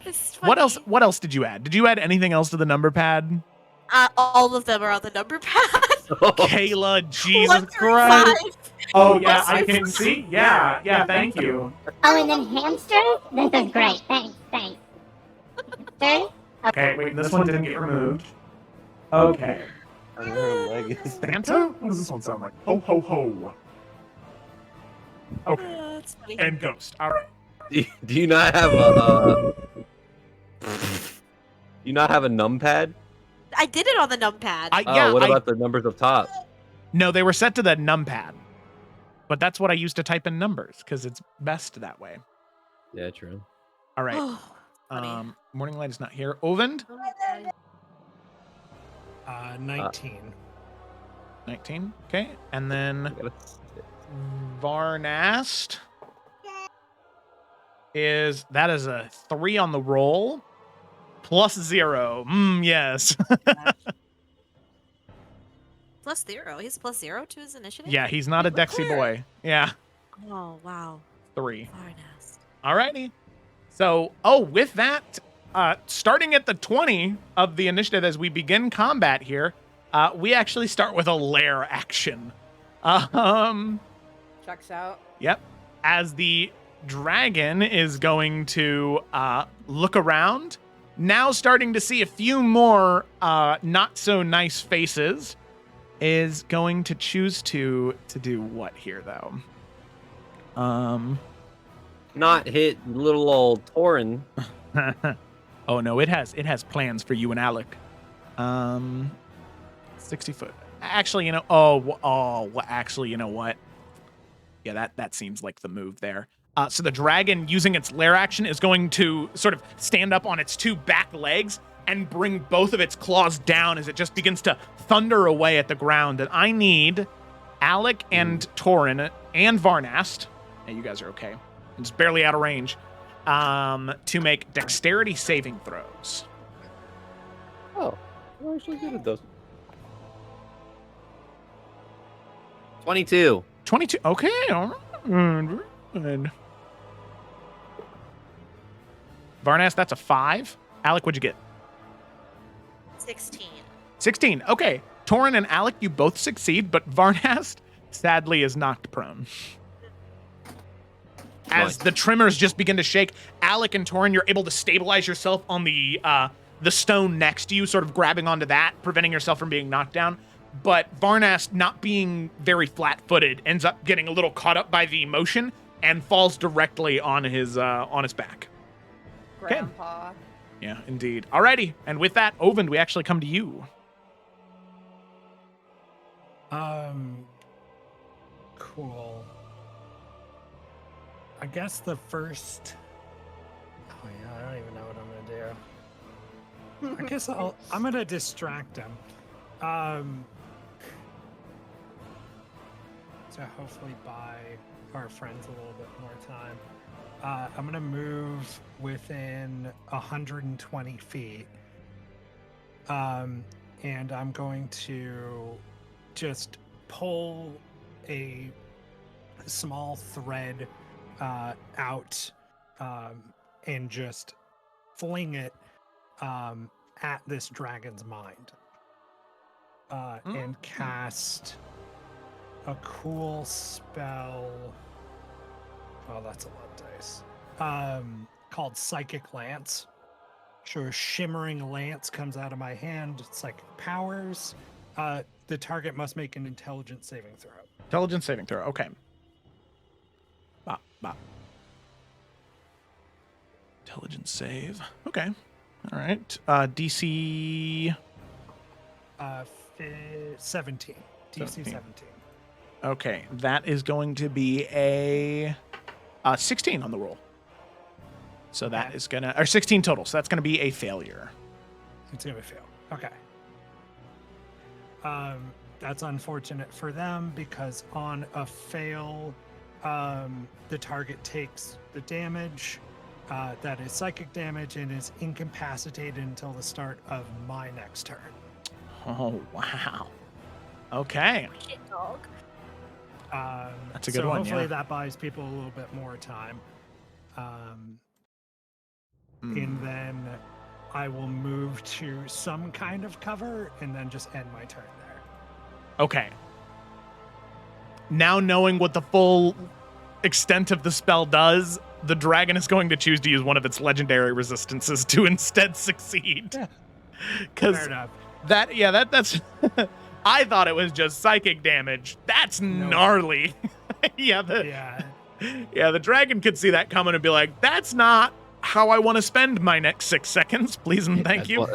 It's What else? funny. What else did you add? Did you add anything else to the number pad? All of them are on the number pad. Kayla, Jesus 1 through Christ. 5. Oh yeah, I can see. Yeah, thank you. Oh, and then hamster? This is great. Thanks. Hamster? Okay, wait, this one didn't get removed. Okay. Her leg is. Santa? What does this one sound like? Ho ho ho. Okay. That's funny. And ghost. All right. Do you not have a? Do you not have a numpad? I did it on the numpad. Oh, what about the numbers up top? No, they were set to the numpad. But that's what I use to type in numbers because it's best that way. Yeah, true. All right. Oh, funny. Morning Light is not here. Ovend, 19. 19. Okay. And then I got Varnast is a 3 on the roll. Plus 0. Yes. Plus 0. He's plus 0 to his initiative? Yeah, he's not a Dexy boy. Yeah. Oh, wow. 3. Varnast. Alrighty. So, with that, starting at the 20 of the initiative as we begin combat here, we actually start with a lair action. Checks out. Yep. As the dragon is going to look around, now starting to see a few more not so nice faces, is going to choose to do what here though? Not hit little old Torin. Oh no, it has plans for you and Alec. 60 foot. Actually, you know, actually, you know what? Yeah, that seems like the move there. So the dragon, using its lair action, is going to sort of stand up on its 2 back legs and bring both of its claws down as it just begins to thunder away at the ground. And I need Alec and Torin and Varnast, and you guys are okay, it's barely out of range, to make dexterity saving throws. Oh, we're actually good at those. 22. 22. Okay. All right. Good. Varnas, that's a 5. Alec, what'd you get? 16. 16. Okay. Torin and Alec, you both succeed, but Varnast sadly is knocked prone. As Nice. the tremors just begin to shake, Alec and Torin, you're able to stabilize yourself on the stone next to you, sort of grabbing onto that, preventing yourself from being knocked down. But Varnast, not being very flat-footed, ends up getting a little caught up by the motion and falls directly on his back. Grandpa. Yeah, indeed. Alrighty, and with that, Ovind, we actually come to you. Cool. I guess the first. Oh yeah, I don't even know what I'm gonna do. I guess I'm gonna distract him. To hopefully buy our friends a little bit more time. I'm gonna move within 120 feet. And I'm going to just pull a small thread out and just fling it at this dragon's mind and cast a cool spell. Oh, that's a lot of dice. Called Psychic Lance. So a shimmering lance comes out of my hand. It's like powers. The target must make an intelligence saving throw. Intelligence saving throw. Okay. Bop, bop. Intelligence save. Okay. All right. DC. 17. DC 17. Okay. That is going to be a 16 on the roll. So that Okay. is gonna, or 16 total. So that's gonna be a failure. It's gonna fail. Okay. That's unfortunate for them because on a fail, the target takes the damage. That is psychic damage and is incapacitated until the start of my next turn. Oh wow. Okay. Shit, dog. That's a good so one, hopefully yeah. that buys people a little bit more time. Hmm. And then I will move to some kind of cover and then just end my turn there. Okay. Now knowing what the full extent of the spell does, the dragon is going to choose to use one of its legendary resistances to instead succeed. Yeah. Because Fair enough. that's I thought it was just psychic damage. That's gnarly. yeah, the dragon could see that coming and be like, that's not how I want to spend my next 6 seconds. Please and thank you.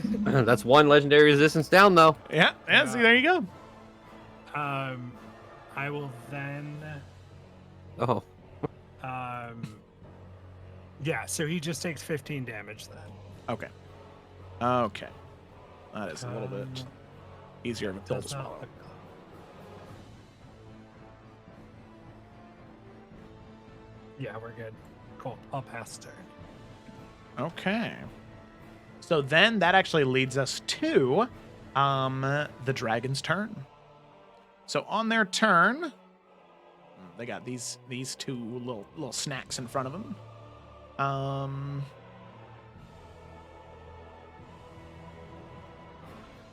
That's one legendary resistance down, though. Yeah, see, there you go. I will then Oh, yeah, so he just takes 15 damage then. Okay. That is a little bit easier of a pill to Does not swallow. look- Yeah, we're good. Cool. I'll pass turn. Okay. So then that actually leads us to the dragon's turn. So on their turn, they got these two little snacks in front of them.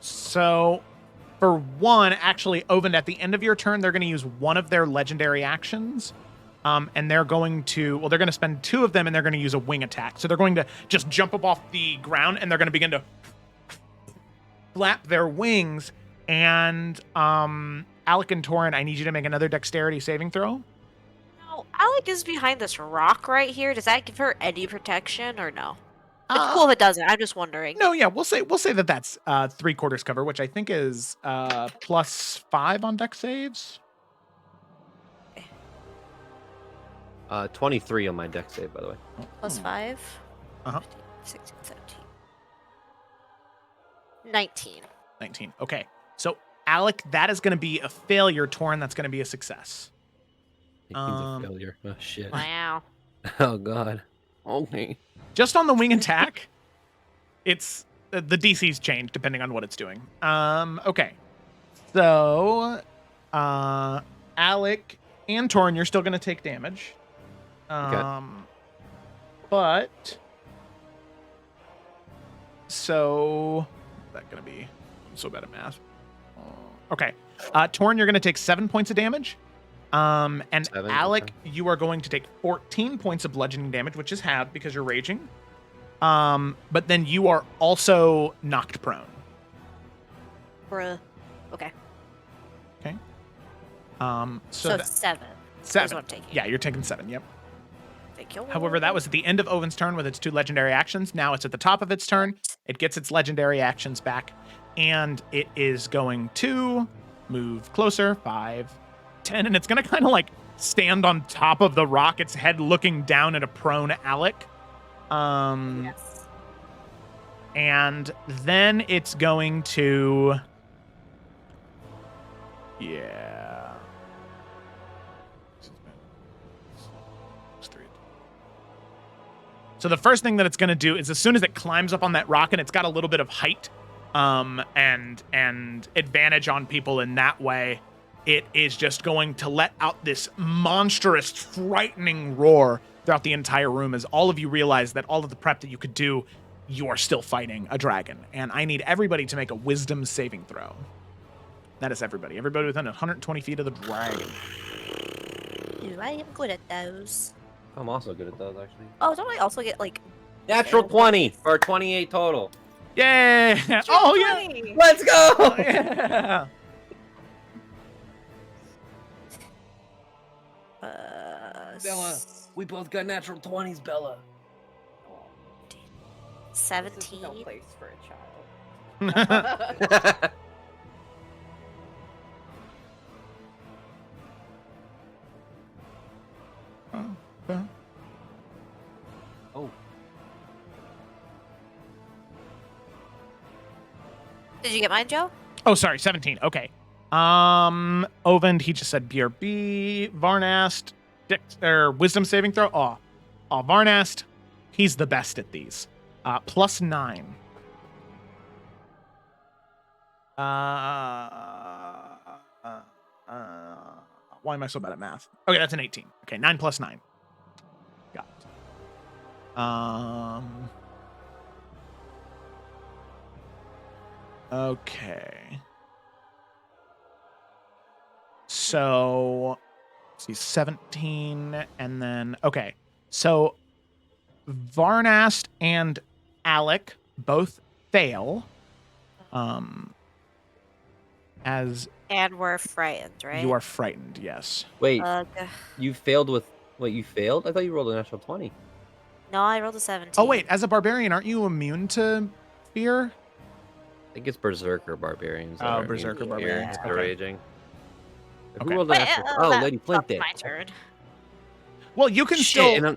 So for one, actually, Ovind, at the end of your turn, they're going to use one of their legendary actions. And they're going to spend 2 of them and they're going to use a wing attack. So they're going to just jump up off the ground and they're going to begin to flap their wings. And Alec and Torin, I need you to make another dexterity saving throw. Now, Alec is behind this rock right here. Does that give her any protection or no? It's cool if it doesn't. I'm just wondering. No, yeah, we'll say that that's 3/4 cover, which I think is +5 on dex saves. 23 on my deck save, by the way. +5. Uh-huh. 16, 17. 19. 19. Okay. So Alec, that is going to be a failure. Torin, that's going to be a success. He's a failure. Oh, shit. Wow. Oh, God. Okay. Just on the wing attack, it's the DC's change depending on what it's doing. Okay. So, Alec and Torin, you're still going to take damage. But so what's that going to be? I'm so bad at math. Okay. Torin, you're going to take 7 points of damage. And 7, Alec, okay. you are going to take 14 points of bludgeoning damage, which is halved because you're raging. But then you are also knocked prone. Bruh. Okay. Okay. So that- 7. Is 7. what I'm taking. Yeah, you're taking 7. Yep. Thank you. However, that was at the end of Oven's turn with its 2 legendary actions. Now it's at the top of its turn. It gets its legendary actions back, and it is going to move closer. 5, 10, and it's going to kind of like stand on top of the rock, its head looking down at a prone Alec. Yes. And then it's going to... Yeah. So the first thing that it's going to do is as soon as it climbs up on that rock and it's got a little bit of height and advantage on people in that way, it is just going to let out this monstrous, frightening roar throughout the entire room as all of you realize that all of the prep that you could do, you are still fighting a dragon. And I need everybody to make a wisdom saving throw. That is everybody. Everybody within 120 feet of the dragon. Ooh, I am good at those. I'm also good at those, actually. Oh, don't I also get like Natural 20 for 28 total. Yeah! Oh, yeah! 20? Let's go. Oh, yeah! Bella, we both got natural 20s, Bella. 17. No place for a child. Oh. Did you get mine, Joe? Oh, sorry, 17. Okay. Ovend, he just said BRB. Varnast, wisdom saving throw. Oh, Varnast, he's the best at these. Plus 9. Why am I so bad at math? Okay, that's an 18. Okay, 9 plus 9. Got it. Okay. So, let's see, 17, and then, okay. So, Varnast and Alec both fail. As And we're frightened, right? you are frightened, yes. Wait, Ugh. you failed with... Wait, you failed? I thought you rolled a natural 20. No, I rolled a 17. Oh, wait, as a barbarian, aren't you immune to fear? I think it's Berserker Barbarians. that Oh, are immune Berserker to Barbarians, fear, okay. to raging. Who Okay. rolled a Wait, natural... Oh, Lady Flint did. My turn. Well, you can Shit, still... and I'm...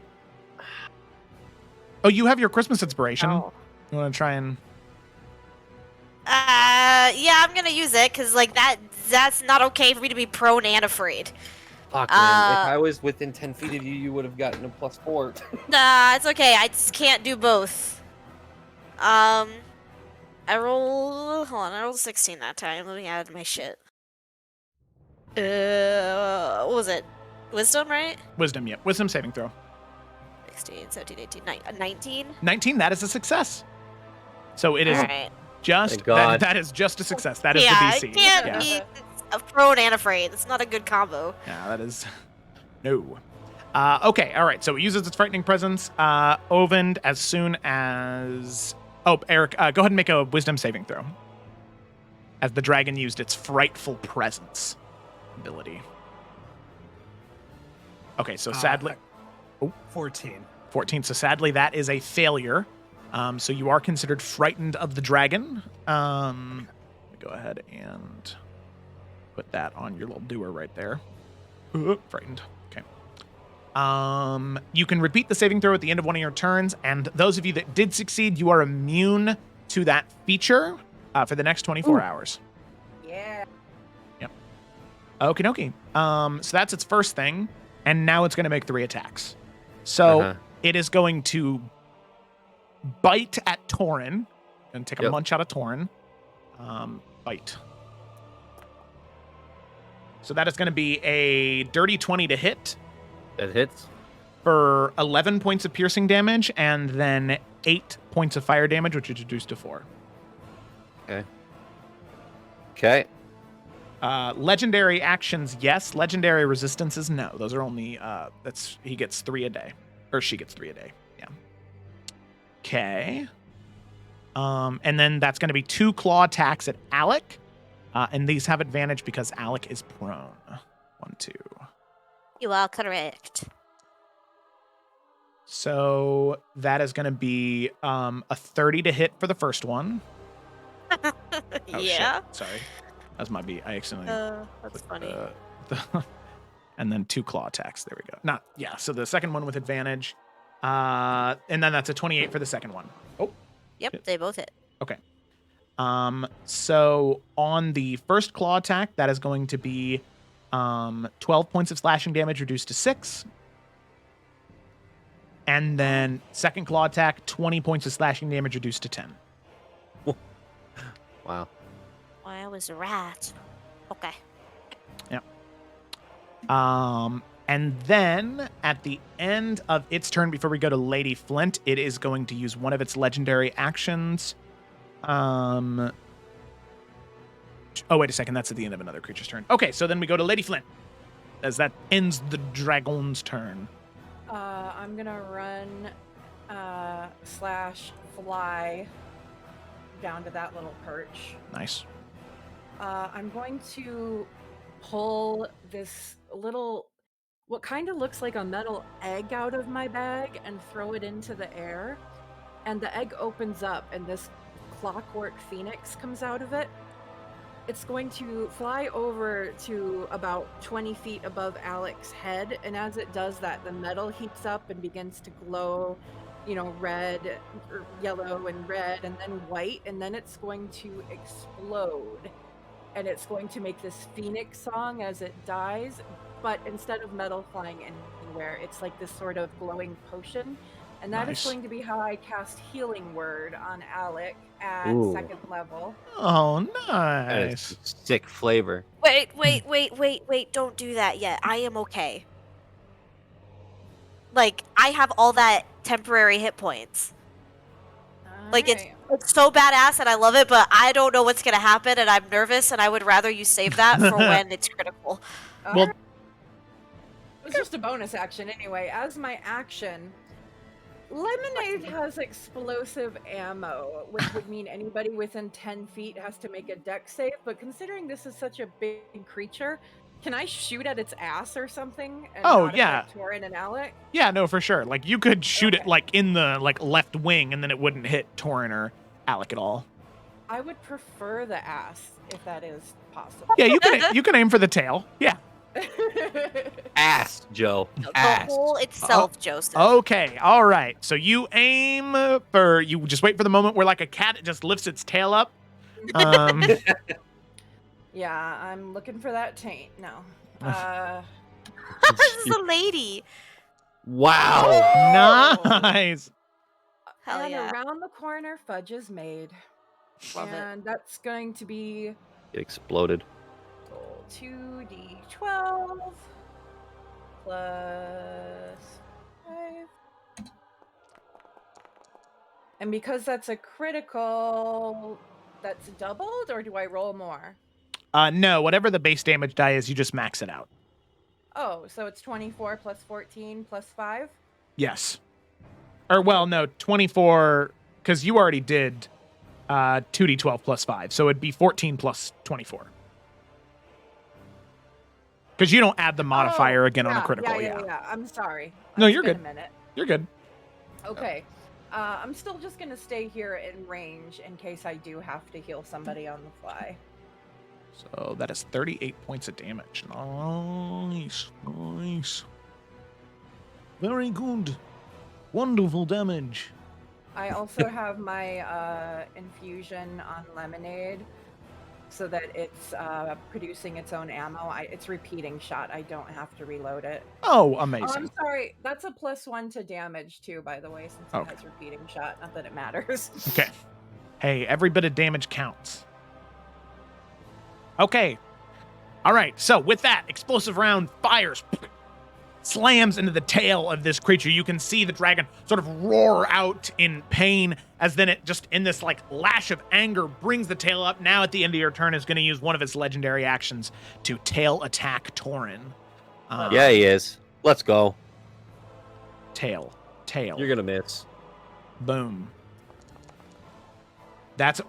Oh, you have your Christmas inspiration. Oh. You want to try and... Yeah, I'm gonna use it because like that's not okay for me to be prone and afraid. Fuck, man. If I was within 10 feet of you, you would have gotten a +4. Nah, it's okay. I just can't do both. I rolled. Hold on, I rolled a 16 that time. Let me add my shit. What was it? Wisdom, right? Wisdom, yeah. Wisdom saving throw. 16, 17, 18, 19. 19, that is a success. So it is Alright. just... Thank God. That is just a success. That is Yeah, the DC. I can't yeah. be a prone and afraid. That's not a good combo. Yeah, that is... No. Okay, all right. So it uses its frightening presence. Ovend, as soon as... Oh, Eric, go ahead and make a wisdom saving throw. As the dragon used its frightful presence ability. Okay, so sadly... 14. 14. So sadly, that is a failure. So you are considered frightened of the dragon. Let me go ahead and put that on your little doer right there. Frightened. Okay. You can repeat the saving throw at the end of one of your turns, and those of you that did succeed, you are immune to that feature for the next 24 hours. Yeah. Yep. Okie dokie. So that's its first thing, and now it's going to make 3 attacks. So it is going to bite at Torin Gonna take a Yep. munch out of Torin. Bite. So that is going to be a dirty 20 to hit That hits. for 11 points of piercing damage, and then 8 points of fire damage, which is reduced to 4. Okay. Legendary actions, yes. Legendary resistances, no. Those are only he gets 3 a day, or she gets 3 a day. Yeah. Okay. And then that's going to be 2 claw attacks at Alec, and these have advantage because Alec is prone. 1, 2. You are correct. So that is going to be a 30 to hit for the first one. Oh, Yeah. Shit. Sorry. That's my beat. I accidentally. That's clicked, funny. and then 2 claw attacks. There we go. Yeah. So the second one with advantage. And then that's a 28 for the second one. Oh. Yep, they both hit. Okay. So on the first claw attack, that is going to be 12 points of slashing damage reduced to 6. And then second claw attack, 20 points of slashing damage reduced to 10. Wow. I was right. Okay. And then at the end of its turn, before we go to Lady Flint, it is going to use one of its legendary actions. Oh, wait a second. That's at the end of another creature's turn. Okay, so then we go to Lady Flint, as that ends the dragon's turn. I'm gonna run / fly down to that little perch. Nice. I'm going to pull this little, what kind of looks like a metal egg out of my bag and throw it into the air. And the egg opens up and this clockwork phoenix comes out of it. It's going to fly over to about 20 feet above Alec's head. And as it does that, the metal heats up and begins to glow, red, or yellow and red, and then white. And then it's going to explode. And it's going to make this phoenix song as it dies. But instead of metal flying anywhere, it's like this sort of glowing potion. And that Nice. is going to be how I cast Healing Word on Alec at Ooh. 2nd level. Oh, That is nice. sick flavor. Wait, don't do that yet. I am okay. Like, I have all that temporary hit points. Like, it's so badass and I love it, but I don't know what's gonna happen and I'm nervous and I would rather you save that for when it's critical. All Well- right. It was just a bonus action anyway. As my action, Lemonade has explosive ammo, which would mean anybody within 10 feet has to make a dex save. But considering this is such a big creature, can I shoot at its ass or something? And Oh, not yeah. affect Torin and Alec? Yeah, no, for sure. Like, you could shoot it, Okay. like, in the, left wing, and then it wouldn't hit Torin or Alec at all. I would prefer the ass, if that is possible. Yeah, you can aim for the tail. Yeah. Ass, Joe. The Ass. hole itself, Joseph. Okay, all right. So you aim you just wait for the moment where, like, a cat, it just lifts its tail up. Yeah, I'm looking for that taint. No. This is a lady. Wow. Nice. Hell and yeah. around the corner, fudge is made. Love it. And that's going to be It exploded. 2d12 plus 5. And because that's a critical, that's doubled, or do I roll more? No, whatever the base damage die is, you just max it out. Oh, so it's 24 plus 14 plus 5? Yes. Or, well, no, 24, because you already did 2d12 plus 5, so it'd be 14 plus 24. Because you don't add the modifier again on a critical, Yeah. I'm sorry. No, It's you're been good. a minute. You're good. Okay. I'm still just going to stay here in range in case I do have to heal somebody on the fly. So that is 38 points of damage. Nice. Nice. Very good. Wonderful damage. I also have my infusion on lemonade so that it's producing its own ammo. It's repeating shot. I don't have to reload it. Oh, Oh, I'm amazing. sorry. That's a +1 to damage too, by the way, since Okay. it has repeating shot. Not that it matters. Okay. Hey, every bit of damage counts. Okay. All right. So with that, explosive round fires, slams into the tail of this creature. You can see the dragon sort of roar out in pain as then it just in this like lash of anger brings the tail up. Now at the end of your turn is going to use one of its legendary actions to tail attack Torin. Yeah, he is. Let's go. Tail. You're gonna miss. Boom. That's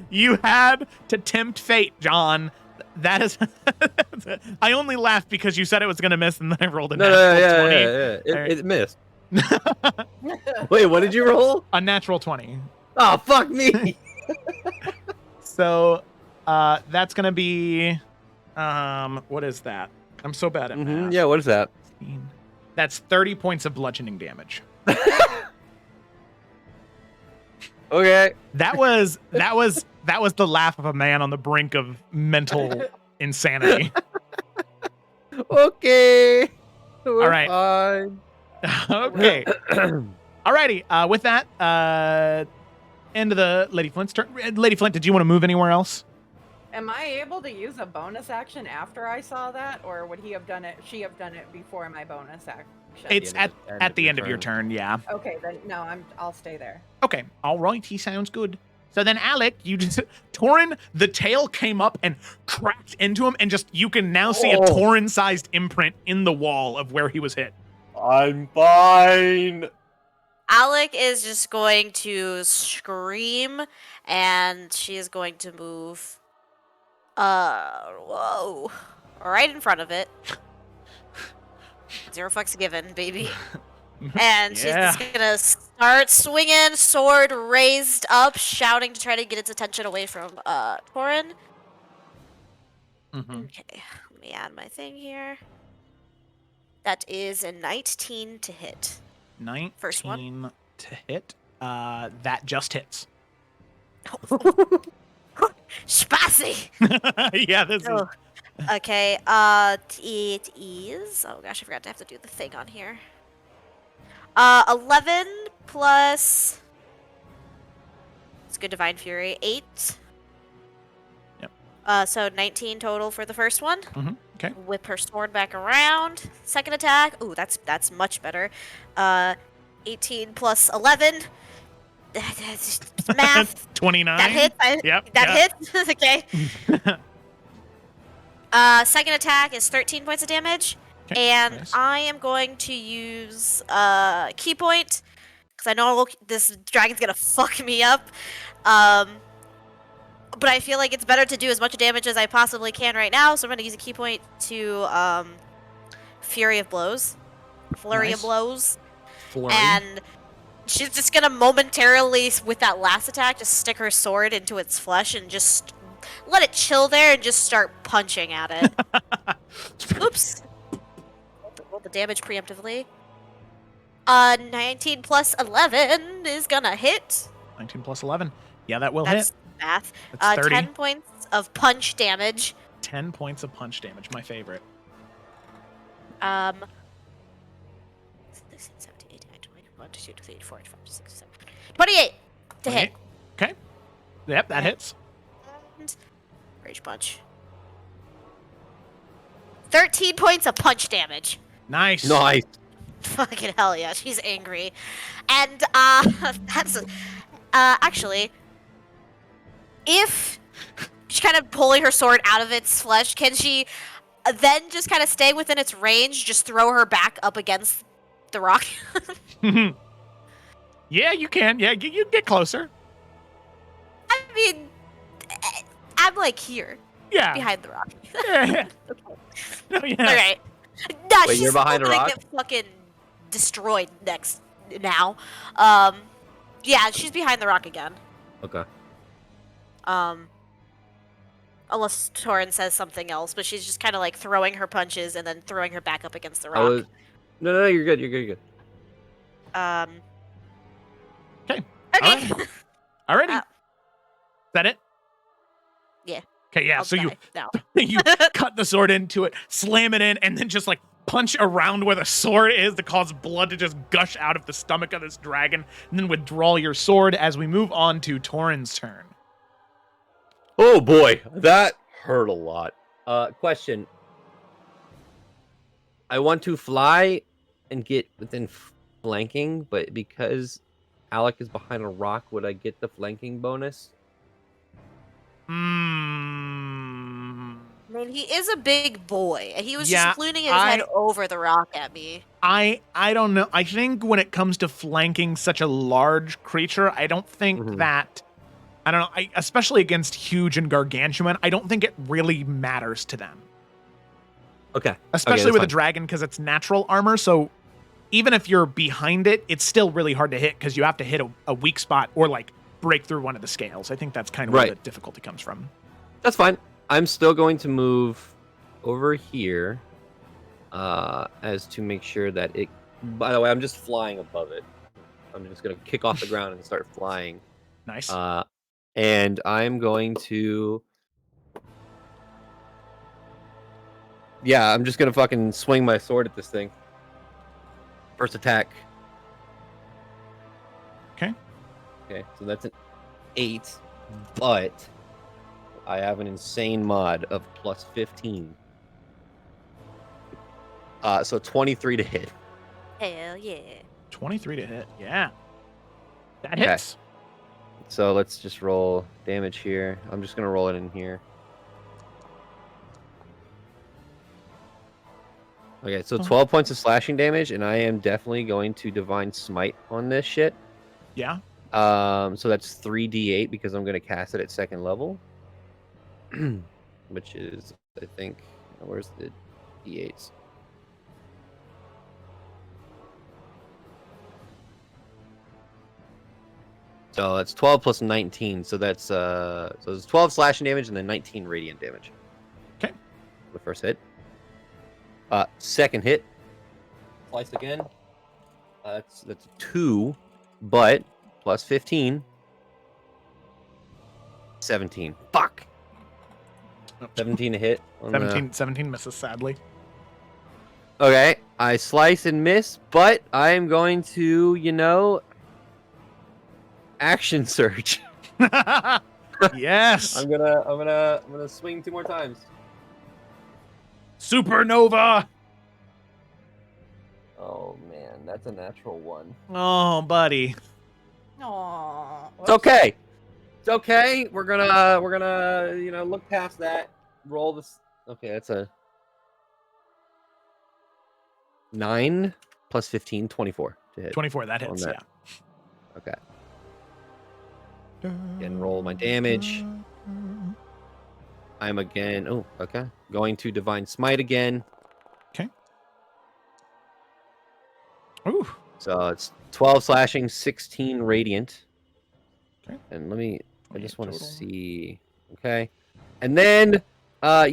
you had to tempt fate, John. That is I only laughed because you said it was gonna miss and then I rolled a natural 20. It missed. Wait, what did you roll? A natural 20. Oh, fuck me. So that's gonna be what is that? I'm so bad at math. Yeah, what is that? That's 30 points of bludgeoning damage. Okay. That was the laugh of a man on the brink of mental insanity. Okay. We're All right. Fine. Okay. Alrighty. With that, end of the Lady Flint's turn. Lady Flint, did you want to move anywhere else? Am I able to use a bonus action after I saw that, or would he have done it? She have done it before my bonus action? It's at the end of your turn. Yeah. Okay, then no, I'll stay there. Okay. All right. He sounds good. So then, Alec, you just Torin, the tail came up and cracked into him, and just you can now see a Torin-sized imprint in the wall of where he was hit. I'm fine. Alec is just going to scream, and she is going to move. Whoa, right in front of it. 0 fucks given, baby. And she's just gonna start swinging, sword raised up, shouting to try to get its attention away from Torin. Okay, let me add my thing here. That is a 19 to hit. 19 First one to hit. That just hits. Spicy. Yeah, this is. Okay. It is. Oh gosh, I forgot to have to do the thing on here. 11 plus. It's good divine fury. 8. Yep. So 19 total for the first one. Okay. Whip her sword back around. Second attack. Ooh, that's much better. 18 plus 11. Math. 29. That hits. Yep. That hits. Okay. Second attack is 13 points of damage. Okay, And nice. I am going to use key point because I know this dragon's gonna fuck me up. But I feel like it's better to do as much damage as I possibly can right now, so I'm gonna use a key point to Flurry of Blows. Flurry. And she's just gonna momentarily, with that last attack, just stick her sword into its flesh and just let it chill there and just start punching at it. Oops. Roll the damage preemptively. 19 plus 11 is gonna hit. 19 plus 11. Yeah, that will That's hit. math. That's 30. 10 points of punch damage. 10 points of punch damage. My favorite. 16, 17, 18, 19, 20, 1, 2, 3, 4, 5, 6, 7, 28 to hit. Okay. Yep, that hits. And rage punch. 13 points of punch damage. Nice. Nice. Fucking hell yeah, she's angry. And that's actually, if she's kind of pulling her sword out of its flesh, can she then just kind of stay within its range, just throw her back up against the rock? Yeah, you can. Yeah, you get closer. I mean, I'm like here, Yeah. behind the rock. Yeah. No, yeah. All right. No, Wait, she's you're behind still a gonna rock? get fucking destroyed now. Yeah, she's behind the rock again. Okay. Unless Torin says something else, but she's just kind of like throwing her punches and then throwing her back up against the rock. No, you're good. You're good. Okay. Okay. Alrighty. Uh, Is that it? Yeah. Okay, yeah. I'll So you die now. you cut the sword into it, slam it in, and then just like punch around where the sword is to cause blood to just gush out of the stomach of this dragon, and then withdraw your sword as we move on to Torin's turn. Oh boy, that hurt a lot. Question. I want to fly and get within flanking, but because Alec is behind a rock, would I get the flanking bonus? I mean, he is a big boy, and he was Yeah, just flooning his head over the rock at me. I don't know. I think when it comes to flanking such a large creature, I don't think that, I don't know, especially against huge and gargantuan, I don't think it really matters to them. Okay. Especially with a dragon, because it's natural armor, so even if you're behind it, it's still really hard to hit because you have to hit a weak spot or like break through one of the scales. I think that's kind of where the difficulty comes from. That's fine. I'm still going to move over here as to make sure that it... By the way, I'm just flying above it. I'm just going to kick off the ground and start flying. Nice. And I'm going to... Yeah, I'm just going to fucking swing my sword at this thing. First attack. Okay. Okay, so that's an 8, but I have an insane mod of plus 15. So 23 to hit. Hell yeah. 23 to hit. Yeah. That hits. So let's just roll damage here. I'm just going to roll it in here. Okay, so 12 points of slashing damage, and I am definitely going to Divine Smite on this shit. Yeah. So that's 3d8 because I'm going to cast it at 2nd level. Which is, I think, where's the d8s? So that's 12 plus 19, so that's so it's 12 slashing damage and then 19 radiant damage. Okay. The first hit. Second hit. Slice again. That's a 2, but plus 15. 17. Fuck. 17 to hit. 17 misses, sadly. Okay, I slice and miss, but I'm going to, action surge. Yes. I'm gonna swing 2 more times. Supernova. Oh man, that's a natural 1. Oh, buddy. Aww. It's okay. It's okay. We're gonna look past that. Roll this. Okay, that's a 9 plus 15, 24 to hit. 24, that hits, that. yeah. Okay. Again, roll my damage. I'm again. Oh, okay. Going to Divine Smite again. Okay. Ooh. So it's 12 slashing, 16 radiant. Okay. And I just want to total. see. Okay. And then, I'm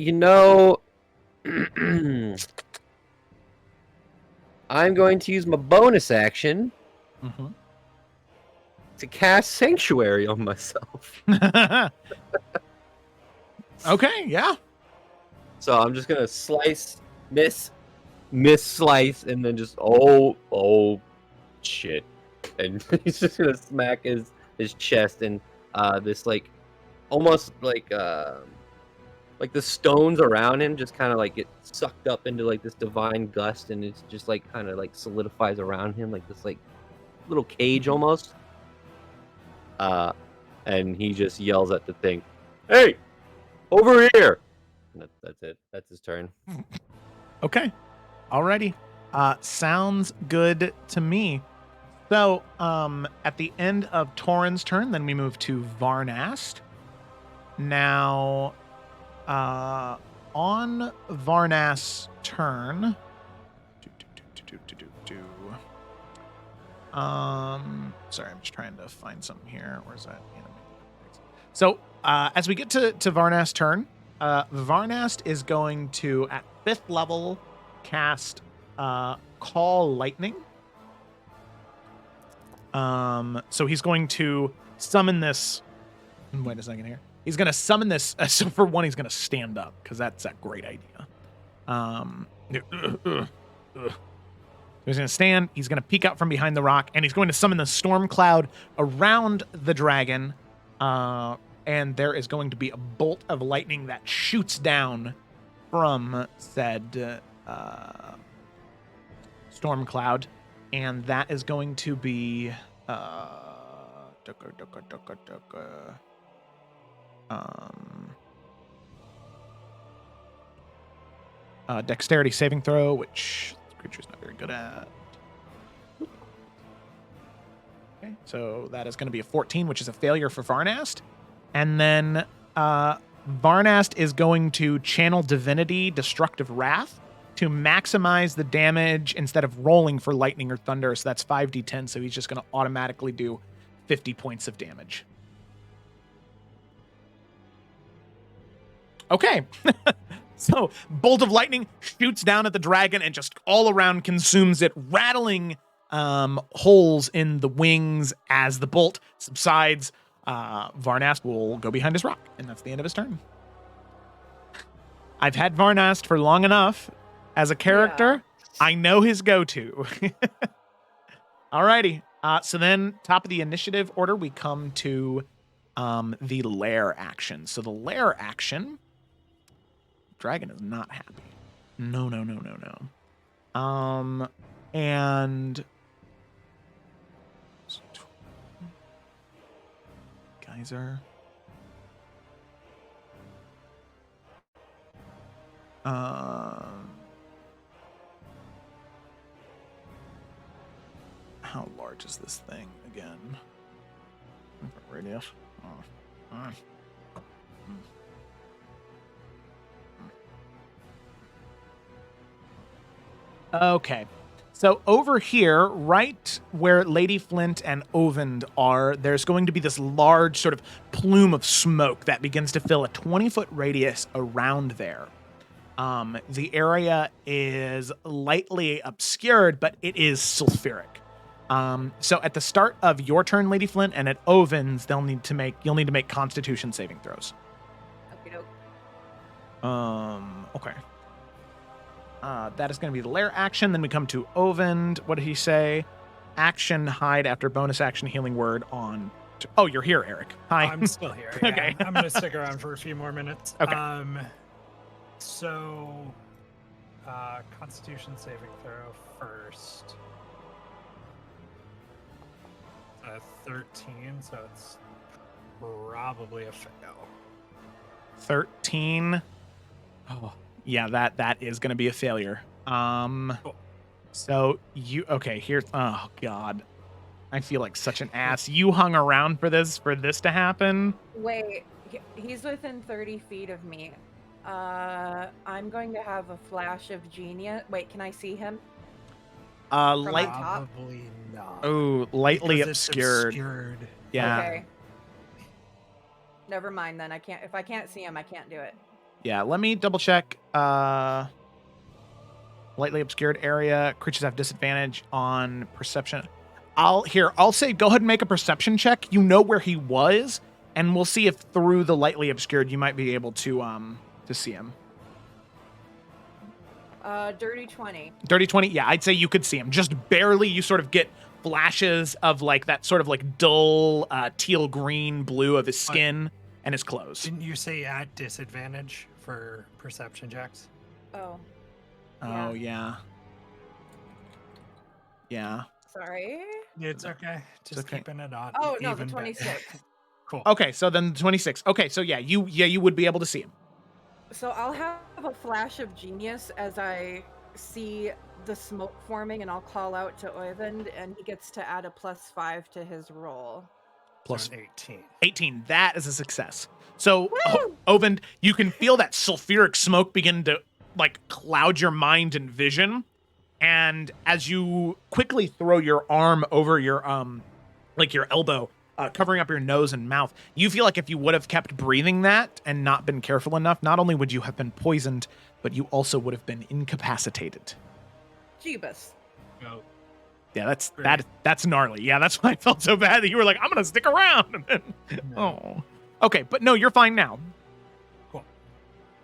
going to use my bonus action to cast Sanctuary on myself. Okay, yeah. So I'm just gonna slice, miss, slice, and then just oh shit, and he's just gonna smack his chest, and this almost like the stones around him just kind of get sucked up into this divine gust, and it's just kind of solidifies around him like this little cage almost. And he just yells at the thing, "Hey, over here!" And that's it. That's his turn. Okay. Alrighty. Sounds good to me. So, at the end of Torin's turn, then we move to Varnast. Now, on Varnast's turn, sorry, I'm just trying to find something here. Where's that? So, as we get to Varnast's turn, Varnast is going to, at 5th level, cast Call Lightning. So he's going to summon this. Wait a second here. He's going to summon this. So for one, he's going to stand up because that's a great idea. Ugh. He's going to stand, he's going to peek out from behind the rock, and he's going to summon the storm cloud around the dragon. And there is going to be a bolt of lightning that shoots down from said storm cloud. And that is going to be dexterity saving throw, which this creature's not very good at. Okay, so that is going to be a 14, which is a failure for Varnast. And then Varnast is going to channel Divinity Destructive Wrath to maximize the damage instead of rolling for lightning or thunder. So that's 5d10, so he's just going to automatically do 50 points of damage. Okay. So, bolt of lightning shoots down at the dragon and just all around consumes it, rattling holes in the wings as the bolt subsides. Varnast will go behind his rock, and that's the end of his turn. I've had Varnast for long enough as a character. Yeah. I know his go-to. Alrighty. So then, top of the initiative order, we come to the lair action. So the lair action... Dragon is not happy. No. And geyser. How large is this thing again? Radius. Okay, so over here, right where Lady Flint and Ovend are, there's going to be this large sort of plume of smoke that begins to fill a 20-foot radius around there. The area is lightly obscured, but it is sulfuric. So at the start of your turn, Lady Flint, and at Ovend's, you'll need to make Constitution saving throws. Okay. That is going to be the lair action. Then we come to Ovend. What did he say? Action hide after bonus action healing word on. Oh, you're here, Eric. Hi. I'm still here. Yeah. Okay. I'm going to stick around for a few more minutes. Okay. Constitution saving throw first. 13, so it's probably a fail. 13. Oh. Yeah, that is going to be a failure. Cool. So here's, oh God, I feel like such an ass. You hung around for this to happen. Wait, he's within 30 feet of me. I'm going to have a flash of genius. Wait, can I see him? Probably not. Oh, lightly because obscured. Yeah. Okay. Never mind then. If I can't see him, I can't do it. Yeah, let me double check. Lightly obscured area. Creatures have disadvantage on perception. I'll say go ahead and make a perception check. You know where he was, and we'll see if through the lightly obscured you might be able to see him. Dirty 20. Dirty 20. Yeah, I'd say you could see him. Just barely. You sort of get flashes of like that sort of like dull teal green blue of his skin and his clothes. Didn't you say at disadvantage for perception checks? Oh. Oh, yeah. Yeah. Sorry. It's okay. Just keeping it on. Oh, no, the 26. Cool. Okay, so then the 26. Okay, so yeah, you would be able to see him. So I'll have a flash of genius as I see the smoke forming, and I'll call out to Oyvind, and he gets to add a +5 to his roll. Plus 18. 18. That is a success. So, Oyvind, you can feel that sulfuric smoke begin to like cloud your mind and vision. And as you quickly throw your arm over your your elbow, covering up your nose and mouth, you feel like if you would have kept breathing that and not been careful enough, not only would you have been poisoned, but you also would have been incapacitated. Jeebus. Oh. Yeah, that's gnarly. Yeah, that's why I felt so bad that you were like, I'm gonna stick around. Oh. Okay, but no, you're fine now. Cool.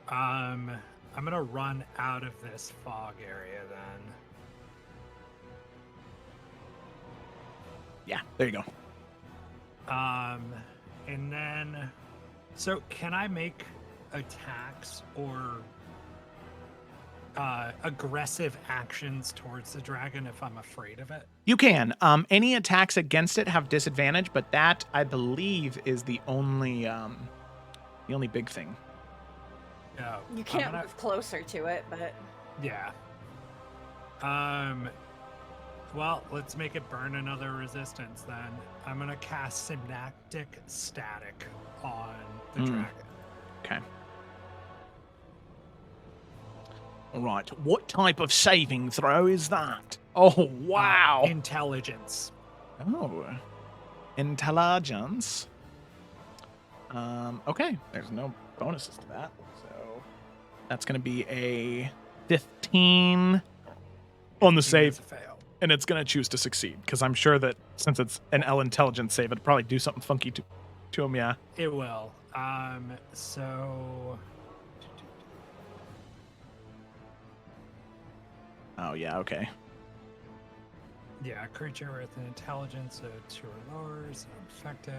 I'm gonna run out of this fog area then. Yeah, there you go. And then, so can I make attacks or aggressive actions towards the dragon if I'm afraid of it? You can. Any attacks against it have disadvantage, but that I believe is the only big thing. Yeah. You can't move closer to it, but Yeah. Well, let's make it burn another resistance then. I'm gonna cast Synaptic Static on the dragon. Okay. All right. What type of saving throw is that? Oh, wow. Intelligence. Oh. Intelligence. Okay. There's no bonuses to that. So that's going to be a 15 on the save. It's a fail. And it's going to choose to succeed because I'm sure that since it's an L intelligence save, it'd probably do something funky to him. Yeah. It will. So Oh, yeah. Okay. yeah, a creature with an intelligence of 2 or lower is affected.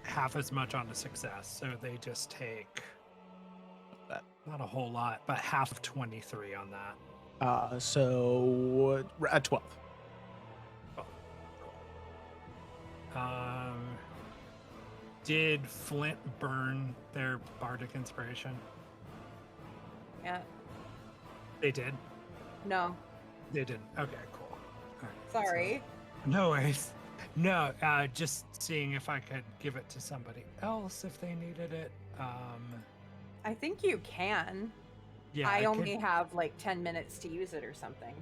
Half as much on a success, so they just take That. not a whole lot, but half of 23 on that. So at 12. Did Flint burn their bardic inspiration? yeah. They did. No. They didn't. Okay, cool. All right, Sorry. so- no worries. No, just seeing if I could give it to somebody else if they needed it. I think you can. Yeah, I could- only have like 10 minutes to use it or something.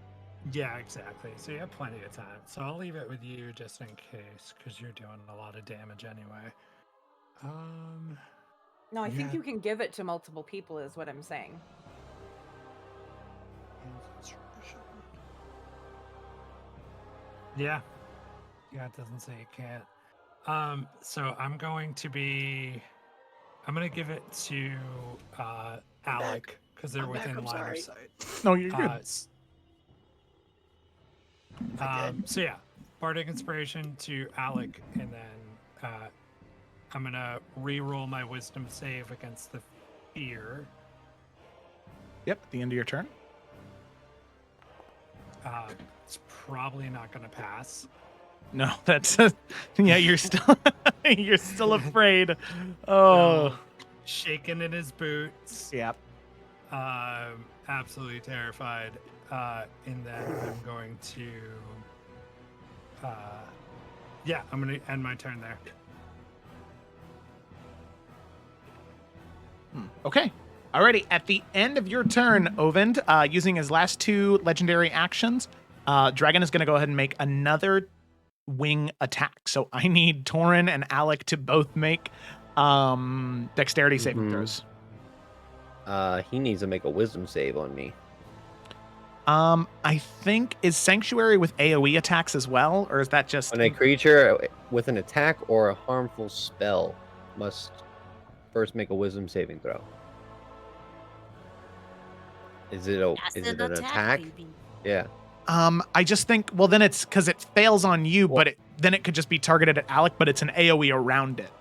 Yeah, exactly. So you have plenty of time. So I'll leave it with you just in case, because you're doing a lot of damage anyway. No, I think Yeah. you can give it to multiple people is what I'm saying. Yeah. Yeah, it doesn't say you can't. So I'm going to give it to Alec because they're within line of sight. No, you're good. So yeah, bardic inspiration to Alec, and then I'm gonna re-roll my wisdom save against the fear. Yep. At the end of your turn. It's probably not gonna pass. No, that's yeah. You're still afraid. Oh, Shaking in his boots. yeah. Absolutely terrified. And then I'm going to I'm gonna end my turn there. Okay. Alrighty. At the end of your turn, Ovind, using his last 2 legendary actions, Dragon is going to go ahead and make another wing attack. So I need Torin and Alec to both make dexterity saving throws. He needs to make a wisdom save on me. I think is Sanctuary with AoE attacks as well, or is that just When a creature with an attack or a harmful spell must first make a wisdom saving throw. Is it an attack? Baby. Yeah. I just think then it's because it fails on you, but then it could just be targeted at Alec, but it's an AoE around it.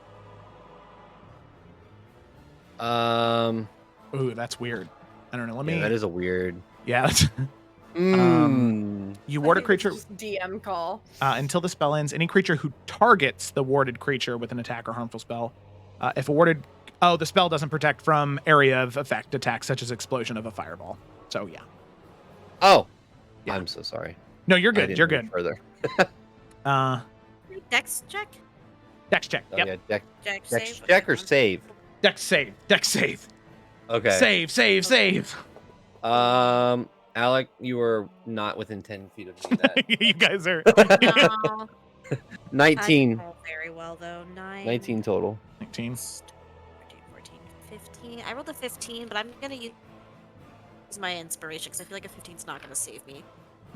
Ooh, that's weird. I don't know. Let me. That is a weird. Yeah. That's... You ward a creature Just DM call. until the spell ends. Any creature who targets the warded creature with an attack or harmful spell, if awarded, the spell doesn't protect from area of effect attacks such as explosion of a fireball. So yeah. Oh, Yeah. I'm so sorry. No, you're I good. didn't You're read good. Further. Dex check? Dex check. Oh, Yep. yeah, Dex dex save? check Okay, or save? Dex save. Dex save. Okay. Save. Alec, you are not within 10 feet of me. That You guys are. No. 19. I roll very well though. 19 total. 19. 13, 14, 15. I rolled a 15, but I'm gonna use my inspiration because I feel like a 15 is not gonna save me.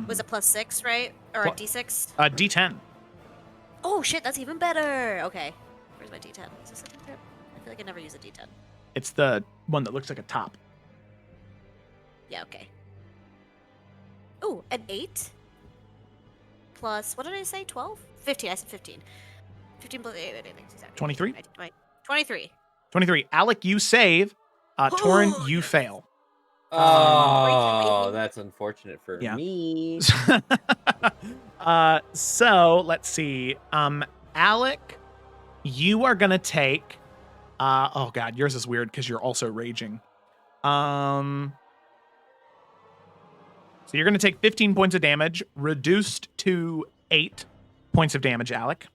Was it +6, right? Or a Plu- D6? D10. Oh shit, that's even better. Okay, where's my D10? Is this a D10? I feel like I never use a D10. It's the one that looks like a top. Yeah, okay. Oh, an 8? plus, what did I say? 12? 15. I said 15. 15 plus 8. 23? 23. 23. Alec, you save. Torin, you fail. Oh, that's unfortunate for Yeah. me. So let's see. Alec, you are gonna take. Oh god, yours is weird because you're also raging. So you're gonna take 15 points of damage, reduced to 8 points of damage, Alec.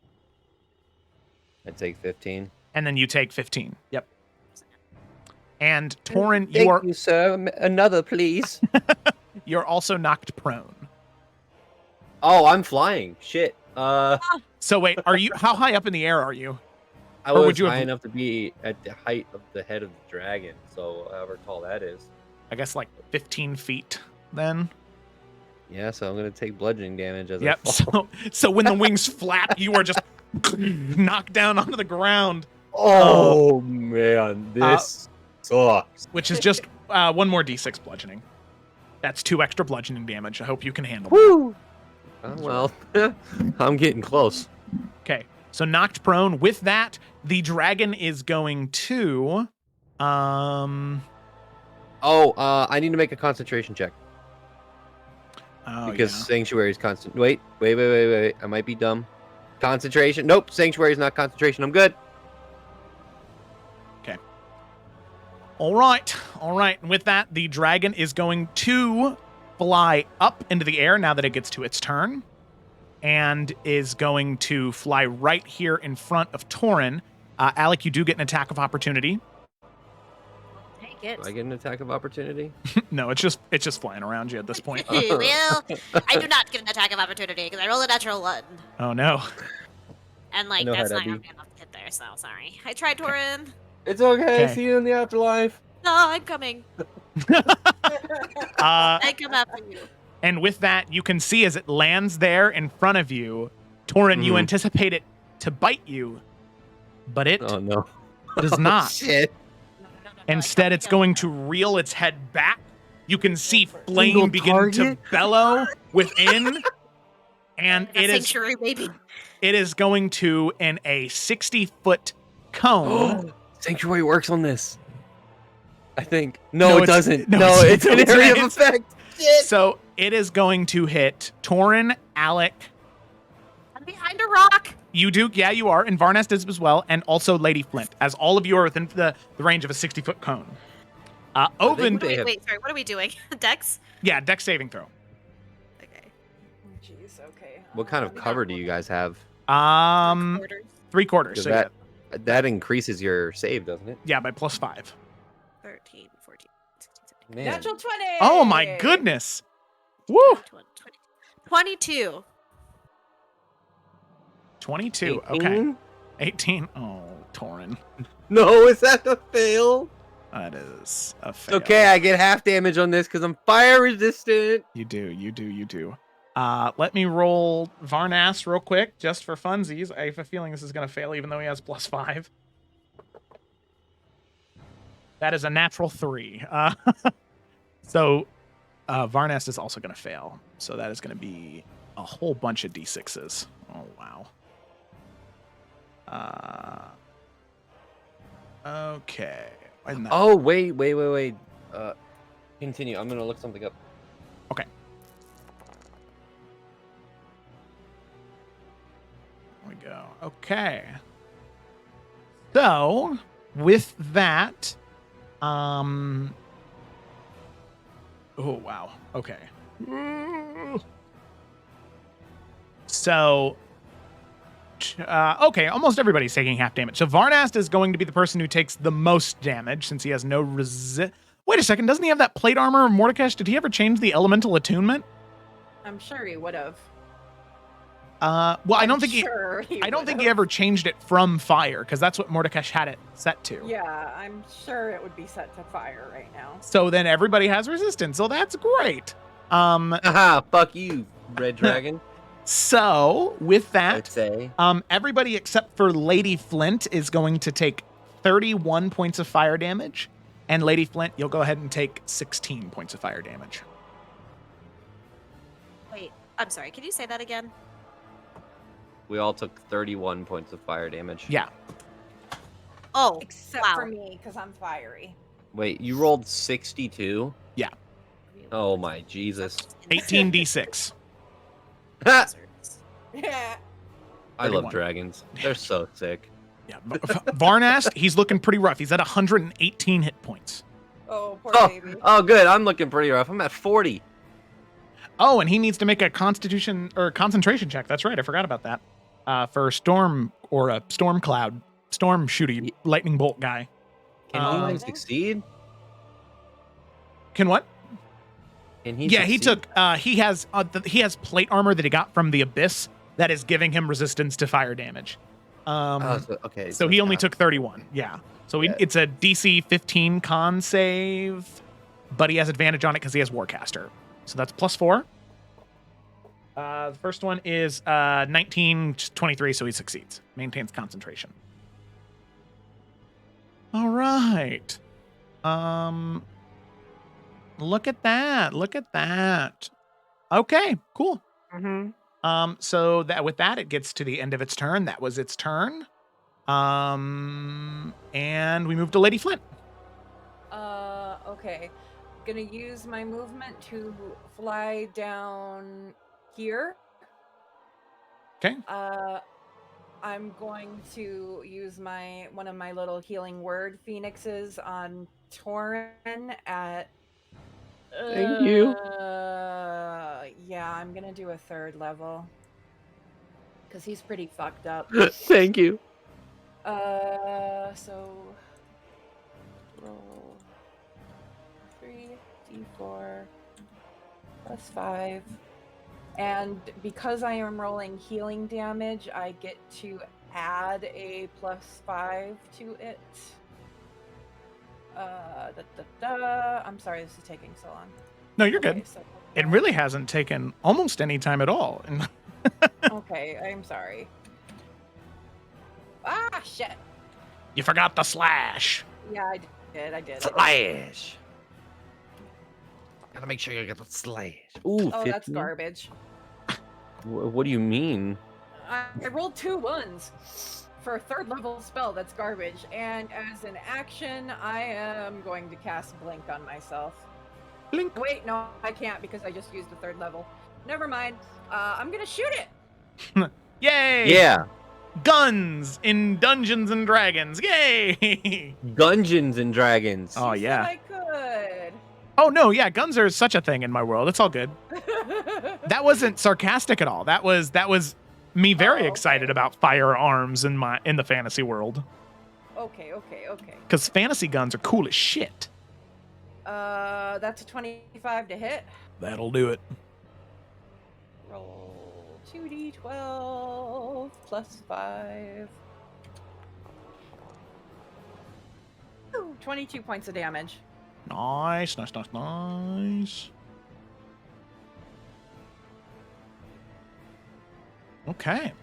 I take 15. And then you take 15. Yep. And Torin, Thank you, sir. Another, please. you're also knocked prone. Oh, I'm flying. Shit. So wait, are you? How high up in the air are you? I Or was would you high have- enough to be at the height of the head of the dragon, so however tall that is. I guess like 15 feet. Then. Yeah, so I'm gonna take bludgeoning damage as Yep. I fall. So when the wings flap, you are just knocked down onto the ground. Oh man, this sucks. Which is just one more d6 bludgeoning. That's 2 extra bludgeoning damage. I hope you can handle that. Woo! Well, I'm getting close. Okay. So knocked prone. With that, the dragon is going to. I need to make a concentration check Oh, because yeah. sanctuary is constant. Wait. I might be dumb. Concentration. Nope. Sanctuary is not concentration. I'm good. All right. And with that, the dragon is going to fly up into the air now that it gets to its turn, and is going to fly right here in front of Torin. Alec, you do get an attack of opportunity. Take it. Do I get an attack of opportunity? No, it's just flying around you at this point. Well, I do not get an attack of opportunity because I rolled a natural 1. Oh no. And, like, know how that's that not be. going to be enough to hit there, so sorry. I tried, Torin. It's okay. Okay. See you in the afterlife. No, I'm coming. I come after you. And with that, you can see as it lands there in front of you, Torin, you Mhm. anticipate it to bite you, but it Oh no. does not. Shit. No, Instead, it's going to reel its head back. You can see flame Single begin to target? bellow within, and it is sanctuary, baby. it is going to, in a 60-foot cone. Sanctuary works on this. I think. No, No, it it's- doesn't. no, No, it's- it's an it's- area of it's- effect. So it is going to hit Torin, Alec. I'm behind a rock. You do, yeah, you are, and Varnest is as well, and also Lady Flint, as all of you are within the range of a 60-foot cone. Oven, They have- Wait, sorry. What are we doing? Dex? yeah, dex saving throw. Okay. Jeez, okay. What kind of cover do you guys have? 3 quarters. 'Cause So yeah, that increases your save, doesn't it? yeah, by +5. 13, 14, 16, 17, Man. Natural 20. Oh my goodness! Woo! 20, 22. 22. Okay. 18? 18. Oh, Torin. No, is that a fail? That is a It's fail. okay, I get half damage on this because I'm fire resistant. You do. Let me roll Varnas real quick, just for funsies. I have a feeling this is going to fail, even though he has +5. That is a natural 3. So Varnas is also going to fail. So that is going to be a whole bunch of d6s. Oh, wow. Okay. Why didn't that- Oh, wait. Continue. I'm going to look something up. Okay. There we go. Okay. So, with that, oh wow. Okay. So, okay, almost everybody's taking half damage. So Varnast is going to be the person who takes the most damage since he has no Wait a second, doesn't he have that plate armor? Mordekash, did he ever change the elemental attunement? I'm sure he would have. Well, I don't think he would've. ever changed it from fire, because that's what Mordekash had it set to. Yeah, I'm sure it would be set to fire right now. So then everybody has resistance. So that's great. Haha, fuck you, red dragon. So with I'd that, say. everybody except for Lady Flint is going to take 31 points of fire damage. And Lady Flint, you'll go ahead and take 16 points of fire damage. Wait, I'm sorry. Can you say that again? We all took 31 points of fire damage. Yeah. Oh, Except wow. for me, because I'm fiery. Wait, you rolled 62? Yeah. Oh my Jesus. 18d6. Ha! Yeah. I love 31. dragons. They're so sick. Yeah. Varnast, he's looking pretty rough. He's at 118 hit points. Oh, poor Oh, baby. oh, good. I'm looking pretty rough. I'm at 40. Oh, and he needs to make a constitution or concentration check. That's right. I forgot about that. For storm or a storm cloud, storm shooty lightning bolt guy. Can he Um, even succeed? Can what? Can he Yeah, he succeed? took. He has plate armor that he got from the abyss that is giving him resistance to fire damage. Oh, okay. So he only half. took 31. Yeah. So Yeah. it's a DC 15 con save, but he has advantage on it because he has Warcaster. So that's +4. The first one is 19, 23, so he succeeds. Maintains concentration. All right. Look at that. Look at that. Okay, cool. Mm-hmm. So that with that, it gets to the end of its turn. That was its turn. And we move to Lady Flint. Okay. Gonna use my movement to fly down here. Okay. I'm going to use one of my little healing word phoenixes on Torin at. Thank you. Yeah, I'm gonna do a 3rd level because he's pretty fucked up. Thank you. So roll 3d4 plus 5. And because I am rolling healing damage, I get to add a +5 to it. I'm sorry this is taking so long. No, you're Okay, good. so It really hasn't taken almost any time at all. And okay, I'm sorry. Ah, shit. you forgot the slash. Yeah, I did. Slash. Gotta make sure you get the slash. Ooh, Oh, 15? that's garbage. What do you mean? I rolled 2 ones for a 3rd level spell. That's garbage. And as an action, I am going to cast Blink on myself. Blink. Wait, no, I can't because I just used the 3rd level. Never mind. I'm gonna shoot it. Yay! Yeah. Guns in Dungeons and Dragons. Yay! Dungeons and Dragons. Oh, You yeah. said I Oh, no, yeah. Guns are such a thing in my world. It's all good. could. That wasn't sarcastic at all. That was me very Oh, excited okay. about firearms in the fantasy world. Okay. Because fantasy guns are cool as shit. That's a 25 to hit. That'll do it. Roll 2d12 plus 5. Ooh, 22 points of damage. Nice. Okay.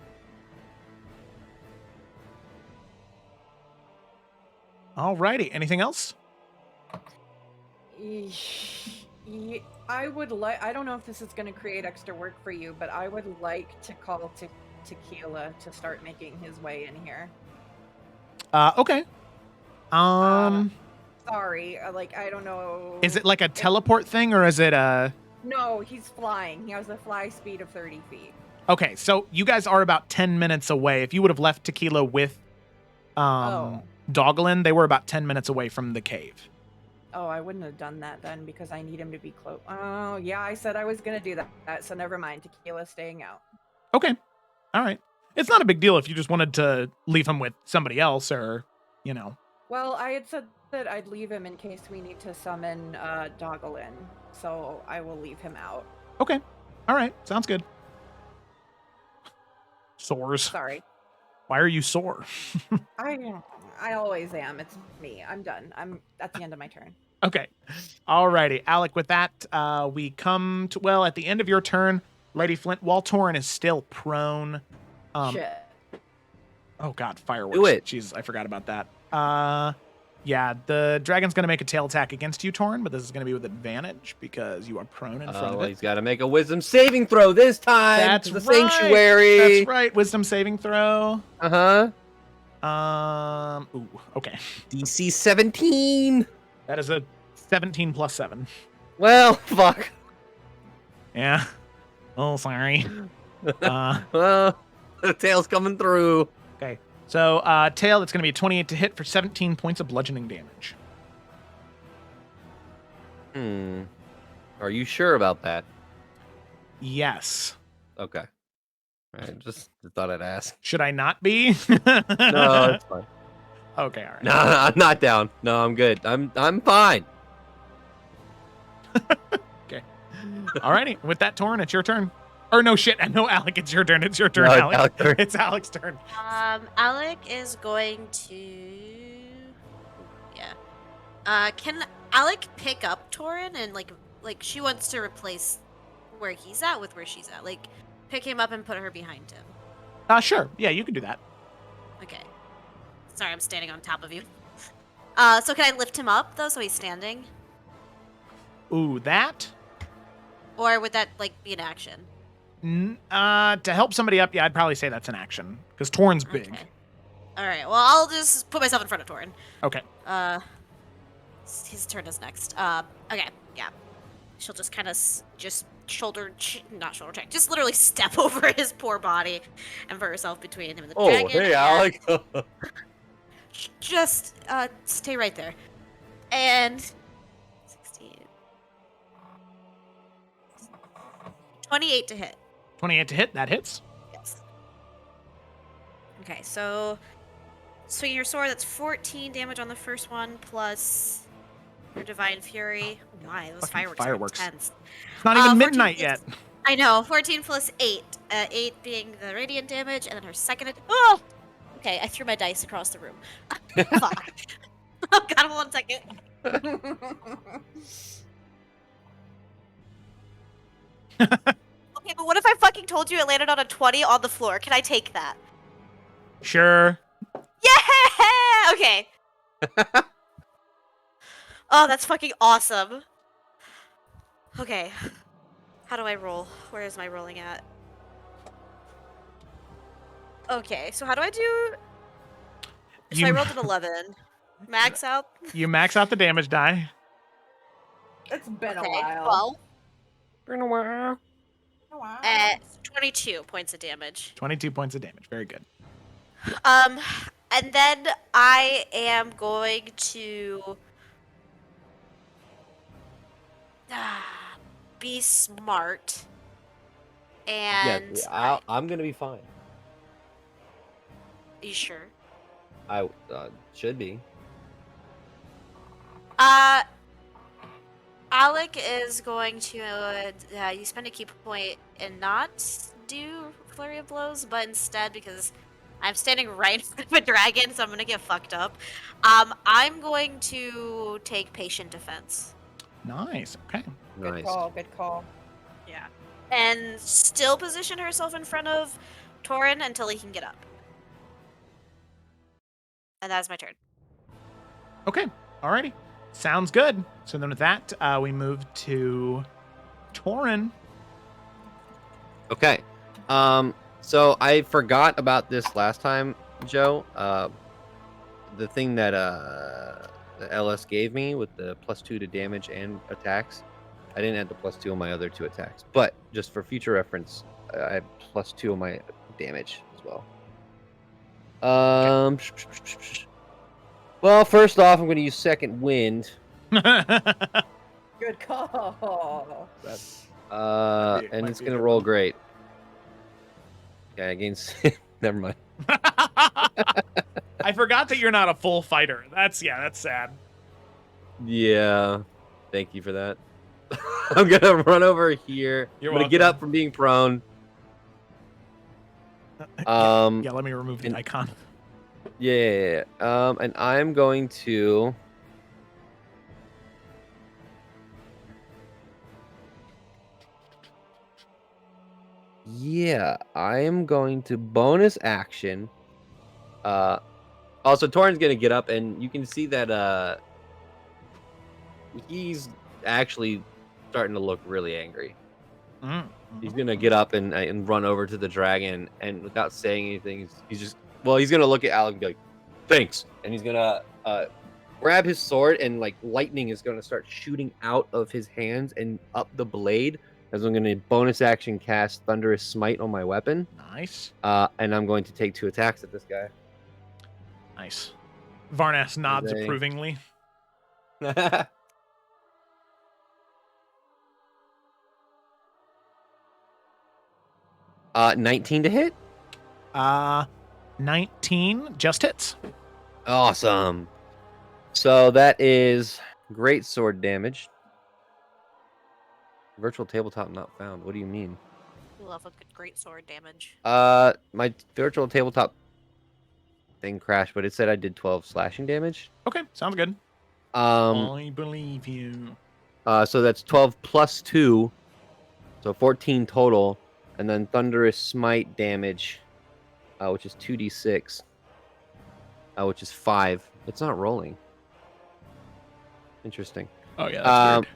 Alrighty. Anything else? I would like. I don't know if this is going to create extra work for you, but I would like to call Tequila to start making his way in here. Okay. Sorry, I don't know. Is it like a teleport thing, or is it a? No, he's flying. He has a fly speed of 30 feet. Okay, so you guys are about 10 minutes away. If you would have left Tequila with Doglin, they were about 10 minutes away from the cave. Oh, I wouldn't have done that then because I need him to be close. Oh, yeah, I said I was going to do that, so never mind. Tequila's staying out. Okay. All right. It's not a big deal if you just wanted to leave him with somebody else or, you know. Well, I had said that I'd leave him in case we need to summon Doglin, so I will leave him out. Okay. All right. Sounds good. Sores. Sorry. Why are you sore? I always am. It's me. I'm done. I'm at the end of my turn. Okay. Alrighty. Alec, with that, we come to, well, at the end of your turn, Lady Flint, while Torin is still prone. Shit. Oh, God, fireworks. Do it. Jeez, I forgot about that. Yeah, the dragon's going to make a tail attack against you, Torin, but this is going to be with advantage because you are prone in front of Well, it. he's got to make a wisdom saving throw this time. That's to the right. sanctuary. That's right. Wisdom saving throw. Uh-huh. Ooh, okay. DC 17. That is a 17 plus 7. Well, fuck. Yeah. Oh, sorry. Well, the tail's coming through. Okay. So, tail, that's going to be a 28 to hit for 17 points of bludgeoning damage. Are you sure about that? Yes. Okay. I just thought I'd ask. Should I not be? No, it's fine. Okay, all right. No, I'm not down. No, I'm good. I'm fine. Okay. Alrighty. With that, Torn, it's your turn. Or no shit. No, Alec, it's your turn. It's your turn, No, it's Alec. Alec's turn. It's Alec's turn. Alec is going to. Yeah. Can Alec pick up Torin and like she wants to replace where he's at with where she's at? Like, pick him up and put her behind him. Sure. Yeah, you can do that. Okay. Sorry, I'm standing on top of you. So can I lift him up though, so he's standing? Ooh, that? Or would that like be an action? To help somebody up, yeah, I'd probably say that's an action because Torn's big. Okay. All right. Well, I'll just put myself in front of Torin. Okay. His turn is next. Okay. Yeah. She'll just kind of just not shoulder check, just literally step over his poor body and put herself between him and the dragon. Oh, hey, Alec. Just stay right there. And 16. 28 to hit. 28 to hit, that hits. Yes. Okay, so swing your sword, that's 14 damage on the first one, plus your Divine Fury. Oh my, those Fucking fireworks are intense. It's not even 14 midnight plus- yet. I know, 14 plus 8. 8 being the radiant damage, and then her second. Oh! Okay, I threw my dice across the room. Fuck. Oh god, 1 second. Okay, but what if I fucking told you it landed on a 20 on the floor? Can I take that? Sure. Yeah! Okay. Oh, that's fucking awesome. Okay. How do I roll? Where is my rolling at? Okay, so how do I do... So I rolled an 11. Max out? You max out the damage die. It's been Okay, a while. 12. Been a while. At 22 points of damage. 22 points of damage. Very good. And then I am going to be smart. And I'm gonna be fine. you sure? I should be. Alec is going to you spend a key point and not do flurry of blows, but instead, because I'm standing right in front of a dragon, so I'm gonna get fucked up. I'm going to take patient defense. Nice. Okay. Good Nice. call. Good call. Yeah. And still position herself in front of Torin until he can get up. And that's my turn. Okay. Alrighty. Sounds good. So then with that, we move to Torin. Okay. So I forgot about this last time, Joe. The thing that the LS gave me with the +2 to damage and attacks. I didn't add the +2 on my other 2 attacks, but just for future reference, I have +2 on my damage as well. Well, first off, I'm going to use Second Wind. Good call. And it's going to roll great. Okay, against... Never mind. I forgot that you're not a full fighter. That's sad. Yeah. Thank you for that. I'm going to run over here. You're I'm going to get welcome. up from being prone. Yeah, let me remove the icon. Yeah. And I'm going to... Yeah, I am going to bonus action Also, Torrin's gonna get up, and you can see that he's actually starting to look really angry. He's gonna get up and run over to the dragon, and without saying anything, he's gonna look at Alec and be like, "Thanks," and he's gonna grab his sword, and like lightning is gonna start shooting out of his hands and up the blade. As I'm gonna bonus action cast Thunderous Smite on my weapon. Nice. And I'm going to take 2 attacks at this guy. Nice. Varnas nods They- approvingly. 19 to hit. 19 just hits. Awesome. So that is great sword damage. Virtual tabletop not found. What do you mean? We love a good great sword damage. My virtual tabletop thing crashed, but it said I did 12 slashing damage. Okay, sounds good. Um, I believe you. so that's 12 plus 2, so 14 total, and then Thunderous Smite damage, which is 2d6, which is 5. It's not rolling. Interesting. Oh yeah, that's weird.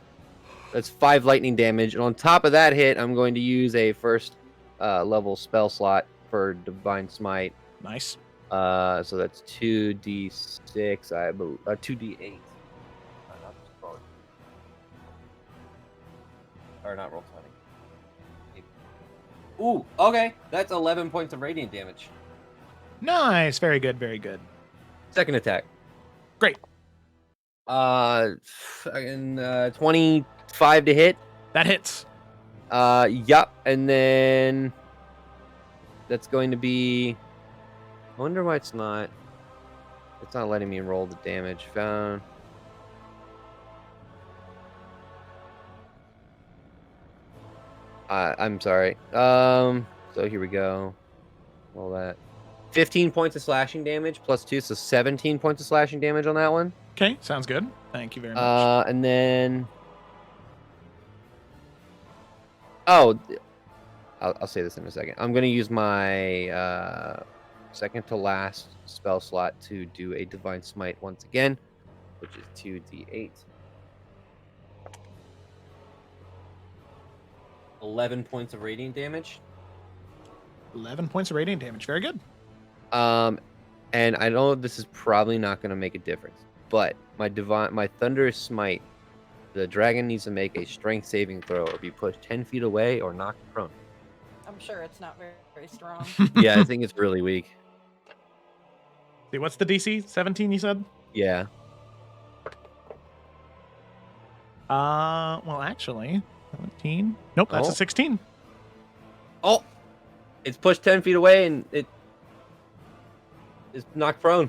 That's 5 lightning damage, and on top of that hit, I'm going to use a first level spell slot for Divine Smite. Nice. So that's 2d6, I believe, 2d8. Or not roll 20. Ooh, okay. That's 11 points of radiant damage. Nice. Very good. Very good. Second attack. Great. Fucking 25 to hit. That hits. Yup. And then that's going to be. I wonder why it's not letting me roll the damage. Found. I'm sorry. So here we go. All that. 15 points of slashing damage plus 2, so 17 points of slashing damage on that one. Okay, sounds good. Thank you very much. And then. Oh, I'll say this in a second. I'm going to use my second to last spell slot to do a Divine Smite once again, which is 2d8. 11 points of radiant damage. 11 points of radiant damage. Very good. And I know this is probably not going to make a difference, but my Thunderous Smite, the dragon needs to make a strength saving throw or be pushed 10 feet away or knocked prone. I'm sure it's not very, very strong. Yeah, I think it's really weak. See, what's the DC? 17, you said? Yeah. Well, actually, 17. Nope, that's Oh. a 16. Oh, it's pushed 10 feet away and it is knocked prone.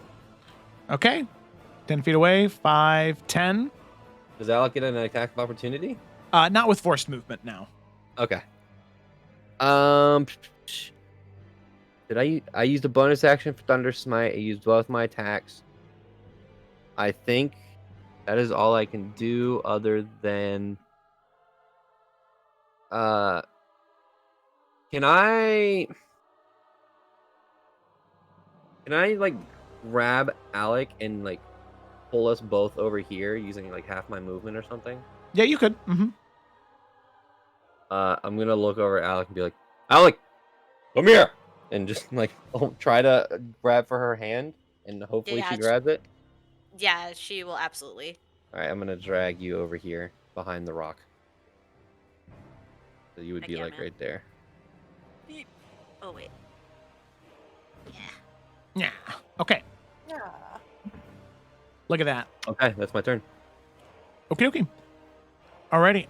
Okay. 10 feet away, 5, 10. Does Alec get an attack of opportunity? Not with forced movement now. Okay. Did I used a bonus action for Thunder Smite. I used both my attacks. I think that is all I can do other than can I like grab Alec and like pull us both over here using like half my movement or something? Yeah, you could. Mm-hmm. I'm gonna look over at Alec and be like, Alec, come here, and just like try to grab for her hand, and hopefully Yeah, she grabs it. Yeah, she will absolutely. All right, I'm gonna drag you over here behind the rock, so you would Heck be yeah, like man. right there. Oh wait. Yeah. Yeah. Okay. Yeah. Look at that. Okay, that's my turn. Okay. Alrighty.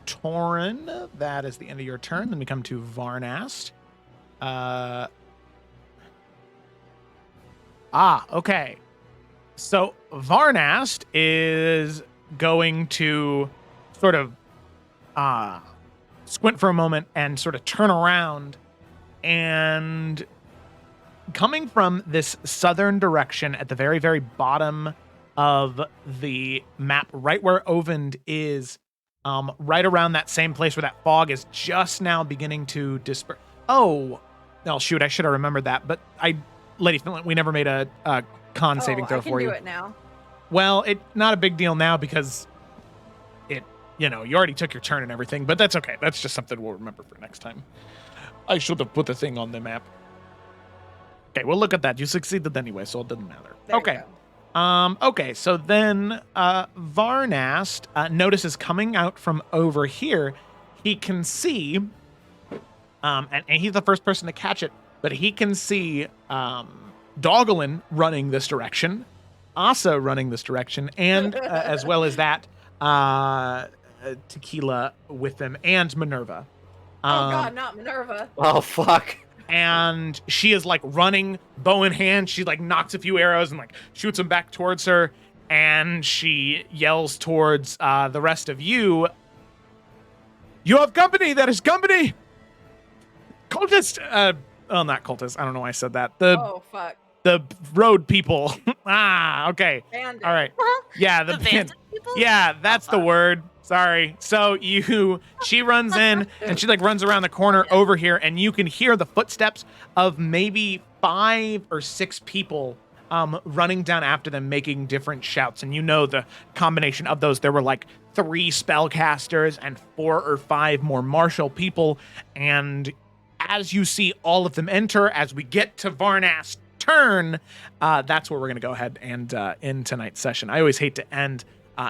Torin, that is the end of your turn. Then we come to Varnast. Okay. So Varnast is going to sort of squint for a moment and sort of turn around, and coming from this southern direction at the very, very bottom of the map, right where Ovend is, right around that same place where that fog is just now beginning to disperse. Oh, shoot, I should have remembered that, but Lady Finland, we never made a con saving throw I can for do you. it now. Well, it's not a big deal now because you already took your turn and everything, but that's okay. That's just something we'll remember for next time. I should have put the thing on the map. Okay, we'll look at that. You succeeded anyway, so it doesn't matter. There you Okay. go. Okay, so then Varnast notices coming out from over here, he can see, and he's the first person to catch it, but he can see Doggelin running this direction, Asa running this direction, and as well as that, Tequila with them, and Minerva. Oh god, not Minerva. Oh fuck. And she is like running, bow in hand. She like knocks a few arrows and like shoots them back towards her. And she yells towards the rest of you. You have company. That is company. Cultist. Not cultist. I don't know why I said that. Oh fuck. The road people. Okay. Bandit. All right. Yeah. The bandit people? Yeah, that's the word. Sorry. So she runs in and she like runs around the corner over here, and you can hear the footsteps of maybe 5 or 6 people running down after them, making different shouts. And the combination of those. There were like 3 spellcasters and 4 or 5 more martial people. And as you see all of them enter, as we get to Varnast's turn, that's where we're going to go ahead and end tonight's session. I always hate to end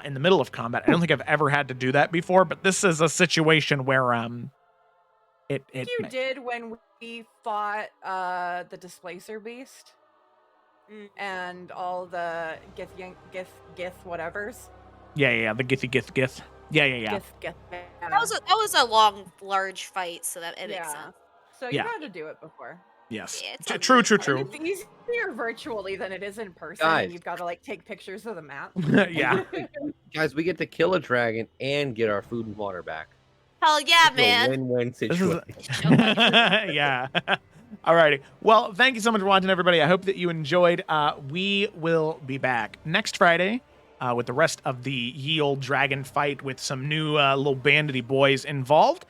in the middle of combat. I don't think I've ever had to do that before, but this is a situation where You did when we fought the Displacer Beast and all the gith whatevers. Yeah, the gith. Yeah. Gith. That was a long, large fight, so that it makes sense. So you've had to do it before. Yes. Yeah, it's True. It's easier virtually than it is in person. Guys. And you've got to like take pictures of the map. Yeah. Guys, we get to kill a dragon and get our food and water back. Hell yeah, It's a man. win-win This is situation. yeah. Alrighty. Well, thank you so much for watching, everybody. I hope that you enjoyed. We will be back next Friday with the rest of the ye old dragon fight with some new little bandity boys involved.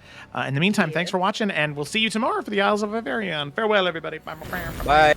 In the meantime, thanks for watching, and we'll see you tomorrow for the Isles of Avarion. Farewell, everybody. Bye. Bye.